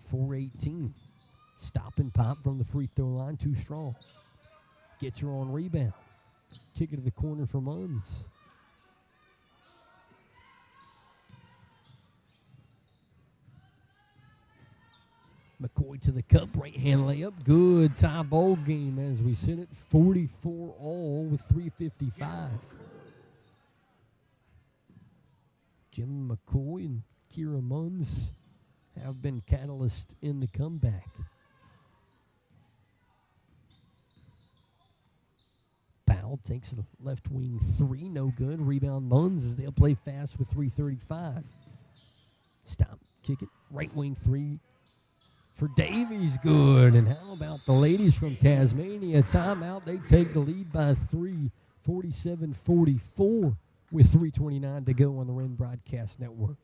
4:18. Stop and pop from the free throw line, too strong. Gets her on rebound. Kick it to the corner for Munns. McCoy to the cup, right-hand layup. Good tie ball game as we sit at 44 all with 3:55. Jim McCoy and Kira Munns have been catalysts in the comeback. Powell takes the left wing 3, no good. Rebound Munns as they'll play fast with 3:35. Stop, kick it, right wing 3 for Davies, good. And how about the ladies from Tasmania? Timeout, they take the lead by 3, 47-44 with 3:29 to go on the Wren Broadcast Network.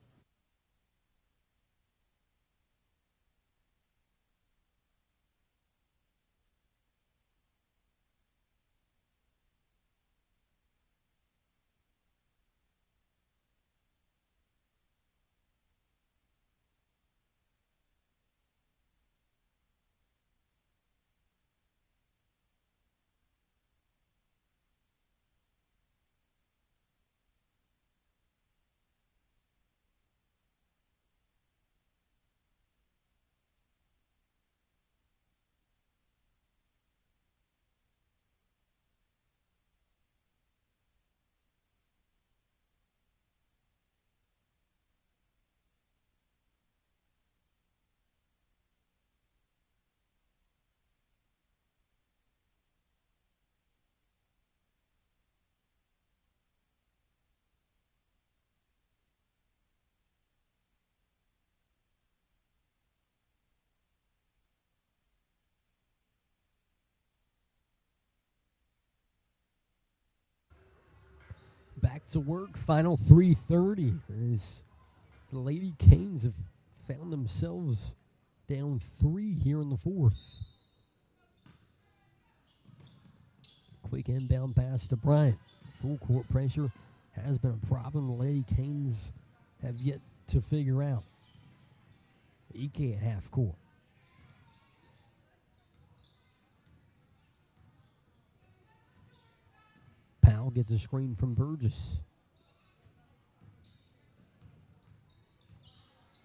Back to work, final 3:30 as the Lady Canes have found themselves down 3 here in the fourth. Quick inbound pass to Bryant. Full court pressure has been a problem the Lady Canes have yet to figure out. Ike at half court. Powell gets a screen from Burgess.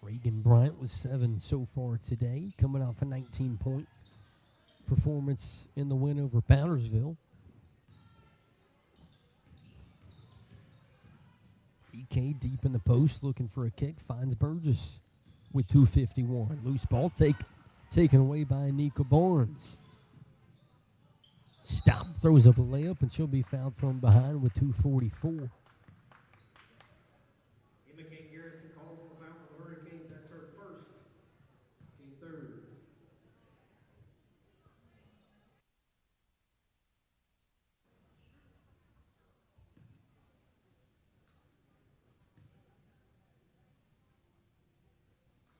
Reagan Bryant with 7 so far today, coming off a 19-point performance in the win over Powdersville. EK deep in the post, looking for a kick, finds Burgess with 2:51. Loose ball taken away by Nika Barnes. Stop, throws up a layup, and she'll be fouled from behind with 2:44.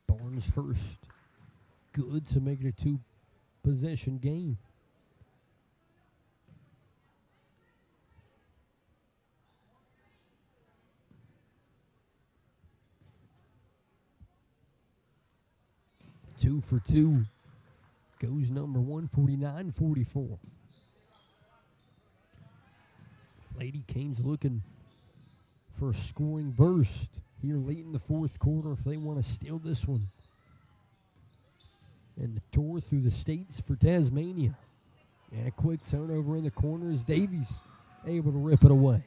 Barnes first. Good to make it a 2-possession game. Two for 2 goes number 149-44. Lady Canes looking for a scoring burst here late in the fourth quarter if they want to steal this one. And the tour through the states for Tasmania. And a quick turnover in the corner as Davies able to rip it away.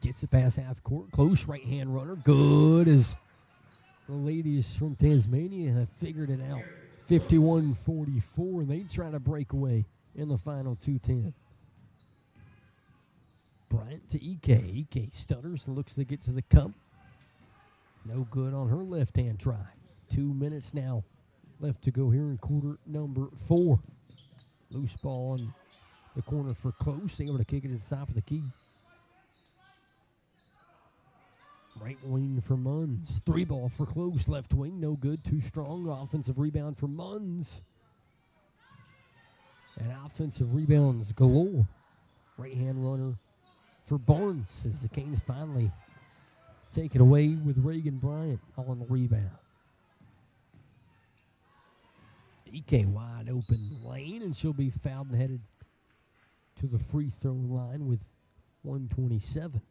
Gets it past half court. Close right-hand runner. Good as the ladies from Tasmania have figured it out. 51-44, and they try to break away in the final 2:10. Bryant to Ike. Ike stutters and looks to get to the cup. No good on her left-hand try. 2 minutes now left to go here in quarter number 4. Loose ball in the corner for Close. Able to kick it at the top of the key. Right wing for Munns. 3 ball for Close. Left wing, no good. Too strong. Offensive rebound for Munns. And offensive rebounds galore. Right-hand runner for Barnes as the Canes finally take it away with Reagan Bryant on the rebound. Ike wide open lane, and she'll be fouled and headed to the free throw line with 1:27.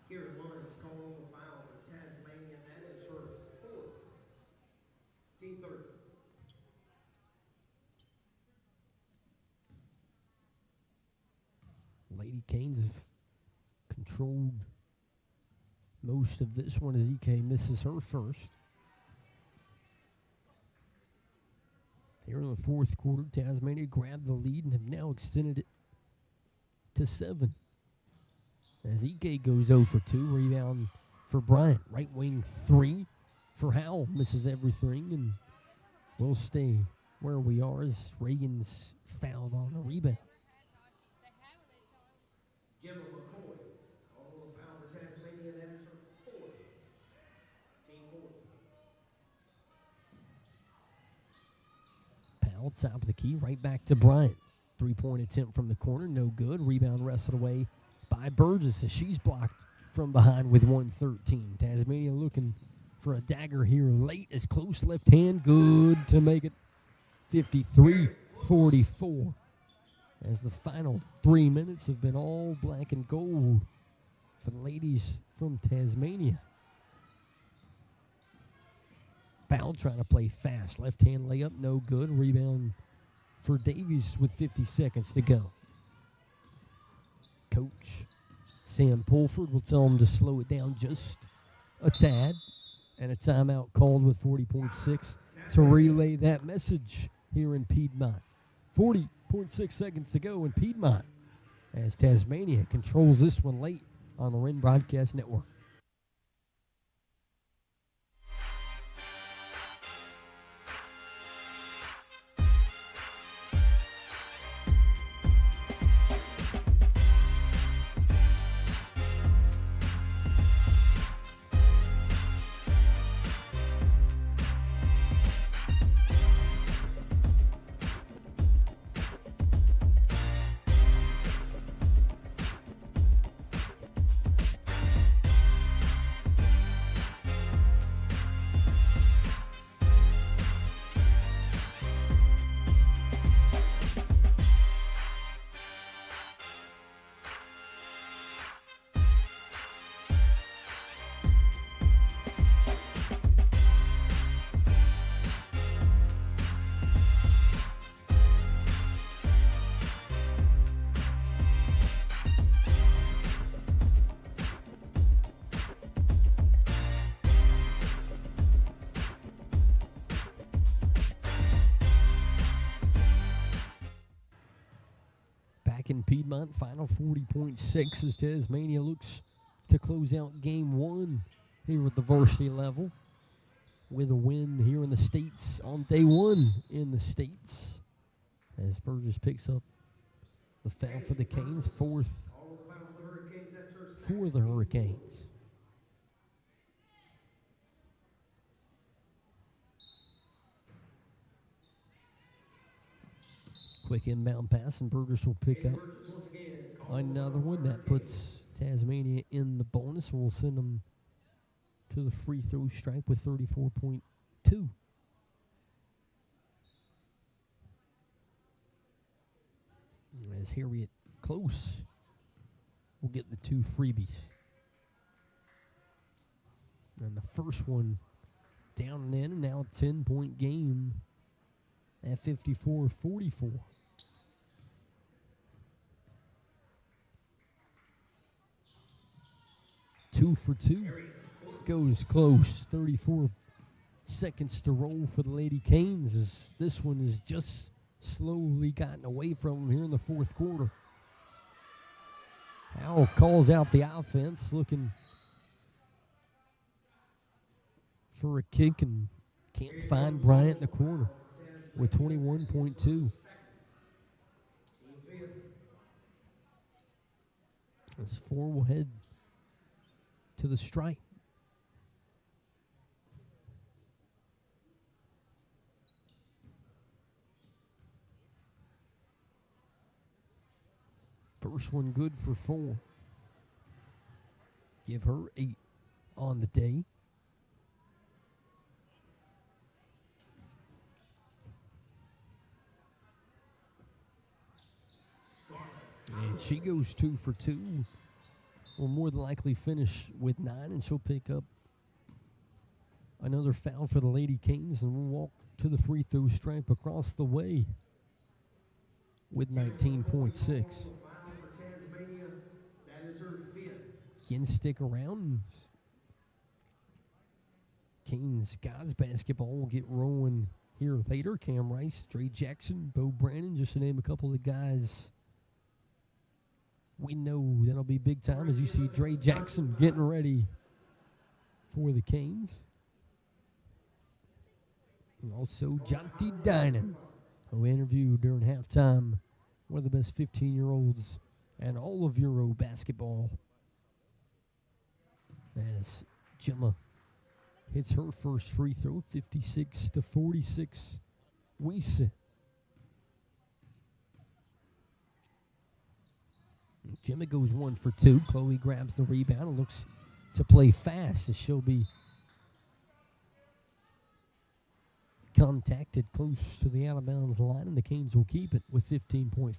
Kira Munns calling the foul for Tasmania. That is her 4th. Team 30. Lady Canes have controlled most of this one as EK misses her first. Here in the fourth quarter, Tasmania grabbed the lead and have now extended it to 7. As EK goes 0 for 2, rebound for Bryant. Right wing 3 for Howell. Misses everything, and we'll stay where we are as Reagan's fouled on the rebound. Gemma McCoy calling the foul for Tasmania. That is her 4th. Team 4th. Powell, top of the key, right back to Bryant. 3-point attempt from the corner, no good. Rebound wrestled away by Burgess as she's blocked from behind with 1:13. Tasmania looking for a dagger here late as Close left hand, good to make it 53-44. As the final 3 minutes have been all black and gold for the ladies from Tasmania. Powell trying to play fast. Left-hand layup, no good. Rebound for Davies with 50 seconds to go. Coach Sam Pulford will tell him to slow it down just a tad. And a timeout called with 40.6 to relay that message here in Piedmont. 40.6 seconds to go in Piedmont as Tasmania controls this one late on the Wren Broadcast Network. back in Piedmont. Final 40.6 as Tasmania looks to close out game one here at the varsity level with a win here in the States on day one in the States. As Burgess picks up the foul for the Canes, fourth for the Hurricanes. Quick inbound pass, and Burgess will pick up another one. That puts Tasmania in the bonus. We'll send them to the free throw stripe with 34.2. As Harriet Close will get the two freebies. And the first one down and in, and now a 10-point game at 54-44. Two for two. Goes close. 34 seconds to roll for the Lady Canes as this one is just slowly gotten away from them here in the fourth quarter. Howell calls out the offense, looking for a kick and can't find Bryant in the corner with 21.2. As four will head to the stripe. First one good for four. Give her 8 on the day. And she goes 2 for 2. Will more than likely finish with 9, and she'll pick up another foul for the Lady Canes, and we'll walk to the free throw stripe across the way with 19.6. Again, stick around. Canes guys basketball will get rolling here later. Cam Rice, Dre Jackson, Bo Brandon, just to name a couple of the guys we know that'll be big time as you see Dre Jackson getting ready for the Canes. And also Jonty Dinan, who interviewed during halftime, one of the best 15-year-olds and all of Euro basketball. As Gemma hits her first free throw, 56-46. We sit. Gemma goes 1 for 2. Chloe grabs the rebound and looks to play fast as she'll be contacted close to the out-of-bounds line, and the Canes will keep it with 15.5.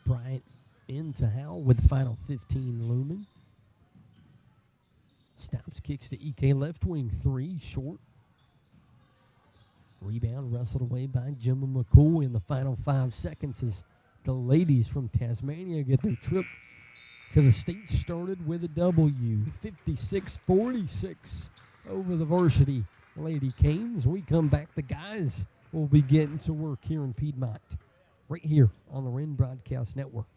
Bryant into Howell with the final 15 looming. Stops, kicks to EK left wing 3, short. Rebound wrestled away by Gemma McCool in the final 5 seconds as the ladies from Tasmania get their trip to the state started with a W. 56-46 over the Varsity Lady Canes. When we come back, the guys will be getting to work here in Piedmont, right here on the Wren Broadcast Network.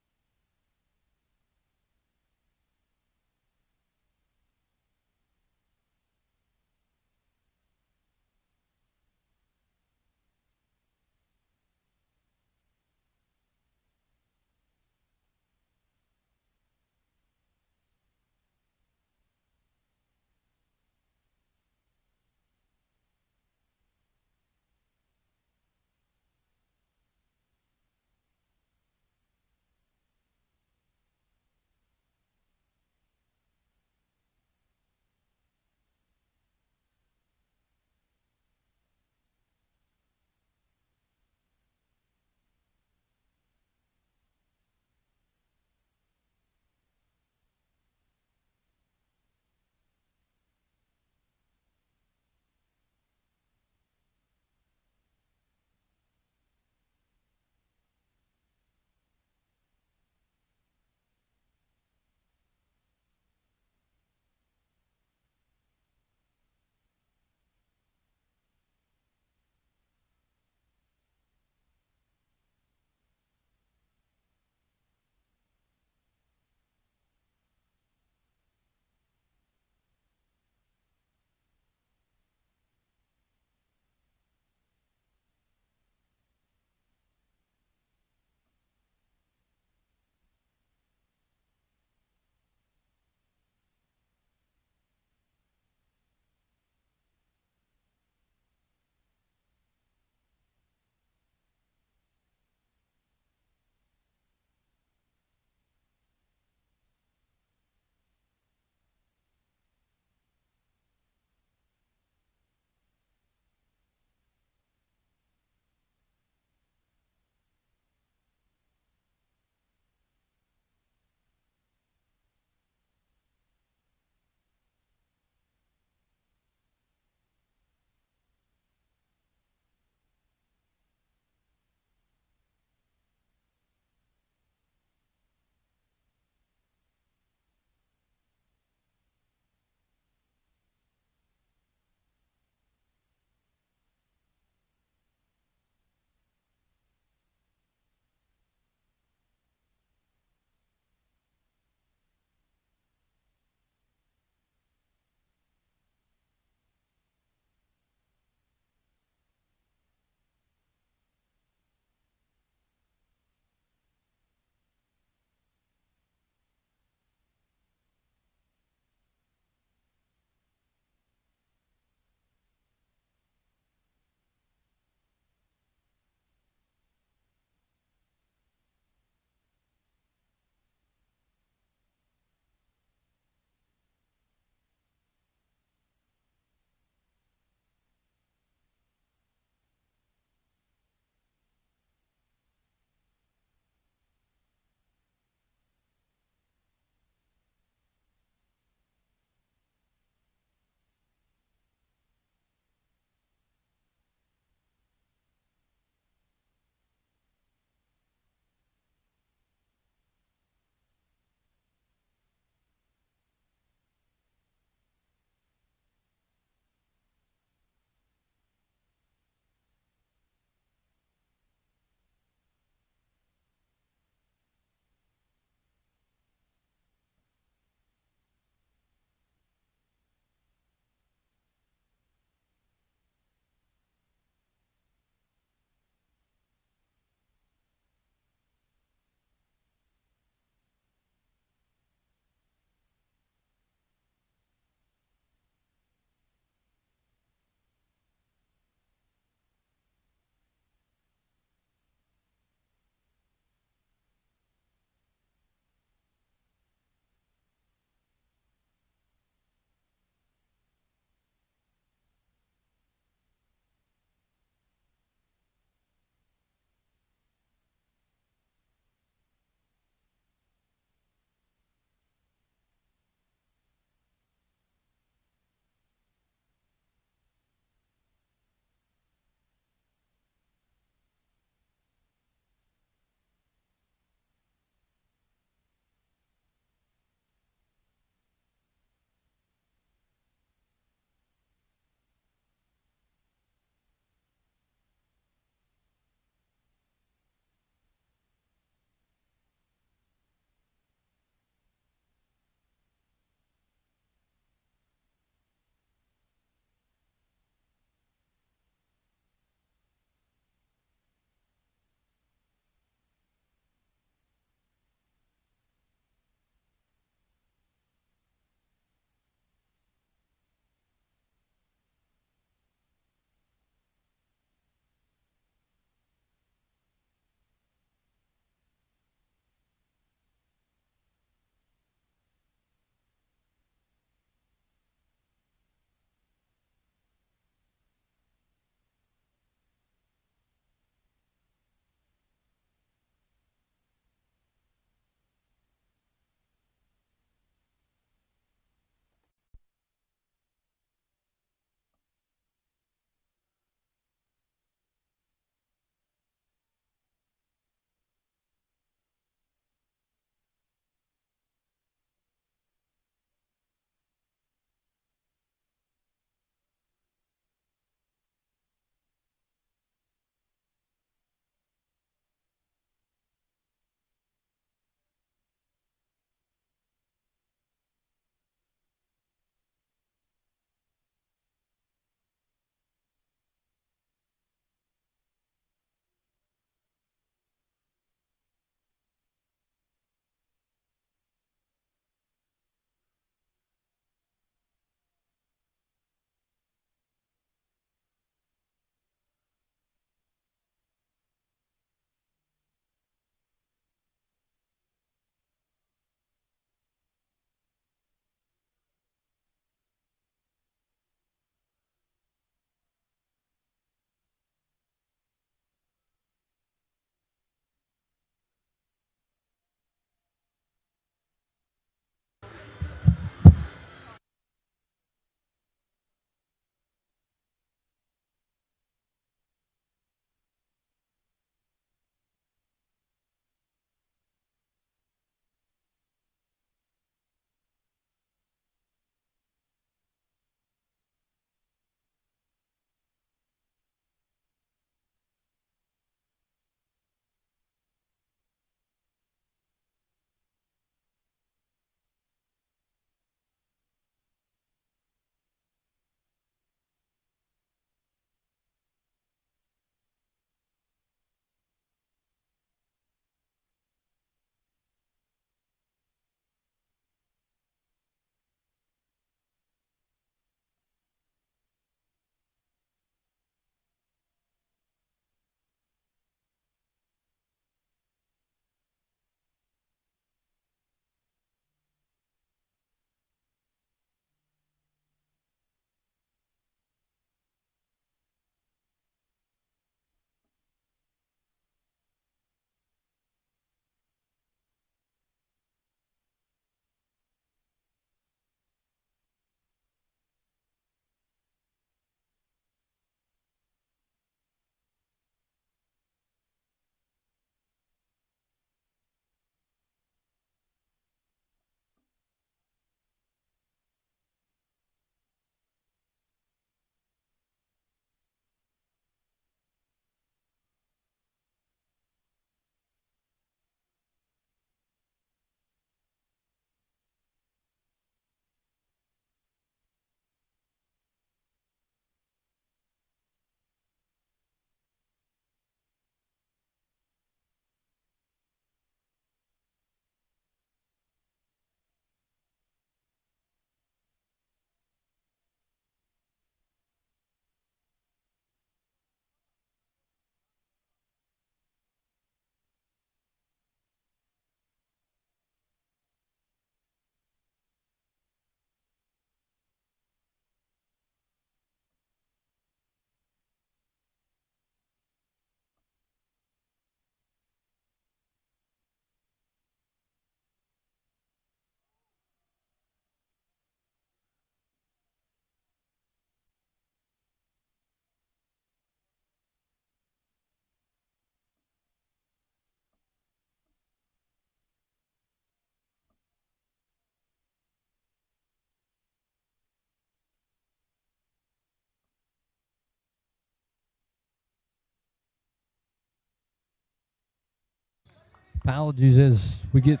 Apologies as we get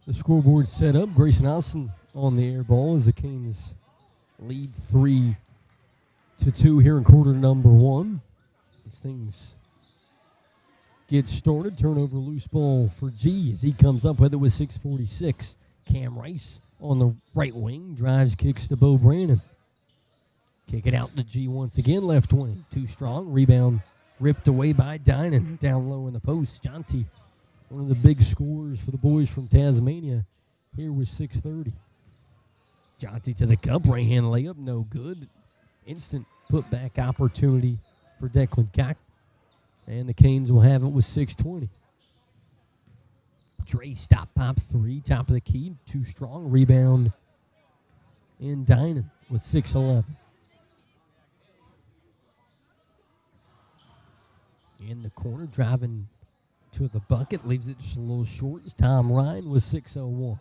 the scoreboard set up. Grayson Austin on the air ball as the Canes lead 3-2 here in quarter number 1. As things get started, turnover loose ball for G as he comes up with it with 6:46. Cam Rice on the right wing, drives, kicks to Bo Brandon. Kick it out to G once again, left wing. Too strong, rebound ripped away by Dinan. Down low in the post, Jonty, one of the big scorers for the boys from Tasmania, here with 6:30. Jonty to the cup, right hand layup, no good. Instant putback opportunity for Declan Cock. And the Canes will have it with 6:20. Dre stop pop 3, top of the key, too strong, rebound in Dinan with 6:11. In the corner, driving to the bucket, leaves it just a little short. It's Tom Ryan with 6:01.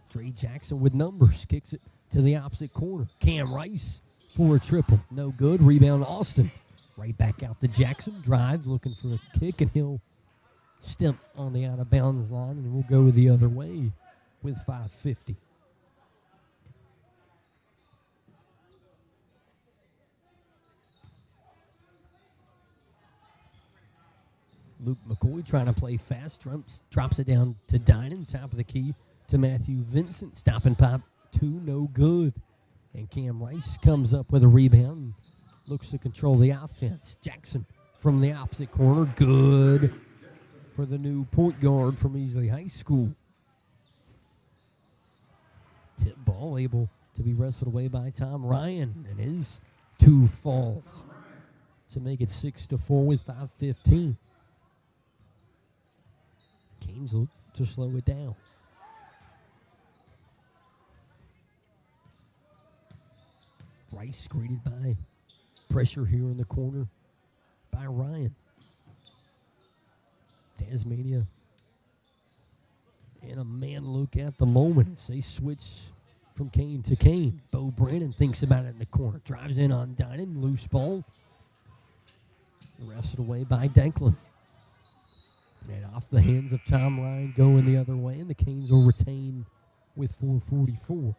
Dre Jackson with numbers, kicks it to the opposite corner. Cam Rice for a triple, no good. Rebound Austin, right back out to Jackson. Drives, looking for a kick, and he'll step on the out of bounds line, and we'll go the other way with 5:50. Luke McCoy trying to play fast, drops it down to Dinan, top of the key to Matthew Vincent. Stop and pop 2, no good. And Cam Rice comes up with a rebound, looks to control the offense. Jackson from the opposite corner, good for the new point guard from Easley High School. Tip ball able to be wrestled away by Tom Ryan, and his 2 falls to make it 6-4 with 5:15. Canes look to slow it down. Rice greeted by pressure here in the corner by Ryan. Tasmania in a man look at the moment as they switch from Kane to Kane. Bo Brandon thinks about it in the corner. Drives in on Dinan, loose ball. Wrestled away by Declan. And off the hands of Tom Ryan, going the other way, and the Canes will retain with 4:44.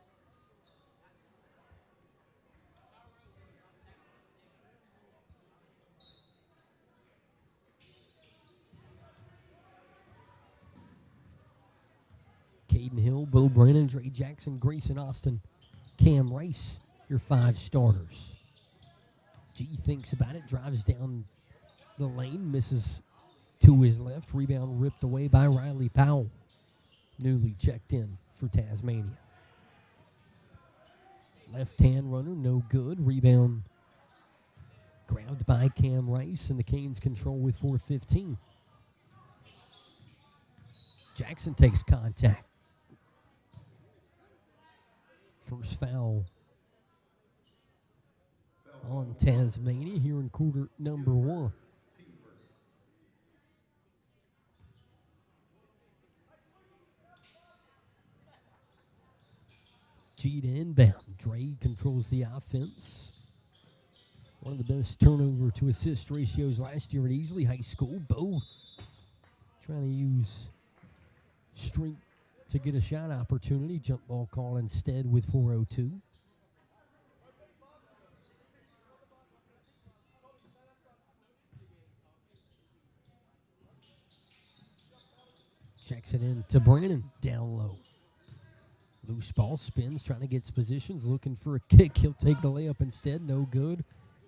Caden Hill, Bo Brennan, Dre Jackson, Grayson Austin, Cam Rice, your 5 starters. G thinks about it, drives down the lane, misses to his left. Rebound ripped away by Riley Powell, newly checked in for Tasmania. Left-hand runner, no good. Rebound grabbed by Cam Rice, and the Canes control with 4:15. Jackson takes contact. First foul on Tasmania here in quarter number 1. G to inbound. Dre controls the offense. One of the best turnover to assist ratios last year at Easley High School. Bo trying to use strength to get a shot opportunity. Jump ball call instead with 4:02. Checks it in to Brandon, down low. Loose ball, spins, trying to get his positions, looking for a kick. He'll take the layup instead, no good.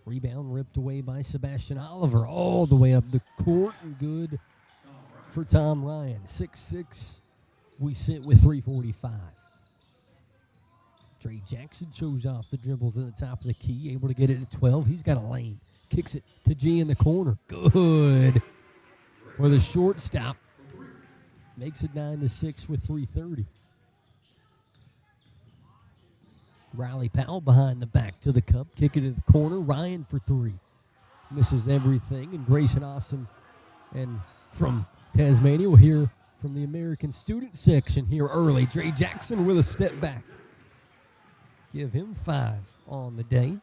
Rebound ripped away by Sebastian Oliver all the way up the court, and good for Tom Ryan. 6-6, we sit with 3:45. Dre Jackson shows off the dribbles at the top of the key, able to get it at 12. He's got a lane. Kicks it to G in the corner. Good for the shortstop. Makes it 9-6 with 3:30. Riley Powell behind the back to the cup. Kick it to the corner. Ryan for 3. Misses everything. And Grayson Austin and from Tasmania, we'll hear from the American student section here early. Dre Jackson with a step back. Give him 5 on the day.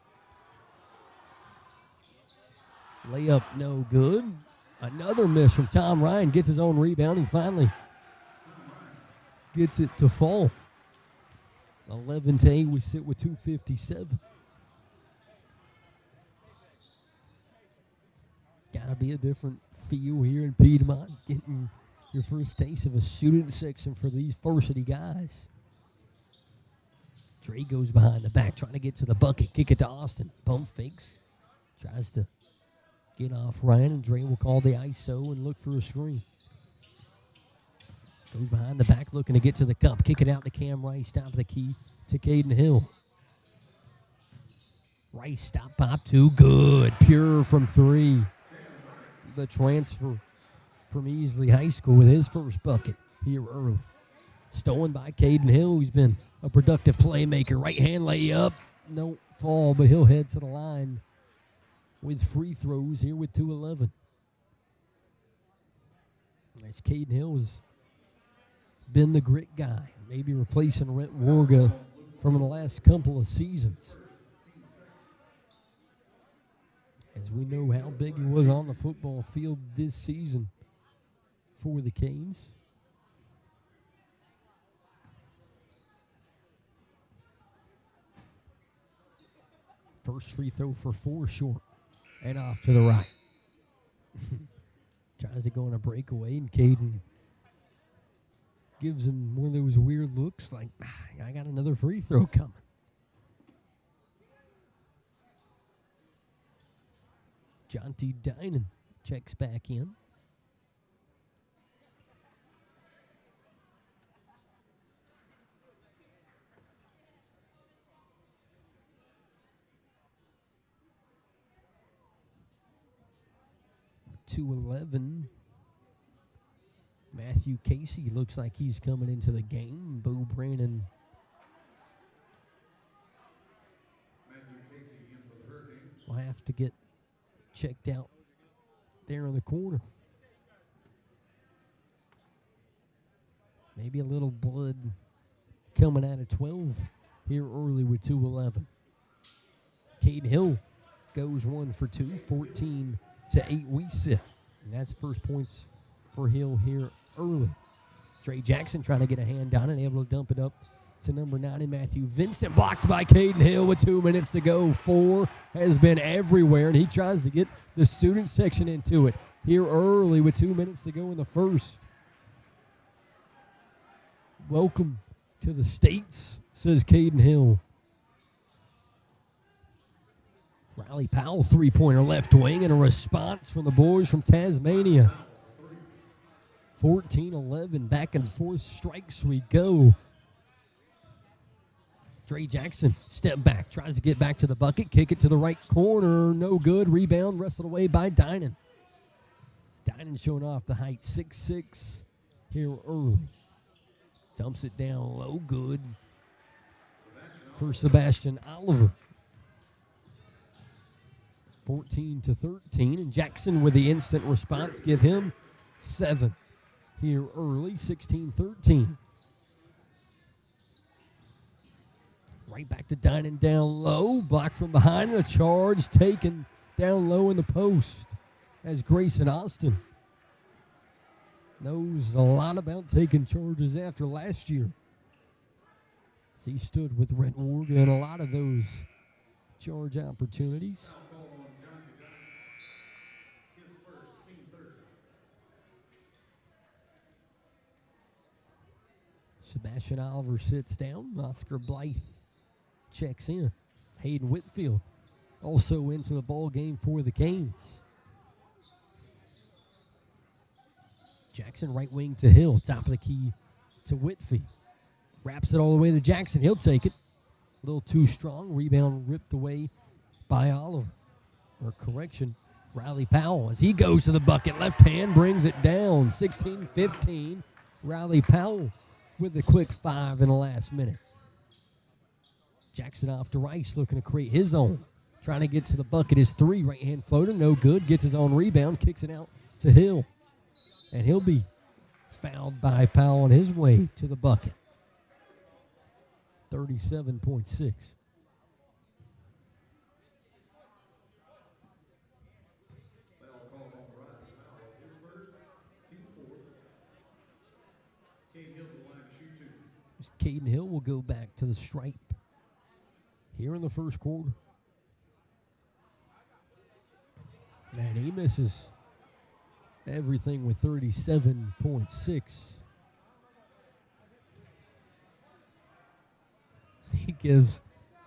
Layup no good. Another miss from Tom Ryan. Gets his own rebound and finally gets it to fall. 11-8, we sit with 2:57. Gotta be a different feel here in Piedmont, getting your first taste of a student section for these Varsity guys. Dre goes behind the back, trying to get to the bucket, kick it to Austin. Pump fakes, tries to get off Ryan, and Dre will call the ISO and look for a screen. Goes behind the back, looking to get to the cup, kick it out to Cam Rice, top of the key to Caden Hill. Rice stop pop two, good, pure from three. The transfer from Easley High School with his first bucket here early. Stolen by Caden Hill, who's been a productive playmaker. Right hand layup, no fall, but he'll head to the line with free throws here with 2:11. As Caden Hill has been the grit guy, maybe replacing Rhett Warga from the last couple of seasons. As we know how big he was on the football field this season for the Canes. First free throw for 4 short and off to the right. Tries to go on a breakaway, and Caden gives him one of those weird looks like, I got another free throw coming. Jonty Dinan checks back in. .211. Matthew Casey looks like he's coming into the game. Bo Brannon. Will have to get checked out there in the corner. Maybe a little blood coming out of 12 here early with 2:11. Caden Hill goes 1 for 2, 14-8 we sit. And that's first points for Hill here early. Dre Jackson trying to get a hand on it, able to dump it up to number 9 and Matthew Vincent, blocked by Caden Hill with 2 minutes to go. 4 has been everywhere, and he tries to get the student section into it here early with 2 minutes to go in the first. Welcome to the States, says Caden Hill. Riley Powell, three-pointer left wing, and a response from the boys from Tasmania. 14-11, back and forth strikes we go. Dre Jackson, step back, tries to get back to the bucket, kick it to the right corner, no good. Rebound wrestled away by Dinan. Dinan showing off the height, 6'6", here early. Dumps it down low, good for Sebastian Oliver. 14-13, and Jackson with the instant response, give him 7 here early, 16-13. Right back to Dinan down low, blocked from behind, and a charge taken down low in the post as Grayson Austin knows a lot about taking charges after last year. So he stood with Rhett Warga in a lot of those charge opportunities. Sebastian Oliver sits down. Oscar Blythe checks in. Hayden Whitfield also into the ball game for the Canes. Jackson right wing to Hill. Top of the key to Whitfield. Wraps it all the way to Jackson. He'll take it. A little too strong. Rebound ripped away by Oliver. Or correction, Riley Powell as he goes to the bucket. Left hand brings it down. 16-15. Riley Powell with a quick 5 in the last minute. Jackson off to Rice, looking to create his own. Trying to get to the bucket is 3. Right-hand floater, no good. Gets his own rebound, kicks it out to Hill. And he'll be fouled by Powell on his way to the bucket. 37.6. Caden Hill will go back to the stripe here in the first quarter. And he misses everything with 37.6. He gives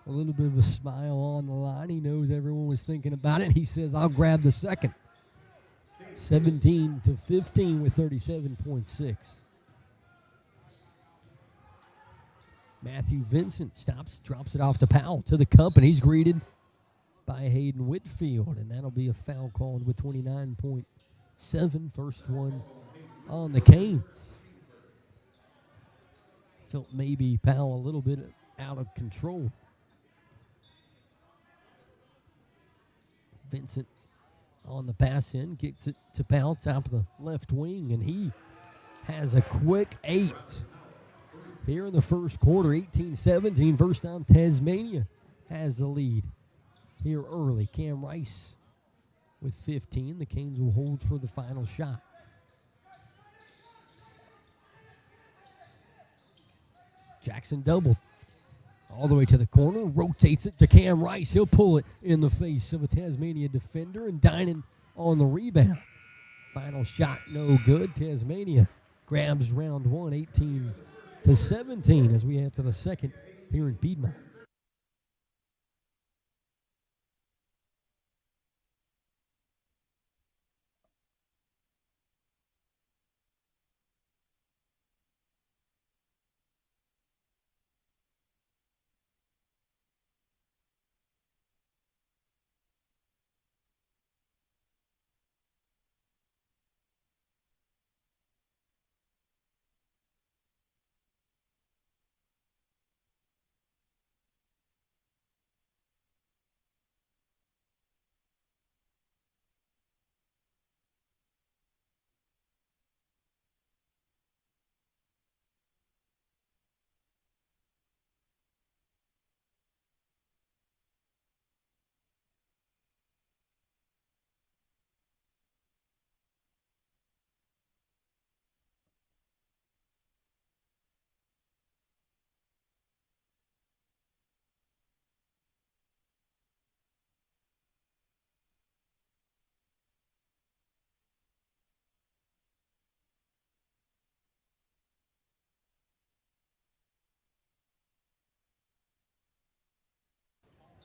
a little bit of a smile on the line. He knows everyone was thinking about it. He says, I'll grab the second. 17-15 with 37.6. Matthew Vincent drops it off to Powell to the cup, and he's greeted by Hayden Whitfield, and that'll be a foul called with 29.7. First one on the Canes. Felt maybe Powell a little bit out of control. Vincent on the pass in, kicks it to Powell, top of the left wing, and he has a quick 8 here in the first quarter. 18-17. First time Tasmania has the lead here early. Cam Rice with 15. The Canes will hold for the final shot. Jackson doubled all the way to the corner, rotates it to Cam Rice. He'll pull it in the face of a Tasmania defender, and Dinan on the rebound. Final shot, no good. Tasmania grabs round one, 18-17, as we head to the second here in Piedmont.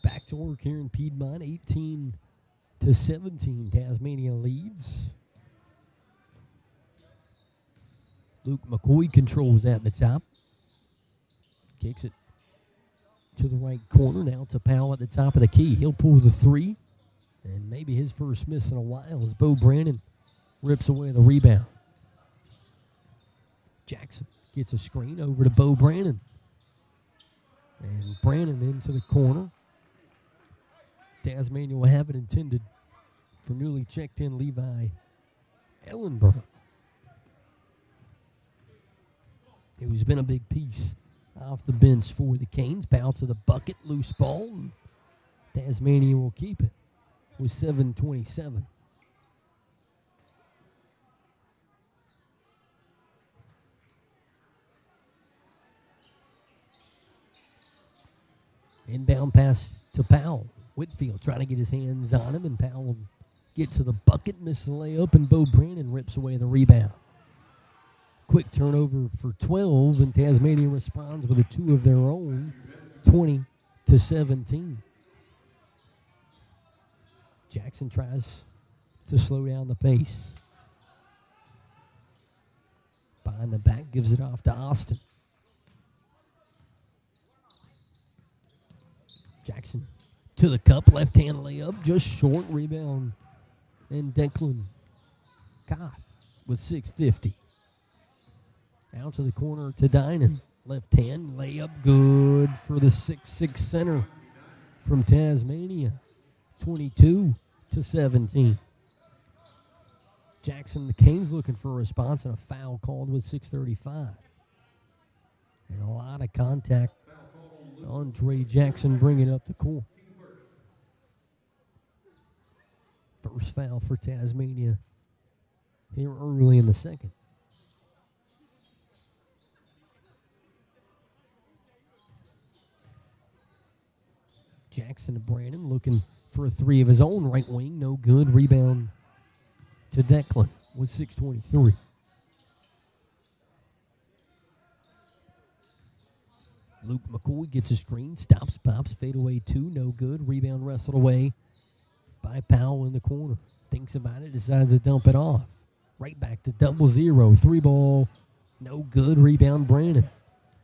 Back to work here in Piedmont, 18-17. Tasmania leads. Luke McCoy controls at the top. Kicks it to the right corner, now to Powell at the top of the key. He'll pull the three, and maybe his first miss in a while as Bo Brannon rips away the rebound. Jackson gets a screen over to Bo Brannon. And Brannon into the corner. Tasmania will have it intended for newly checked in Levi Ellenberg, who's been a big piece off the bench for the Canes. Powell to the bucket, loose ball. And Tasmania will keep it with 7:27. Inbound pass to Powell. Whitfield trying to get his hands on him, and Powell will get to the bucket, miss the layup, and Bo Brannon rips away the rebound. Quick turnover for 12, and Tasmania responds with a two of their own, 20-17. Jackson tries to slow down the pace. Behind the back, gives it off to Austin. Jackson to the cup, left-hand layup, just short, rebound. And Declan Cott with 6:50. Out to the corner to Dinan. Left-hand layup, good for the 6'6" center from Tasmania. 22-17. Jackson, the Canes looking for a response, and a foul called with 6:35. And a lot of contact. Andre Jackson bringing up the court. First foul for Tasmania here early in the second. Jackson to Brandon, looking for a three of his own, right wing, no good. Rebound to Declan with 6:23. Luke McCoy gets a screen, stops, pops, fade away two, no good. Rebound wrestled away by Powell in the corner. Thinks about it, decides to dump it off. Right back to 0-0. Three ball, no good. Rebound Brandon.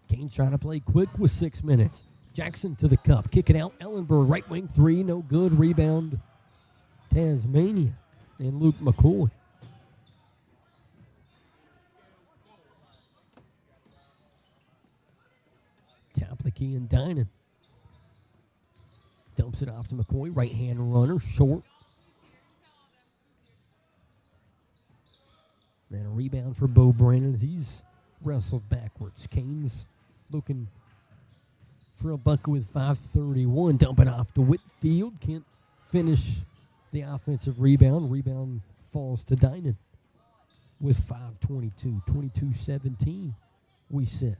Canes trying to play quick with 6 minutes. Jackson to the cup, kick it out. Ellenberg, right wing three, no good. Rebound Tasmania and Luke McCoy. Top of the key and Dinan. Dumps it off to McCoy. Right-hand runner, short. And a rebound for Bo Brandon as he's wrestled backwards. Canes looking for a bucket with 5:31. Dump it off to Whitfield. Can't finish the offensive rebound. Rebound falls to Dinan with 5:22. 22-17 we sit.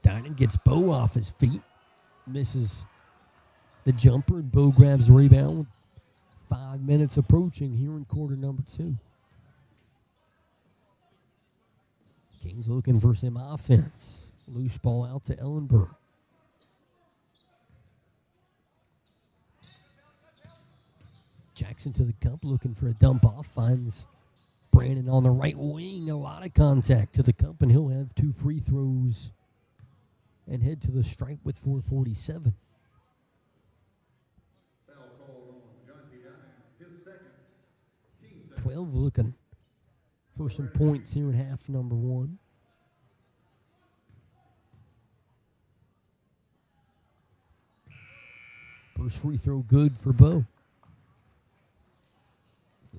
Dinan gets Bo off his feet. Misses the jumper, and Bo grabs the rebound. 5 minutes approaching here in quarter number 2. Kings looking for some offense. Loose ball out to Ellenberg. Jackson to the cup, looking for a dump off. Finds Brandon on the right wing. A lot of contact to the cup, and he'll have 2 free throws and head to the stripe with 4:47. 12 looking for some points here in half number 1. First free throw good for Bo.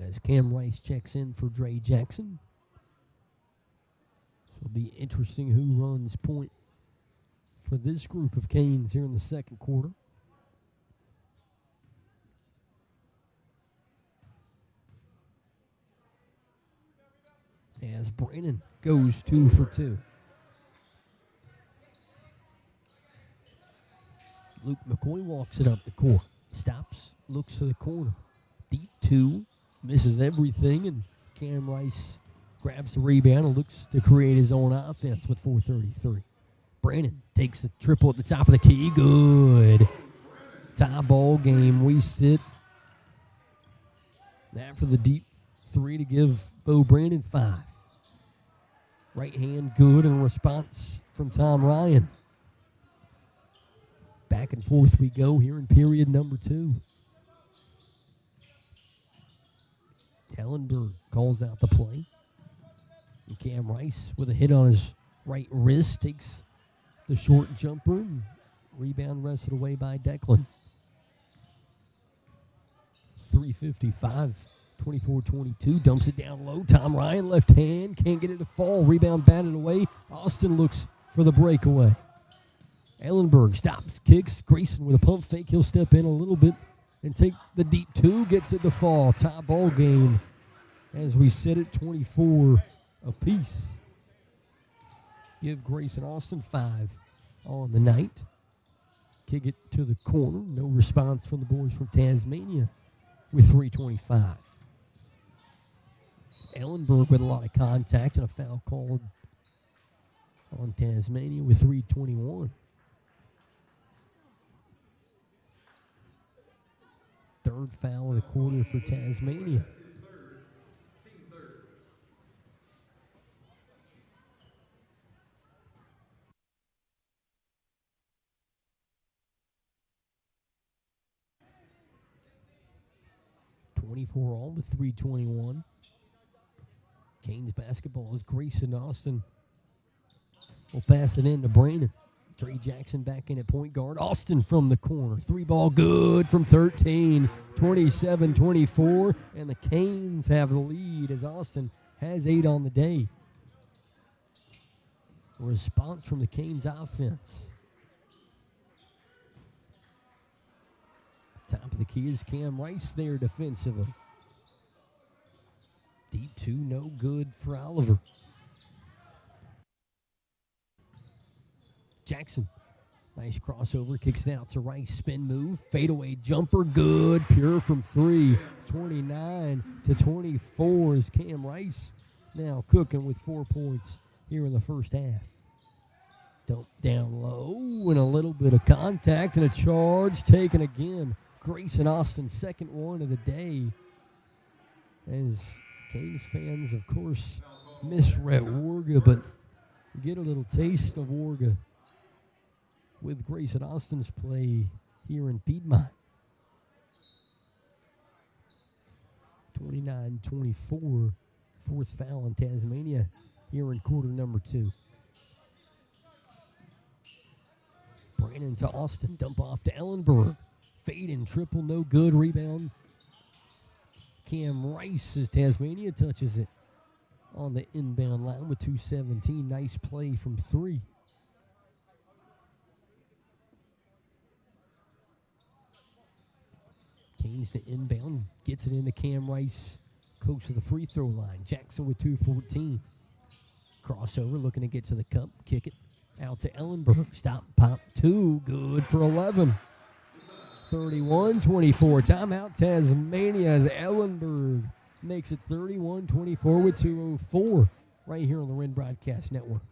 As Cam Rice checks in for Dre Jackson. It'll be interesting who runs point for this group of Canes here in the second quarter. As Brandon goes 2 for 2. Luke McCoy walks it up the court. Stops, looks to the corner. Deep 2, misses everything, and Cam Rice grabs the rebound and looks to create his own offense with 4:33. Brandon takes the triple at the top of the key. Good. Tie ball game. We sit after the deep 3 to give Bo Brandon 5. Right hand good, and a response from Tom Ryan. Back and forth we go here in period number 2. Ellenberg calls out the play. And Cam Rice with a hit on his right wrist takes the short jumper, and rebound wrestled away by Declan. 3:55. 24-22, dumps it down low. Tom Ryan, left hand, can't get it to fall. Rebound batted away. Austin looks for the breakaway. Ellenberg stops, kicks. Grayson with a pump fake. He'll step in a little bit and take the deep 2. Gets it to fall. Tie ball game as we sit at 24 apiece. Give Grayson Austin 5 on the night. Kick it to the corner. No response from the boys from Tasmania with 3:25. Ellenberg with a lot of contact and a foul called on Tasmania with 3:21. Third foul of the quarter for Tasmania. All with 3:21. Canes basketball is Grayson Austin. Will pass it in to Brandon. Dre Jackson back in at point guard. Austin from the corner. 3 ball good from 13. 27-24. And the Canes have the lead as Austin has 8 on the day. A response from the Canes offense. Top of the key is Cam Rice there defensively. Deep 2, no good for Oliver. Jackson. Nice crossover, kicks it out to Rice, spin move, fadeaway jumper, good, pure from three. 29-24 is Cam Rice now cooking with 4 points here in the first half. Dump down low and a little bit of contact and a charge taken again. Grayson Austin's second one of the day. As Canes fans, of course, miss Rhett Warga, but get a little taste of Warga with Grayson Austin's play here in Piedmont. 29-24, fourth foul on Tasmania here in quarter number 2. Brandon to Austin, dump off to Ellenberg. Fade and triple, no good. Rebound. Cam Rice as Tasmania touches it on the inbound line with 2:17. Nice play from 3. Canes to inbound, gets it into Cam Rice, close to the free throw line. Jackson with 2:14. Crossover, looking to get to the cup, kick it out to Ellenberg. Stop, pop, 2, good for 11. 31-24, timeout Tasmania as Ellenberg makes it 31-24 with 2:04 right here on the Wren Broadcast Network.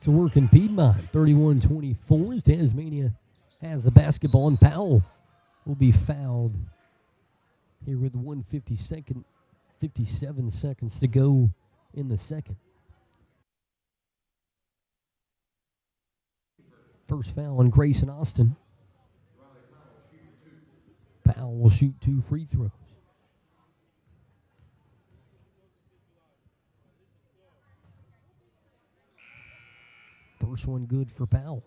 To work in Piedmont, 31-24 as Tasmania has the basketball, and Powell will be fouled here with 57 seconds to go in the second. First foul on Grayson Austin. Powell will shoot 2 free throws. First one good for Powell.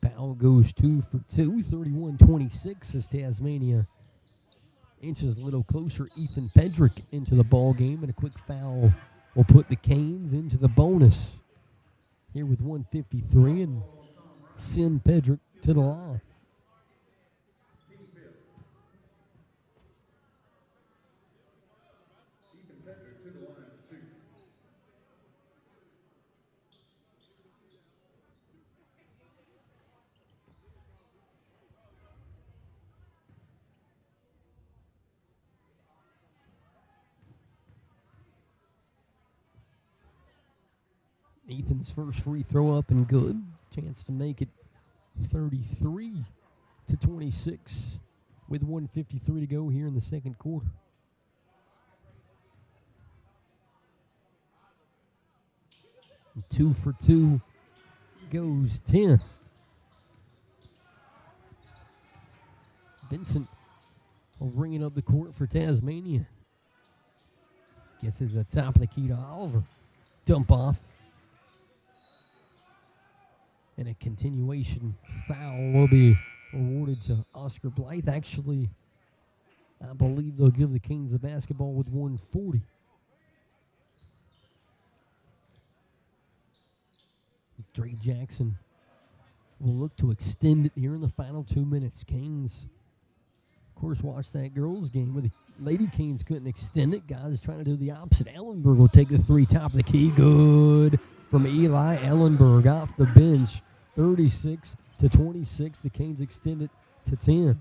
Powell goes 2 for 2, 31-26 as Tasmania inches a little closer. Ethan Pedrick into the ball game, and a quick foul will put the Canes into the bonus. Here with 1:53 and send Pedrick to the line. Ethan's first free throw up and good. Chance to make it 33-26 with 1:53 to go here in the second quarter. And 2 for 2 goes 10. Vincent will bring it up the court for Tasmania. Gets it to the top of the key to Oliver. Dump off. And a continuation foul will be awarded to Oscar Blythe. Actually, I believe they'll give the Canes the basketball with 1:40. Dre Jackson will look to extend it here in the final 2 minutes. Canes, of course, watched that girls' game where the Lady Canes couldn't extend it. Guys trying to do the opposite. Ellenberg will take the three, top of the key. Good from Eli Ellenberg off the bench. 36-26. The Canes extend it to 10.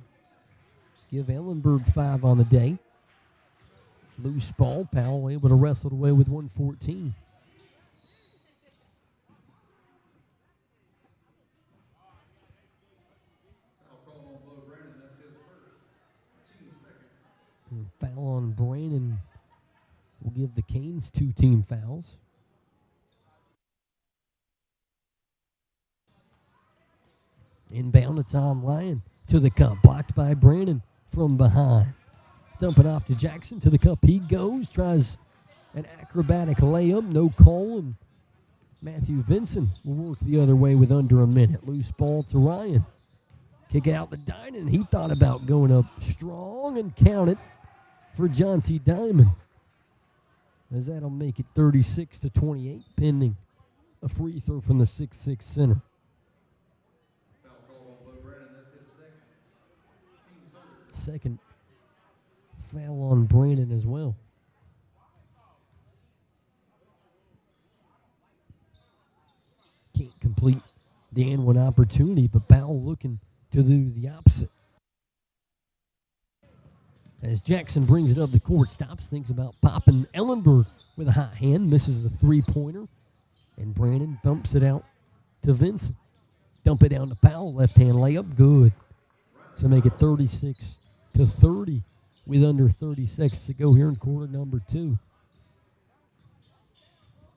Give Ellenberg 5 on the day. Loose ball. Powell able to wrestle it away with 114. And foul on Brannon will give the Canes 2 team fouls. Inbound to Tom Ryan to the cup. Blocked by Brannon from behind. Dump it off to Jackson. To the cup he goes. Tries an acrobatic layup. No call. And Matthew Vinson will work the other way with under a minute. Loose ball to Ryan. Kick it out the Dinan. He thought about going up strong and count it for John T. Diamond. As that'll make it 36-28, pending a free throw from the 6'6" center. Second foul on Brannon as well. Can't complete the and one opportunity, but Powell looking to do the opposite. As Jackson brings it up the court, stops, thinks about popping. Ellenberg with a hot hand, misses the three-pointer, and Brannon bumps it out to Vincent. Dump it down to Powell, left-hand layup, good. To make it 36-30 with under 30 seconds to go here in quarter number 2.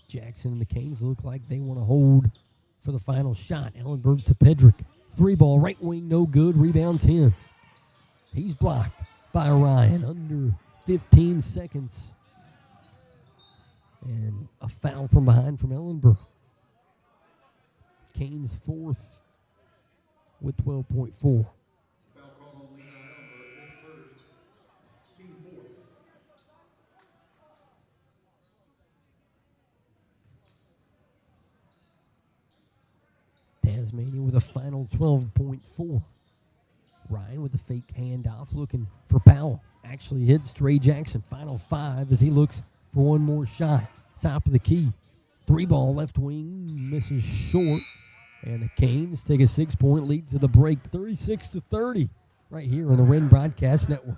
Jackson and the Canes look like they want to hold for the final shot. Ellenberg to Pedrick. 3-ball, right wing, no good. Rebound 10. He's blocked by Ryan. Under 15 seconds. And a foul from behind from Ellenberg. Canes fourth with 12.4. Tasmania with a final 12.4. Ryan with the fake handoff looking for Powell. Actually hits Dre Jackson. Final 5 as he looks for one more shot. Top of the key. 3-ball left wing misses short. And the Canes take a 6-point lead to the break. 36-30 right here on the Wren Broadcast Network.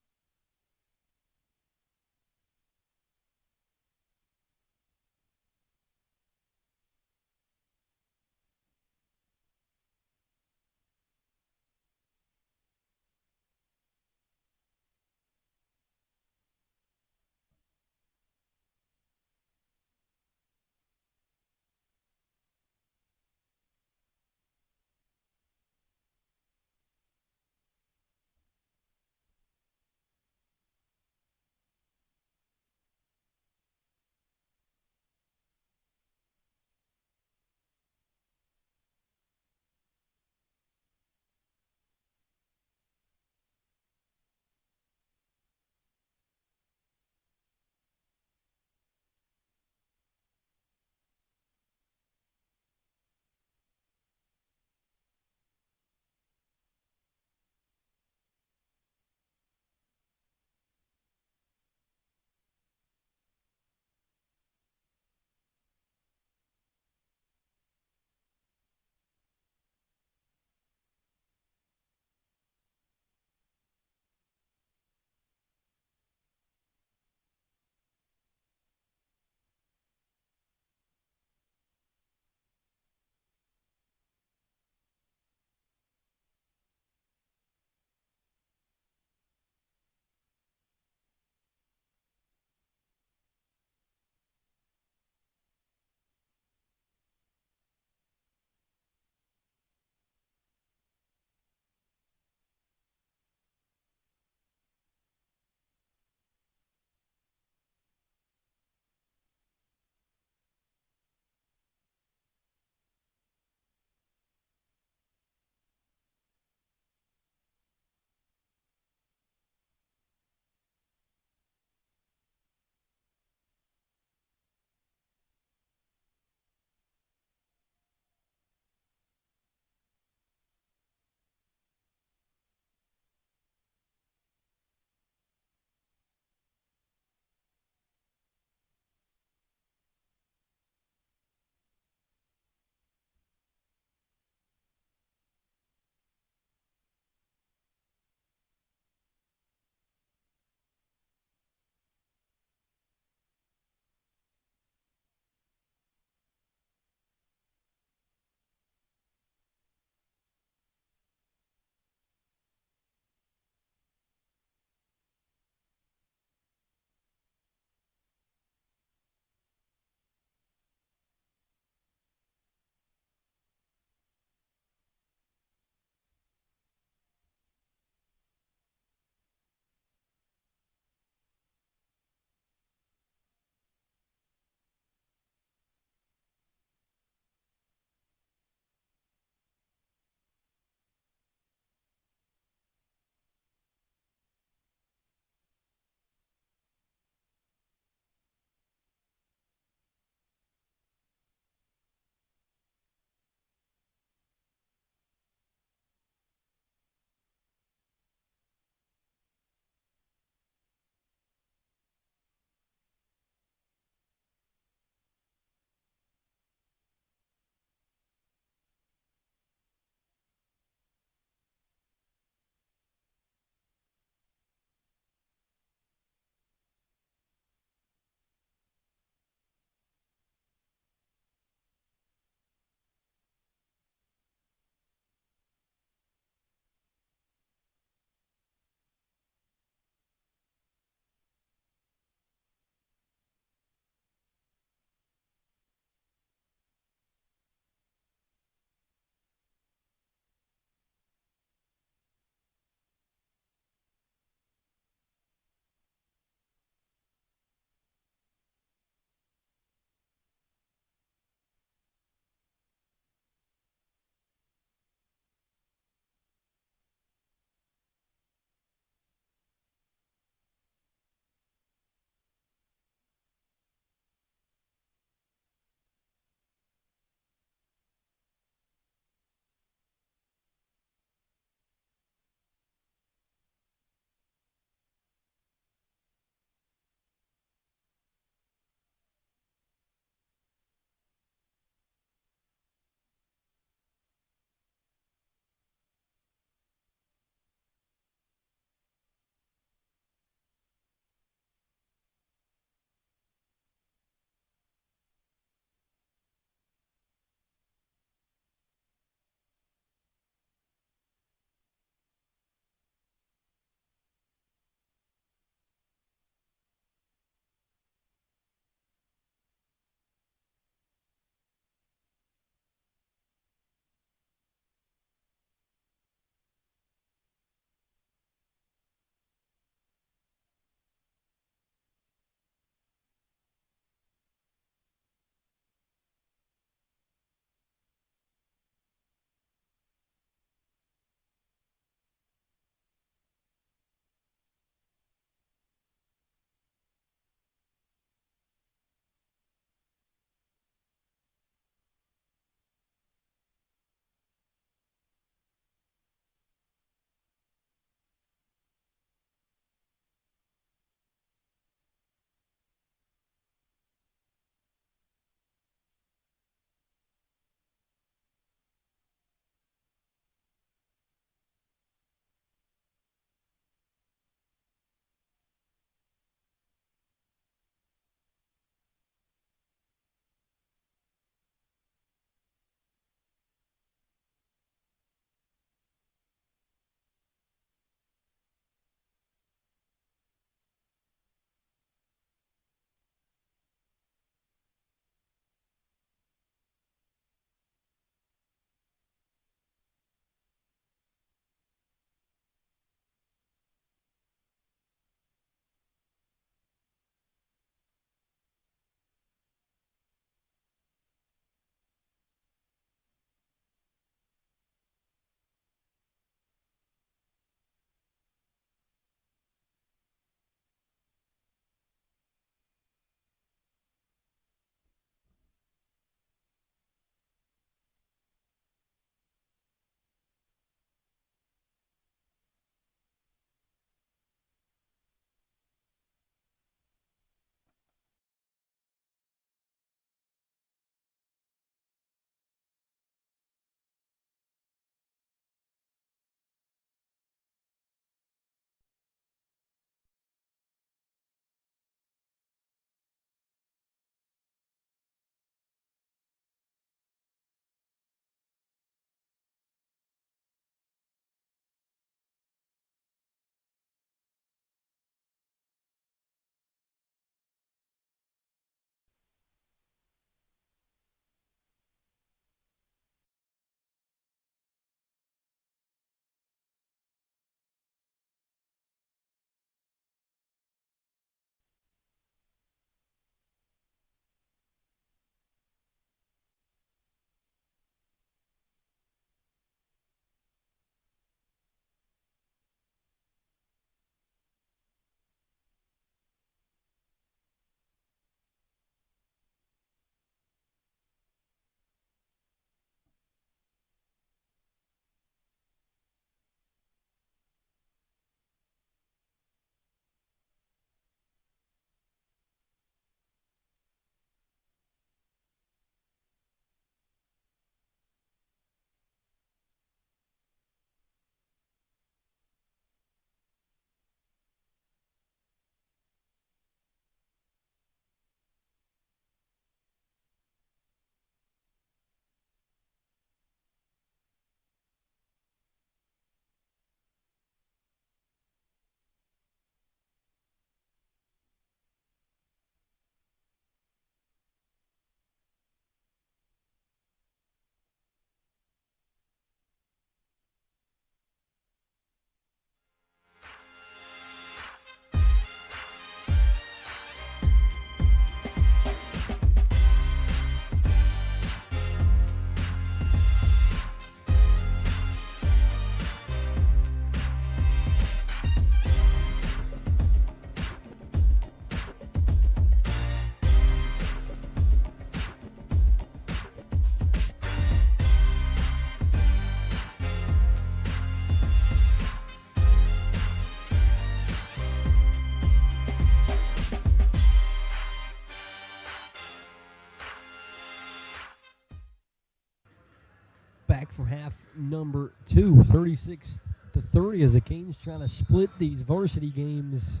back for half number 2, 36-30, as the Canes trying to split these varsity games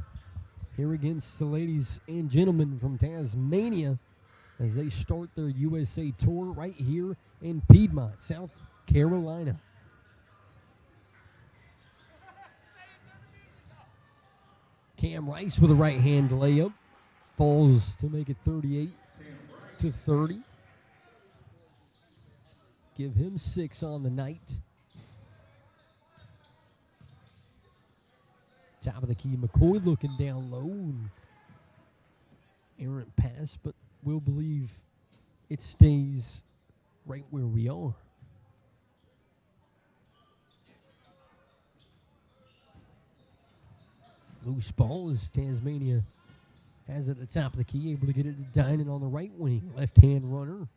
here against the ladies and gentlemen from Tasmania as they start their USA tour right here in Piedmont, South Carolina. Cam Rice with a right-hand layup. Falls to make it 38-30. Give him 6 on the night. Top of the key, McCoy looking down low. And errant pass, but we'll believe it stays right where we are. Loose ball as Tasmania has at the top of the key, able to get it to Dinan on the right wing. Left-hand runner,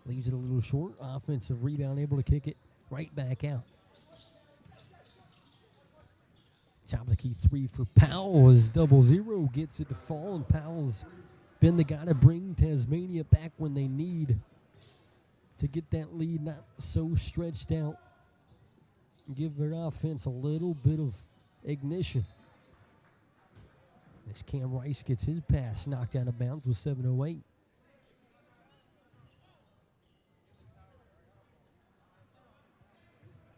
leaves it a little short. Offensive rebound, able to kick it right back out. Top of the key 3 for Powell as 0-0 gets it to fall, and Powell's been the guy to bring Tasmania back when they need to get that lead not so stretched out and give their offense a little bit of ignition. As Cam Rice gets his pass knocked out of bounds with 7:08.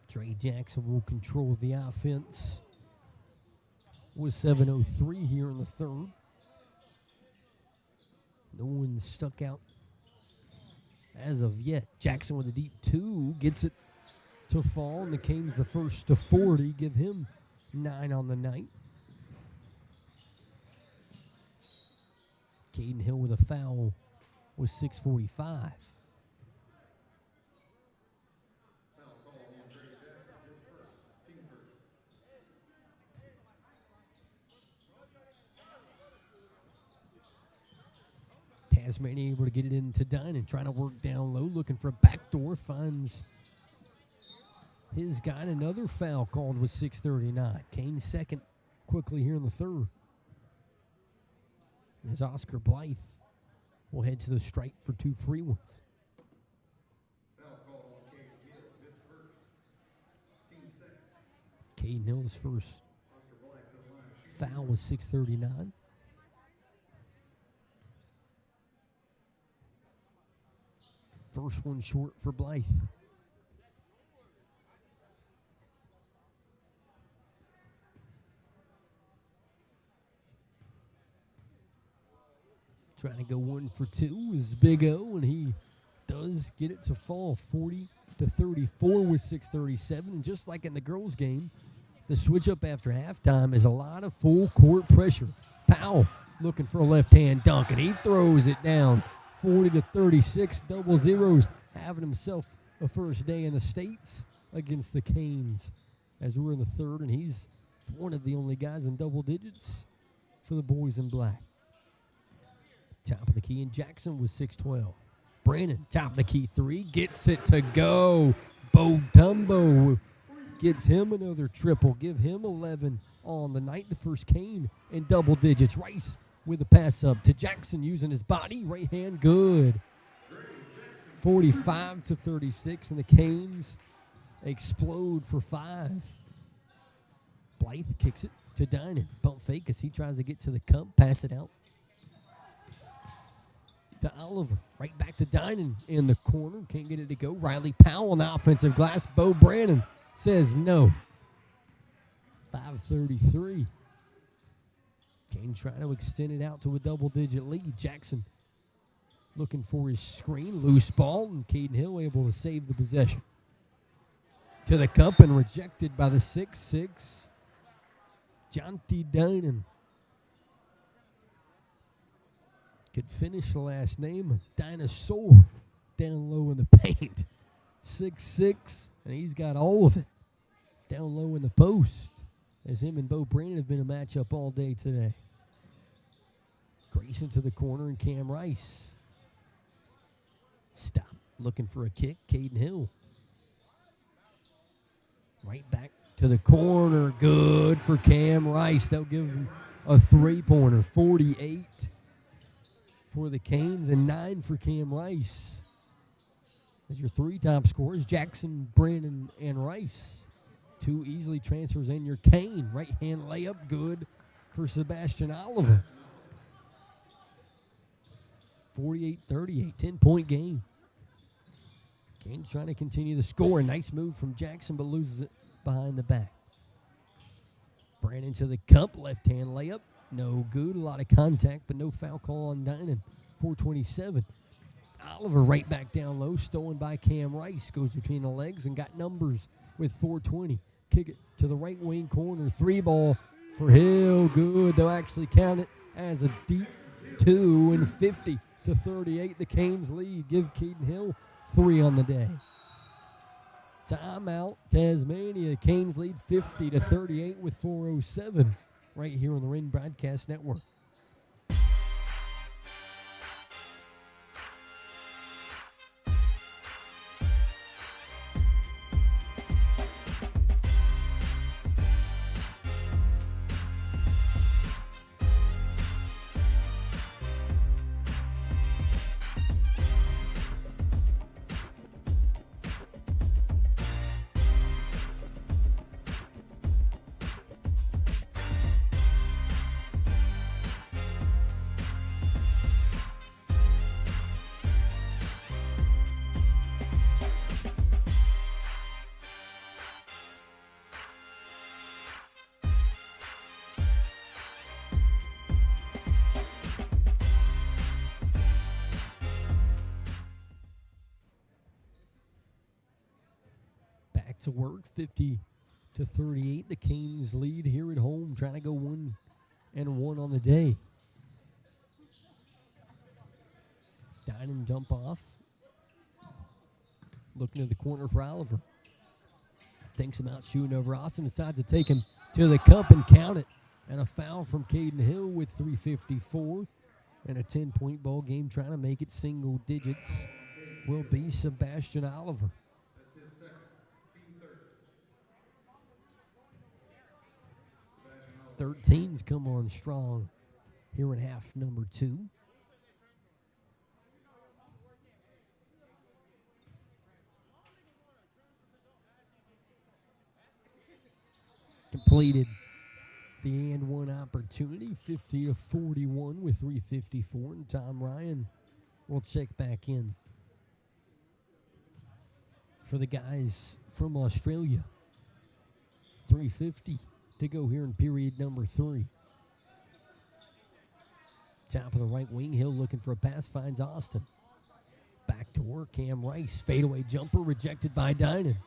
Trey Jackson will control the offense with 7:03 here in the third. No one stuck out as of yet. Jackson with a deep 2 gets it to fall, and the Canes the first to 40, give him 9 on the night. Caden Hill with a foul with 6:45. Tasmania able to get it into Dinan, trying to work down low, looking for a backdoor, finds his guy. Another foul called with 6:39. Canes second quickly here in the third. As Oscar Blythe will head to the stripe for 2 free ones. Caden Hill's first foul was 6:39. First one short for Blythe. Trying to go 1 for 2 is Big O, and he does get it to fall 40-34 with 6:37. And just like in the girls' game, the switch up after halftime is a lot of full court pressure. Powell looking for a left-hand dunk, and he throws it down 40-36. 0-0s, having himself a first day in the States against the Canes as we're in the third, and he's one of the only guys in double digits for the boys in black. Top of the key, and Jackson with 6:12. Brandon, top of the key 3, gets it to go. Bo Dumbo gets him another triple, give him 11 on the night. The first Cane in double digits. Rice with a pass up to Jackson using his body. Right hand, good. 45-36, and the Canes explode for 5. Blythe kicks it to Dinan. Pump fake as he tries to get to the cup, pass it out to Oliver. Right back to Dinan in the corner. Can't get it to go. Riley Powell on the offensive glass. Bo Brandon says no. 5:33. Kane trying to extend it out to a double-digit lead. Jackson looking for his screen. Loose ball, and Caden Hill able to save the possession. To the cup and rejected by the 6'6". Jonty Dinan. Could finish the last name, a dinosaur down low in the paint. 6'6", and he's got all of it down low in the post, as him and Bo Brandon have been a matchup all day today. Grayson to the corner, and Cam Rice. Stop, looking for a kick, Caden Hill. Right back to the corner, good for Cam Rice. They'll give him a 3-pointer, 48 for the Canes and 9 for Cam Rice. As your three top scorers, Jackson, Brandon, and Rice. Two easily transfers in your Kane. Right-hand layup, good for Sebastian Oliver. 48-38, 10-point game. Kane's trying to continue the score. Nice move from Jackson, but loses it behind the back. Brandon to the cup, left-hand layup. No good. A lot of contact, but no foul call on Dinan. 4:27. Oliver right back down low, stolen by Cam Rice. Goes between the legs and got numbers with 4:20. Kick it to the right wing corner. Three ball for Hill. Good. They'll actually count it as a deep two, and 50-38. The Canes lead. Give Caden Hill 3 on the day. Timeout, Tasmania. Canes lead 50-38 with 4:07 right here on the Wren Broadcast Network. To work, 50-38. The Canes lead here at home, trying to go 1-1 on the day. Dinan dump off. Looking to the corner for Oliver. Thinks about shooting over Austin. Decides to take him to the cup and count it. And a foul from Caden Hill with 3:54. And a 10-point ball game, trying to make it single digits, will be Sebastian Oliver. 13's come on strong here in half number 2. Completed the and one opportunity, 50-41 with 3:54, and Tom Ryan will check back in for the guys from Australia. 3:50 to go here in period number 3. Top of the right wing, Hill looking for a pass, finds Austin. Back to work, Cam Rice, fadeaway jumper rejected by Dinan.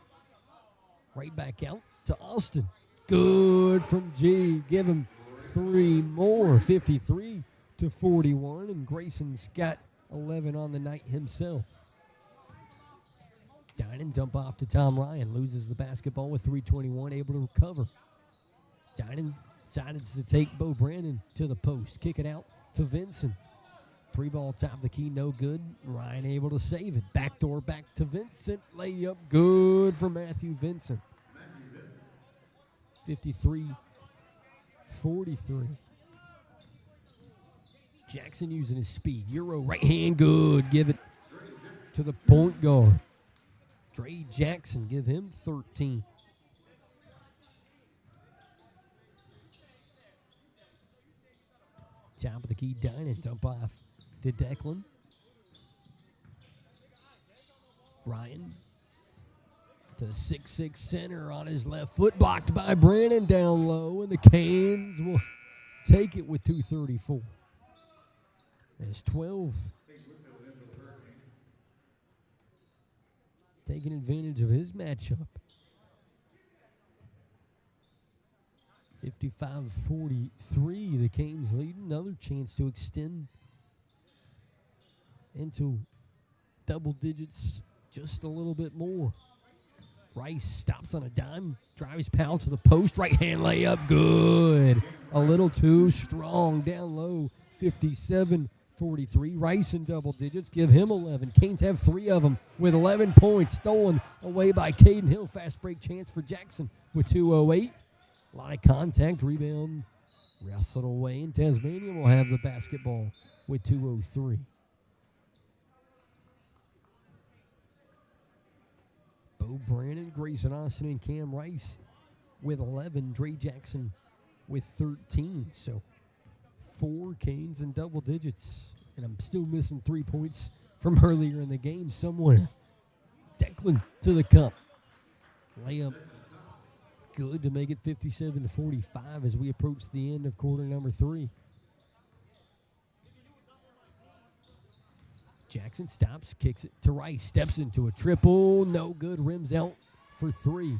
Right back out to Austin. Good from G. Give him 3 more, 53-41, and Grayson's got 11 on the night himself. Dinan dump off to Tom Ryan, loses the basketball with 3:21, able to recover. Dinan decided to take Bo Brandon to the post, kick it out to Vincent. 3-ball top of the key, no good. Ryan able to save it. Backdoor back to Vincent. Layup good for Matthew Vincent. 53-43. Jackson using his speed. Euro right hand good. Give it to the point guard. Dre Jackson, give him 13. Top of the key, Dinan, dump off to Declan. Ryan to the 6'6" center on his left foot, blocked by Brandon down low, and the Canes will take it with 2:34. It's 12. Taking advantage of his matchup. 55-43, the Canes lead. Another chance to extend into double digits just a little bit more. Rice stops on a dime, drives Powell to the post, right-hand layup, good. A little too strong, down low, 57-43. Rice in double digits, give him 11. Canes have 3 of them with 11 points, stolen away by Caden Hill. Fast break chance for Jackson with 2:08. A lot of contact, rebound, wrestled away, and Tasmania will have the basketball with 2:03. Bo Brannon, Grayson Austin, and Cam Rice with 11. Dre Jackson with 13. So 4 Canes in double digits. And I'm still missing 3 points from earlier in the game somewhere. Declan to the cup. Layup good to make it 57-45 as we approach the end of quarter number 3. Jackson stops, kicks it to Rice, steps into a triple, no good, rims out for 3.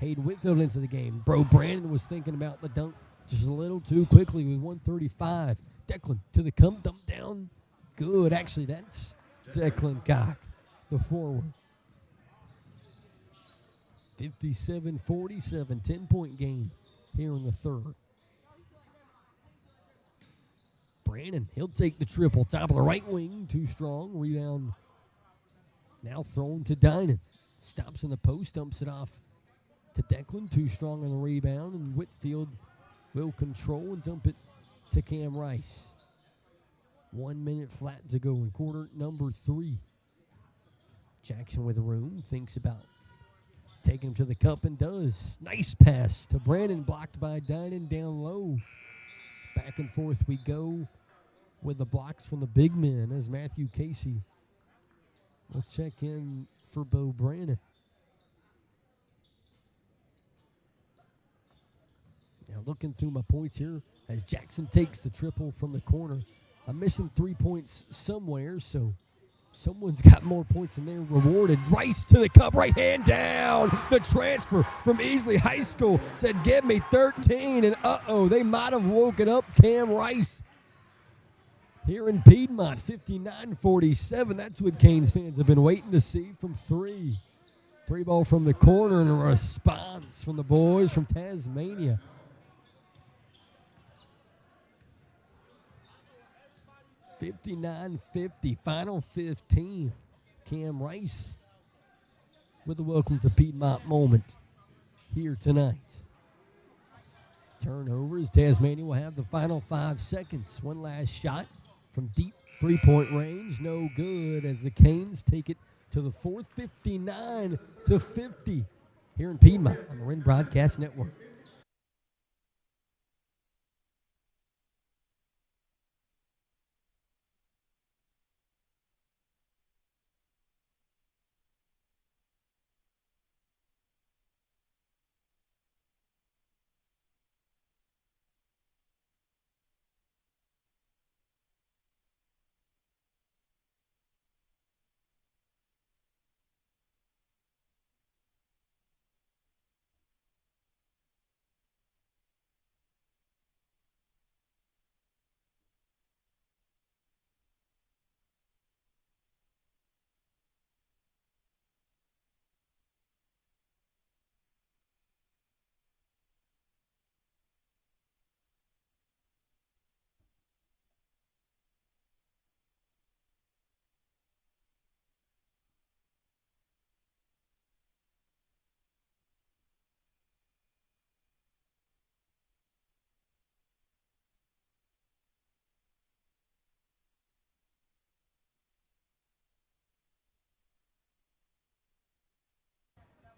Hayden Whitfield into the game. Bro Brandon was thinking about the dunk just a little too quickly with 1:35. Declan to the come, dump down, good. Actually, that's Declan Cock, the forward. 57-47, 10-point game here in the third. Brandon, he'll take the triple. Top of the right wing, too strong. Rebound now thrown to Dinan. Stops in the post, dumps it off to Declan. Too strong on the rebound, and Whitfield will control and dump it to Cam Rice. 1 minute flat to go in quarter number 3. Jackson with room, thinks about taking him to the cup and does. Nice pass to Brandon, blocked by Dinan down low. Back and forth we go with the blocks from the big men as Matthew Casey will check in for Bo Brandon. Now looking through my points here as Jackson takes the triple from the corner. I'm missing 3 points somewhere, so someone's got more points than they're rewarded. Rice to the cup, right hand down. The transfer from Easley High School said, give me 13. And they might have woken up Cam Rice here in Piedmont. 59-47. That's what Canes fans have been waiting to see from 3. 3 ball from the corner and a response from the boys from Tasmania. $59-50, final 15. Cam Rice with a welcome to Piedmont moment here tonight. Turnovers, Tasmania will have the final 5 seconds. One last shot from deep 3-point range, no good as the Canes take it to the fourth, 59-50 here in Piedmont on the Wren Broadcast Network.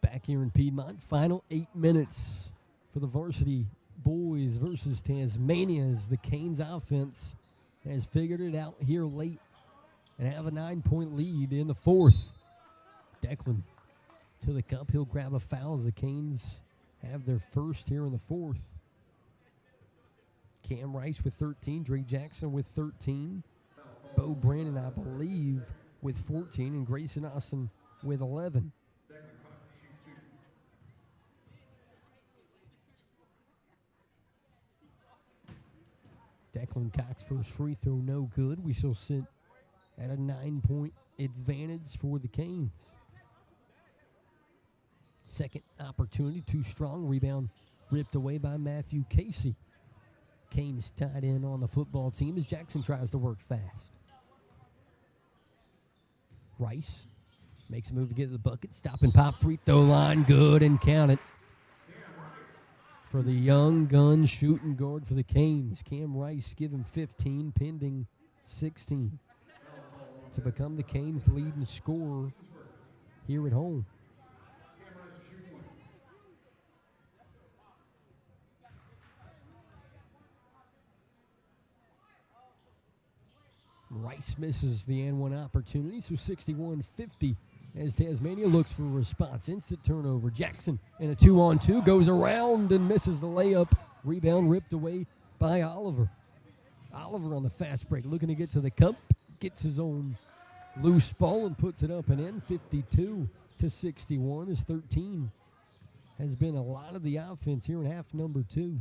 Back here in Piedmont, final 8 minutes for the Varsity boys versus Tasmania as the Canes offense has figured it out here late and have a 9-point lead in the fourth. Declan to the cup. He'll grab a foul as the Canes have their first here in the fourth. Cam Rice with 13, Dre Jackson with 13, Bo Brandon, I believe, with 14, and Grayson Austin with 11. Declan Cox first free throw, no good. We shall sit at a 9-point advantage for the Canes. Second opportunity, too strong. Rebound ripped away by Matthew Casey. Canes tied in on the football team as Jackson tries to work fast. Rice makes a move to get to the bucket. Stop and pop, free throw line, good, and count it. For the young gun shooting guard for the Canes, Cam Rice given 15, pending 16 to become the Canes' leading scorer here at home. Rice misses the and one opportunity, so 61-50 as Tasmania looks for a response. Instant turnover. Jackson in a 2-on-2 goes around and misses the layup. Rebound ripped away by Oliver. Oliver on the fast break, looking to get to the cup, gets his own loose ball and puts it up and in. 52-61 as 13 has been a lot of the offense here in half number 2.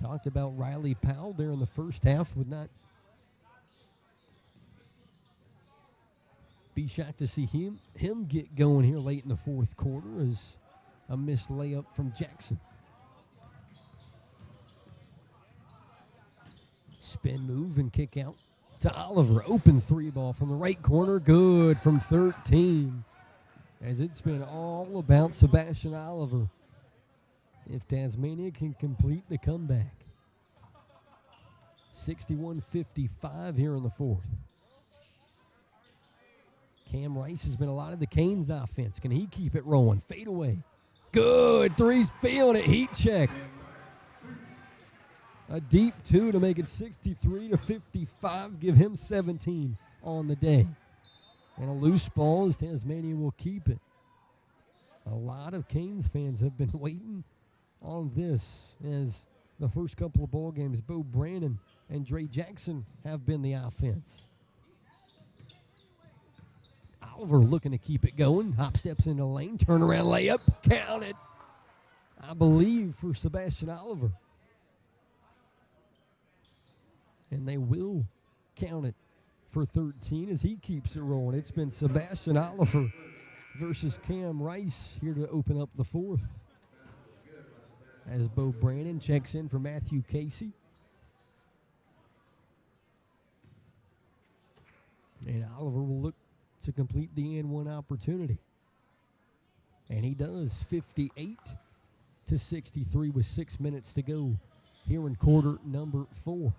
Talked about Riley Powell there in the first half. Would not be shocked to see him get going here late in the fourth quarter as a missed layup from Jackson. Spin move and kick out to Oliver. Open 3 ball from the right corner. Good from 13. As it's been all about Sebastian Oliver. If Tasmania can complete the comeback. 61-55 here in the fourth. Cam Rice has been a lot of the Canes offense. Can he keep it rolling? Fade away. Good. Three's feeling it. Heat check. A deep 2 to make it 63-55. Give him 17 on the day. And a loose ball as Tasmania will keep it. A lot of Canes fans have been waiting on this as the first couple of ball games, Bo Brannon and Dre Jackson have been the offense. Oliver looking to keep it going. Hop steps into the lane. Turnaround layup. Count it. I believe for Sebastian Oliver. And they will count it for 13 as he keeps it rolling. It's been Sebastian Oliver versus Cam Rice here to open up the fourth. As Bo Brannon checks in for Matthew Casey. And Oliver will look to complete the and one opportunity. And he does. 58-63 with 6 minutes to go here in quarter number 4.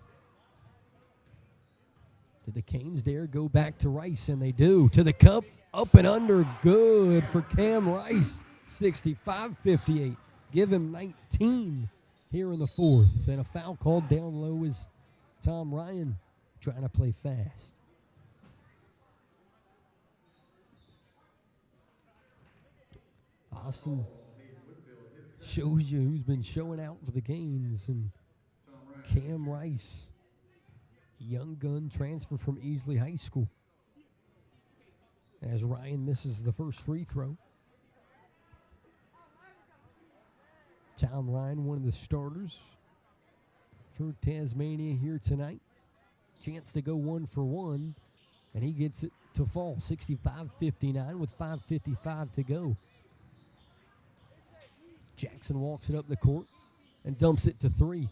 Did the Canes dare go back to Rice? And they do. To the cup, up and under. Good for Cam Rice. 65-58. Give him 19 here in the fourth. And a foul called down low is Tom Ryan trying to play fast. Austin shows you who's been showing out for the Canes. And Cam Rice, young gun transfer from Easley High School. As Ryan misses the first free throw. Tom Ryan, one of the starters for Tasmania here tonight. Chance to go 1 for 1, and he gets it to fall. 65-59 with 5:55 to go. Jackson walks it up the court and dumps it to 3.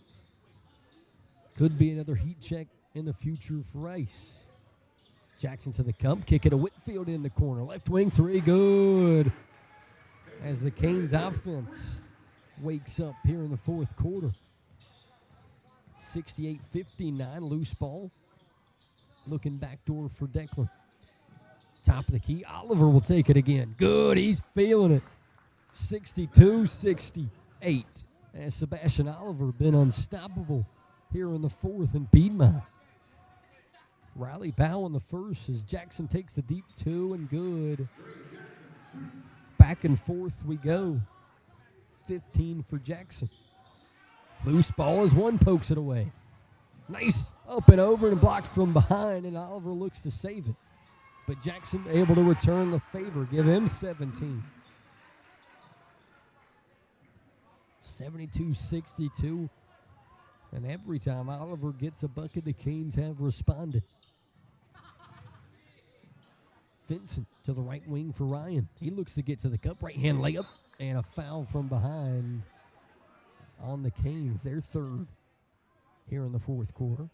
Could be another heat check in the future for Rice. Jackson to the cup, kick it to Whitfield in the corner. Left wing 3, good. As the Canes offense wakes up here in the fourth quarter. 68-59, loose ball. Looking backdoor for Declan. Top of the key, Oliver will take it again. Good, he's feeling it. 62-68. As Sebastian Oliver been unstoppable here in the fourth in Piedmont. Riley Powell in the first as Jackson takes the deep 2 and good. Back and forth we go. 15 for Jackson. Loose ball as one pokes it away. Nice up and over and blocked from behind, and Oliver looks to save it. But Jackson able to return the favor, give him 17. 72-62. And every time Oliver gets a bucket, the Canes have responded. Vincent to the right wing for Ryan. He looks to get to the cup. Right hand layup and a foul from behind on the Canes. Their third here in the fourth quarter.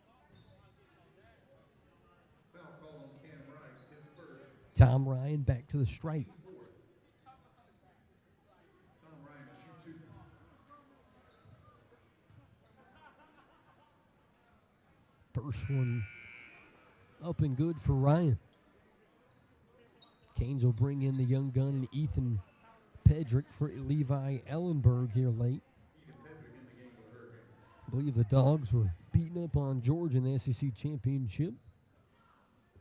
Tom Ryan back to the stripe. First one up and good for Ryan. Canes will bring in the young gun and Ethan Pedrick for Levi Ellenberg here late. I believe the Dogs were beating up on Georgia in the SEC Championship.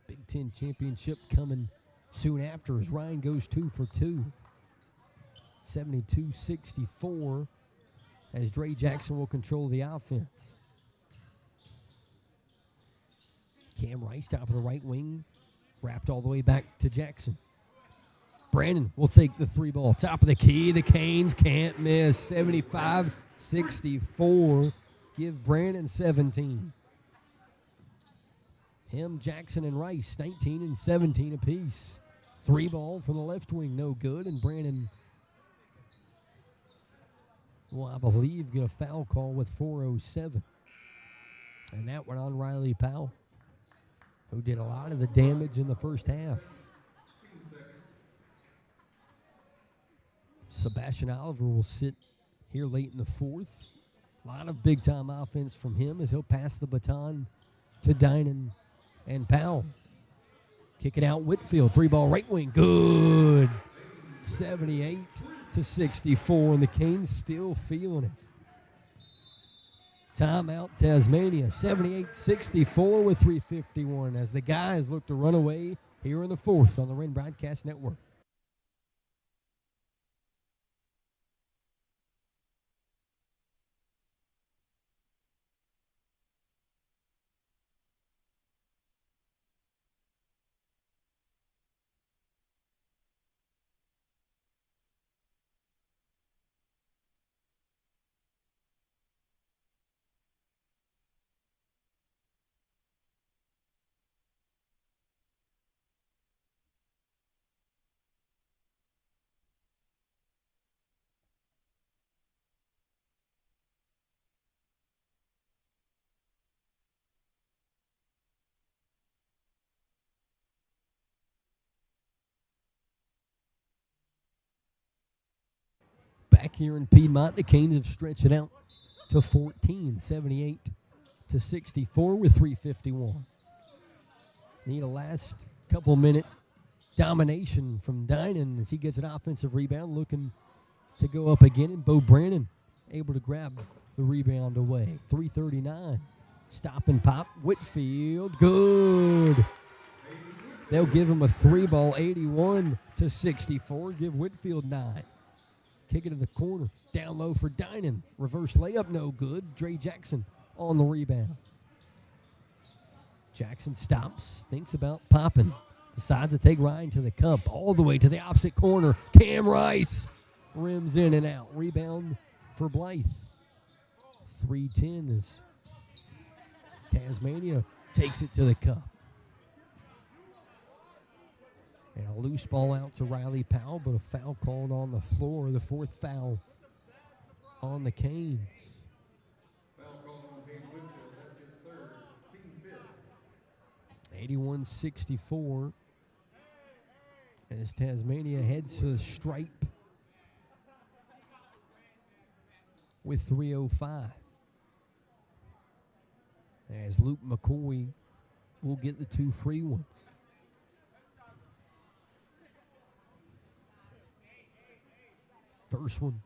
Big Ten Championship coming soon after as Ryan goes 2 for 2. 72-64 as Dre Jackson will control the offense. Cam Rice, top of the right wing, wrapped all the way back to Jackson. Brandon will take the 3 ball. Top of the key. The Canes can't miss. 75-64. Give Brandon 17. Him, Jackson, and Rice, 19 and 17 apiece. 3 ball from the left wing, no good. And Brandon will, I believe, get a foul call with 4:07. And that went on Riley Powell, who did a lot of the damage in the first half. Sebastian Oliver will sit here late in the fourth. A lot of big-time offense from him as he'll pass the baton to Dinan and Powell. Kick it out, Whitfield, 3-ball right wing, good. 78-64, and the Canes still feeling it. Timeout, Tasmania, 78-64 with 3:51 as the guys look to run away here in the fourth on the Wren Broadcast Network. Back here in Piedmont, the Canes have stretched it out to 14, 78-64 with 3:51. Need a last couple minute domination from Dinan as he gets an offensive rebound, looking to go up again, and Bo Brannon able to grab the rebound away. 3:39, stop and pop, Whitfield, good. They'll give him a 3-ball, 81-64, give Whitfield 9. Kick it to the corner. Down low for Dinan. Reverse layup, no good. Dre Jackson on the rebound. Jackson stops, thinks about popping. Decides to take Ryan to the cup. All the way to the opposite corner. Cam Rice rims in and out. Rebound for Blythe. 3:10 as Tasmania takes it to the cup. And a loose ball out to Riley Powell, but a foul called on the floor. The 4th foul on the Canes. Foul called on Hayden Whitfield. That's his 3rd, team 5th. 81-64 as Tasmania heads to the stripe with 3:05. As Luke McCoy will get the 2 free ones. First one,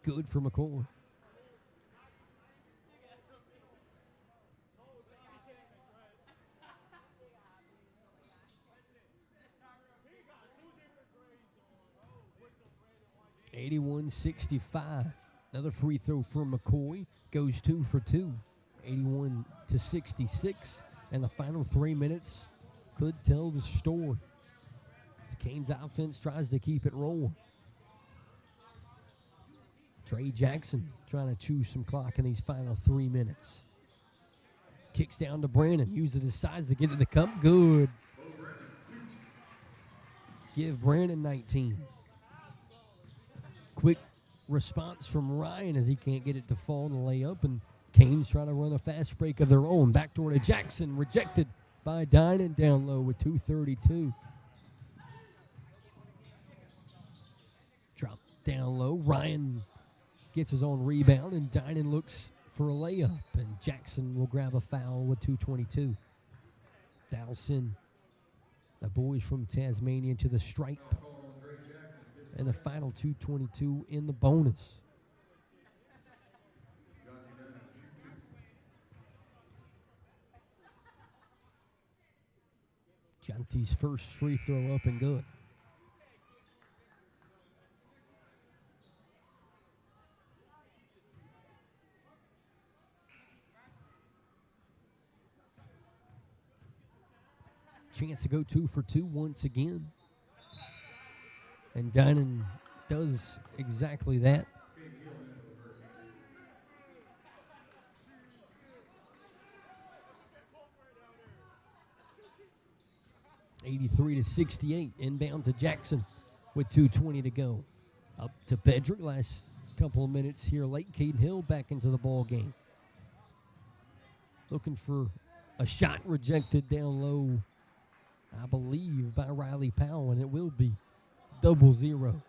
good for McCoy. (81-65). Another free throw for McCoy. Goes 2 for 2. 81-66. And the final 3 minutes could tell the story. The Canes offense tries to keep it rolling. Dre Jackson trying to chew some clock in these final 3 minutes. Kicks down to Brandon. Uses his size to get to the cup. Good. Give Brandon 19. Quick response from Ryan as he can't get it to fall in the layup. And Canes trying to run a fast break of their own. Backdoor to Jackson. Rejected by Dinan down low with 2:32. Drop down low. Ryan gets his own rebound, and Dinan looks for a layup, and Jackson will grab a foul with 2:22. That'll send the boys from Tasmania to the stripe, and the final 2:22 in the bonus. Jonty's first free throw up and good. Chance to go 2 for 2 once again. And Dinan does exactly that. (83-68), inbound to Jackson with 2:20 to go. Up to Pedrick, last couple of minutes here late. Caden Hill back into the ball game. Looking for a shot rejected down low, I believe, by Riley Powell, and it will be 0-0.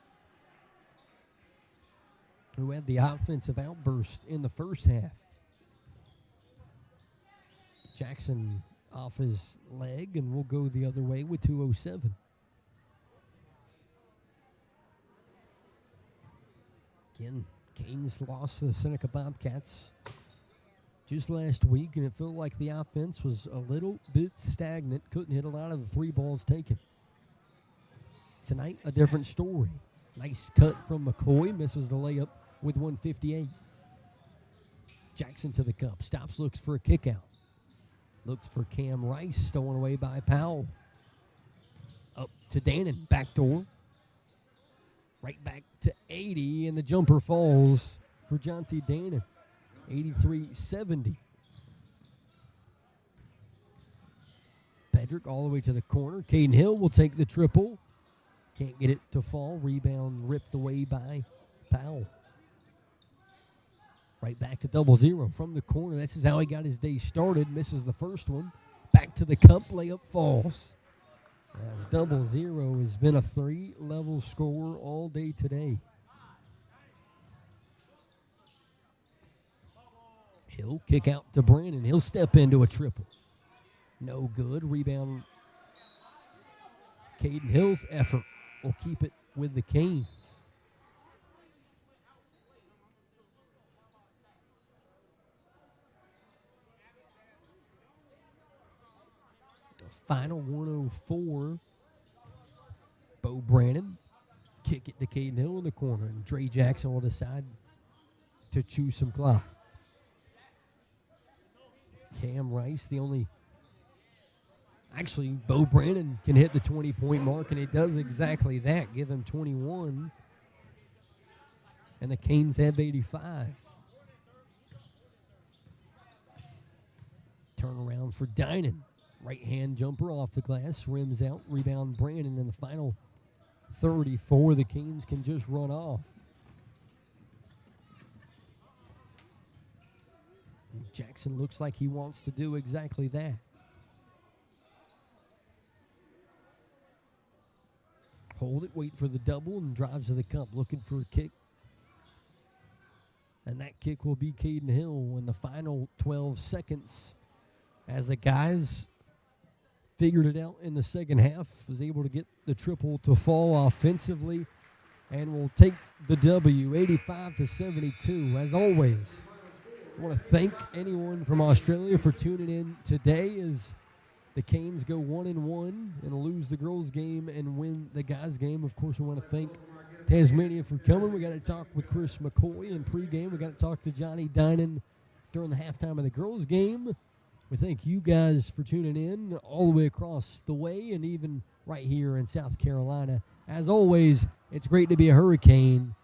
Who had the offensive outburst in the first half. Jackson off his leg, and we'll go the other way with 2:07. Again, Canes lost to the Seneca Bobcats just last week, and it felt like the offense was a little bit stagnant. Couldn't hit a lot of the 3 balls taken. Tonight, a different story. Nice cut from McCoy, misses the layup with 1:58. Jackson to the cup, stops, looks for a kick out. Looks for Cam Rice, stolen away by Powell. Up to Dannon, backdoor. Right back to 80, and the jumper falls for Jonty Dannon. 83-70. Pedrick all the way to the corner. Caden Hill will take the triple. Can't get it to fall. Rebound ripped away by Powell. Right back to 0-0 from the corner. This is how he got his day started. Misses the first one. Back to the cup. Layup falls. As 0-0 has been a 3-level score all day today. He'll kick out to Brandon. He'll step into a triple. No good. Rebound. Caden Hill's effort will keep it with the Canes. Final 104. Bo Brannon kick it to Caden Hill in the corner, and Dre Jackson will decide to choose some clock. Cam Rice, the only... Actually, Bo Brannon can hit the 20-point mark, and he does exactly that. Give him 21. And the Canes have 85. Turnaround for Dinan. Right-hand jumper off the glass, rims out, rebound Brandon in the final 34. The Canes can just run off. And Jackson looks like he wants to do exactly that. Hold it, wait for the double, and drives to the cup, looking for a kick. And that kick will be Caden Hill in the final 12 seconds as the guys figured it out in the second half, was able to get the triple to fall offensively, and will take the W, 85-72. As always, I want to thank anyone from Australia for tuning in today as the Canes go 1-1 and lose the girls' game and win the guys' game. Of course, we want to thank Tasmania for coming. We got to talk with Chris McCoy in pregame. We got to talk to Johnny Dinan during the halftime of the girls' game. We thank you guys for tuning in all the way across the way and even right here in South Carolina. As always, it's great to be a Hurricane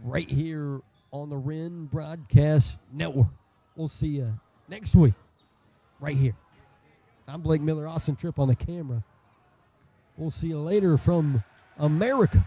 right here on the Wren Broadcast Network. We'll see you next week right here. I'm Blake Miller, Austin Tripp on the camera. We'll see you later from America.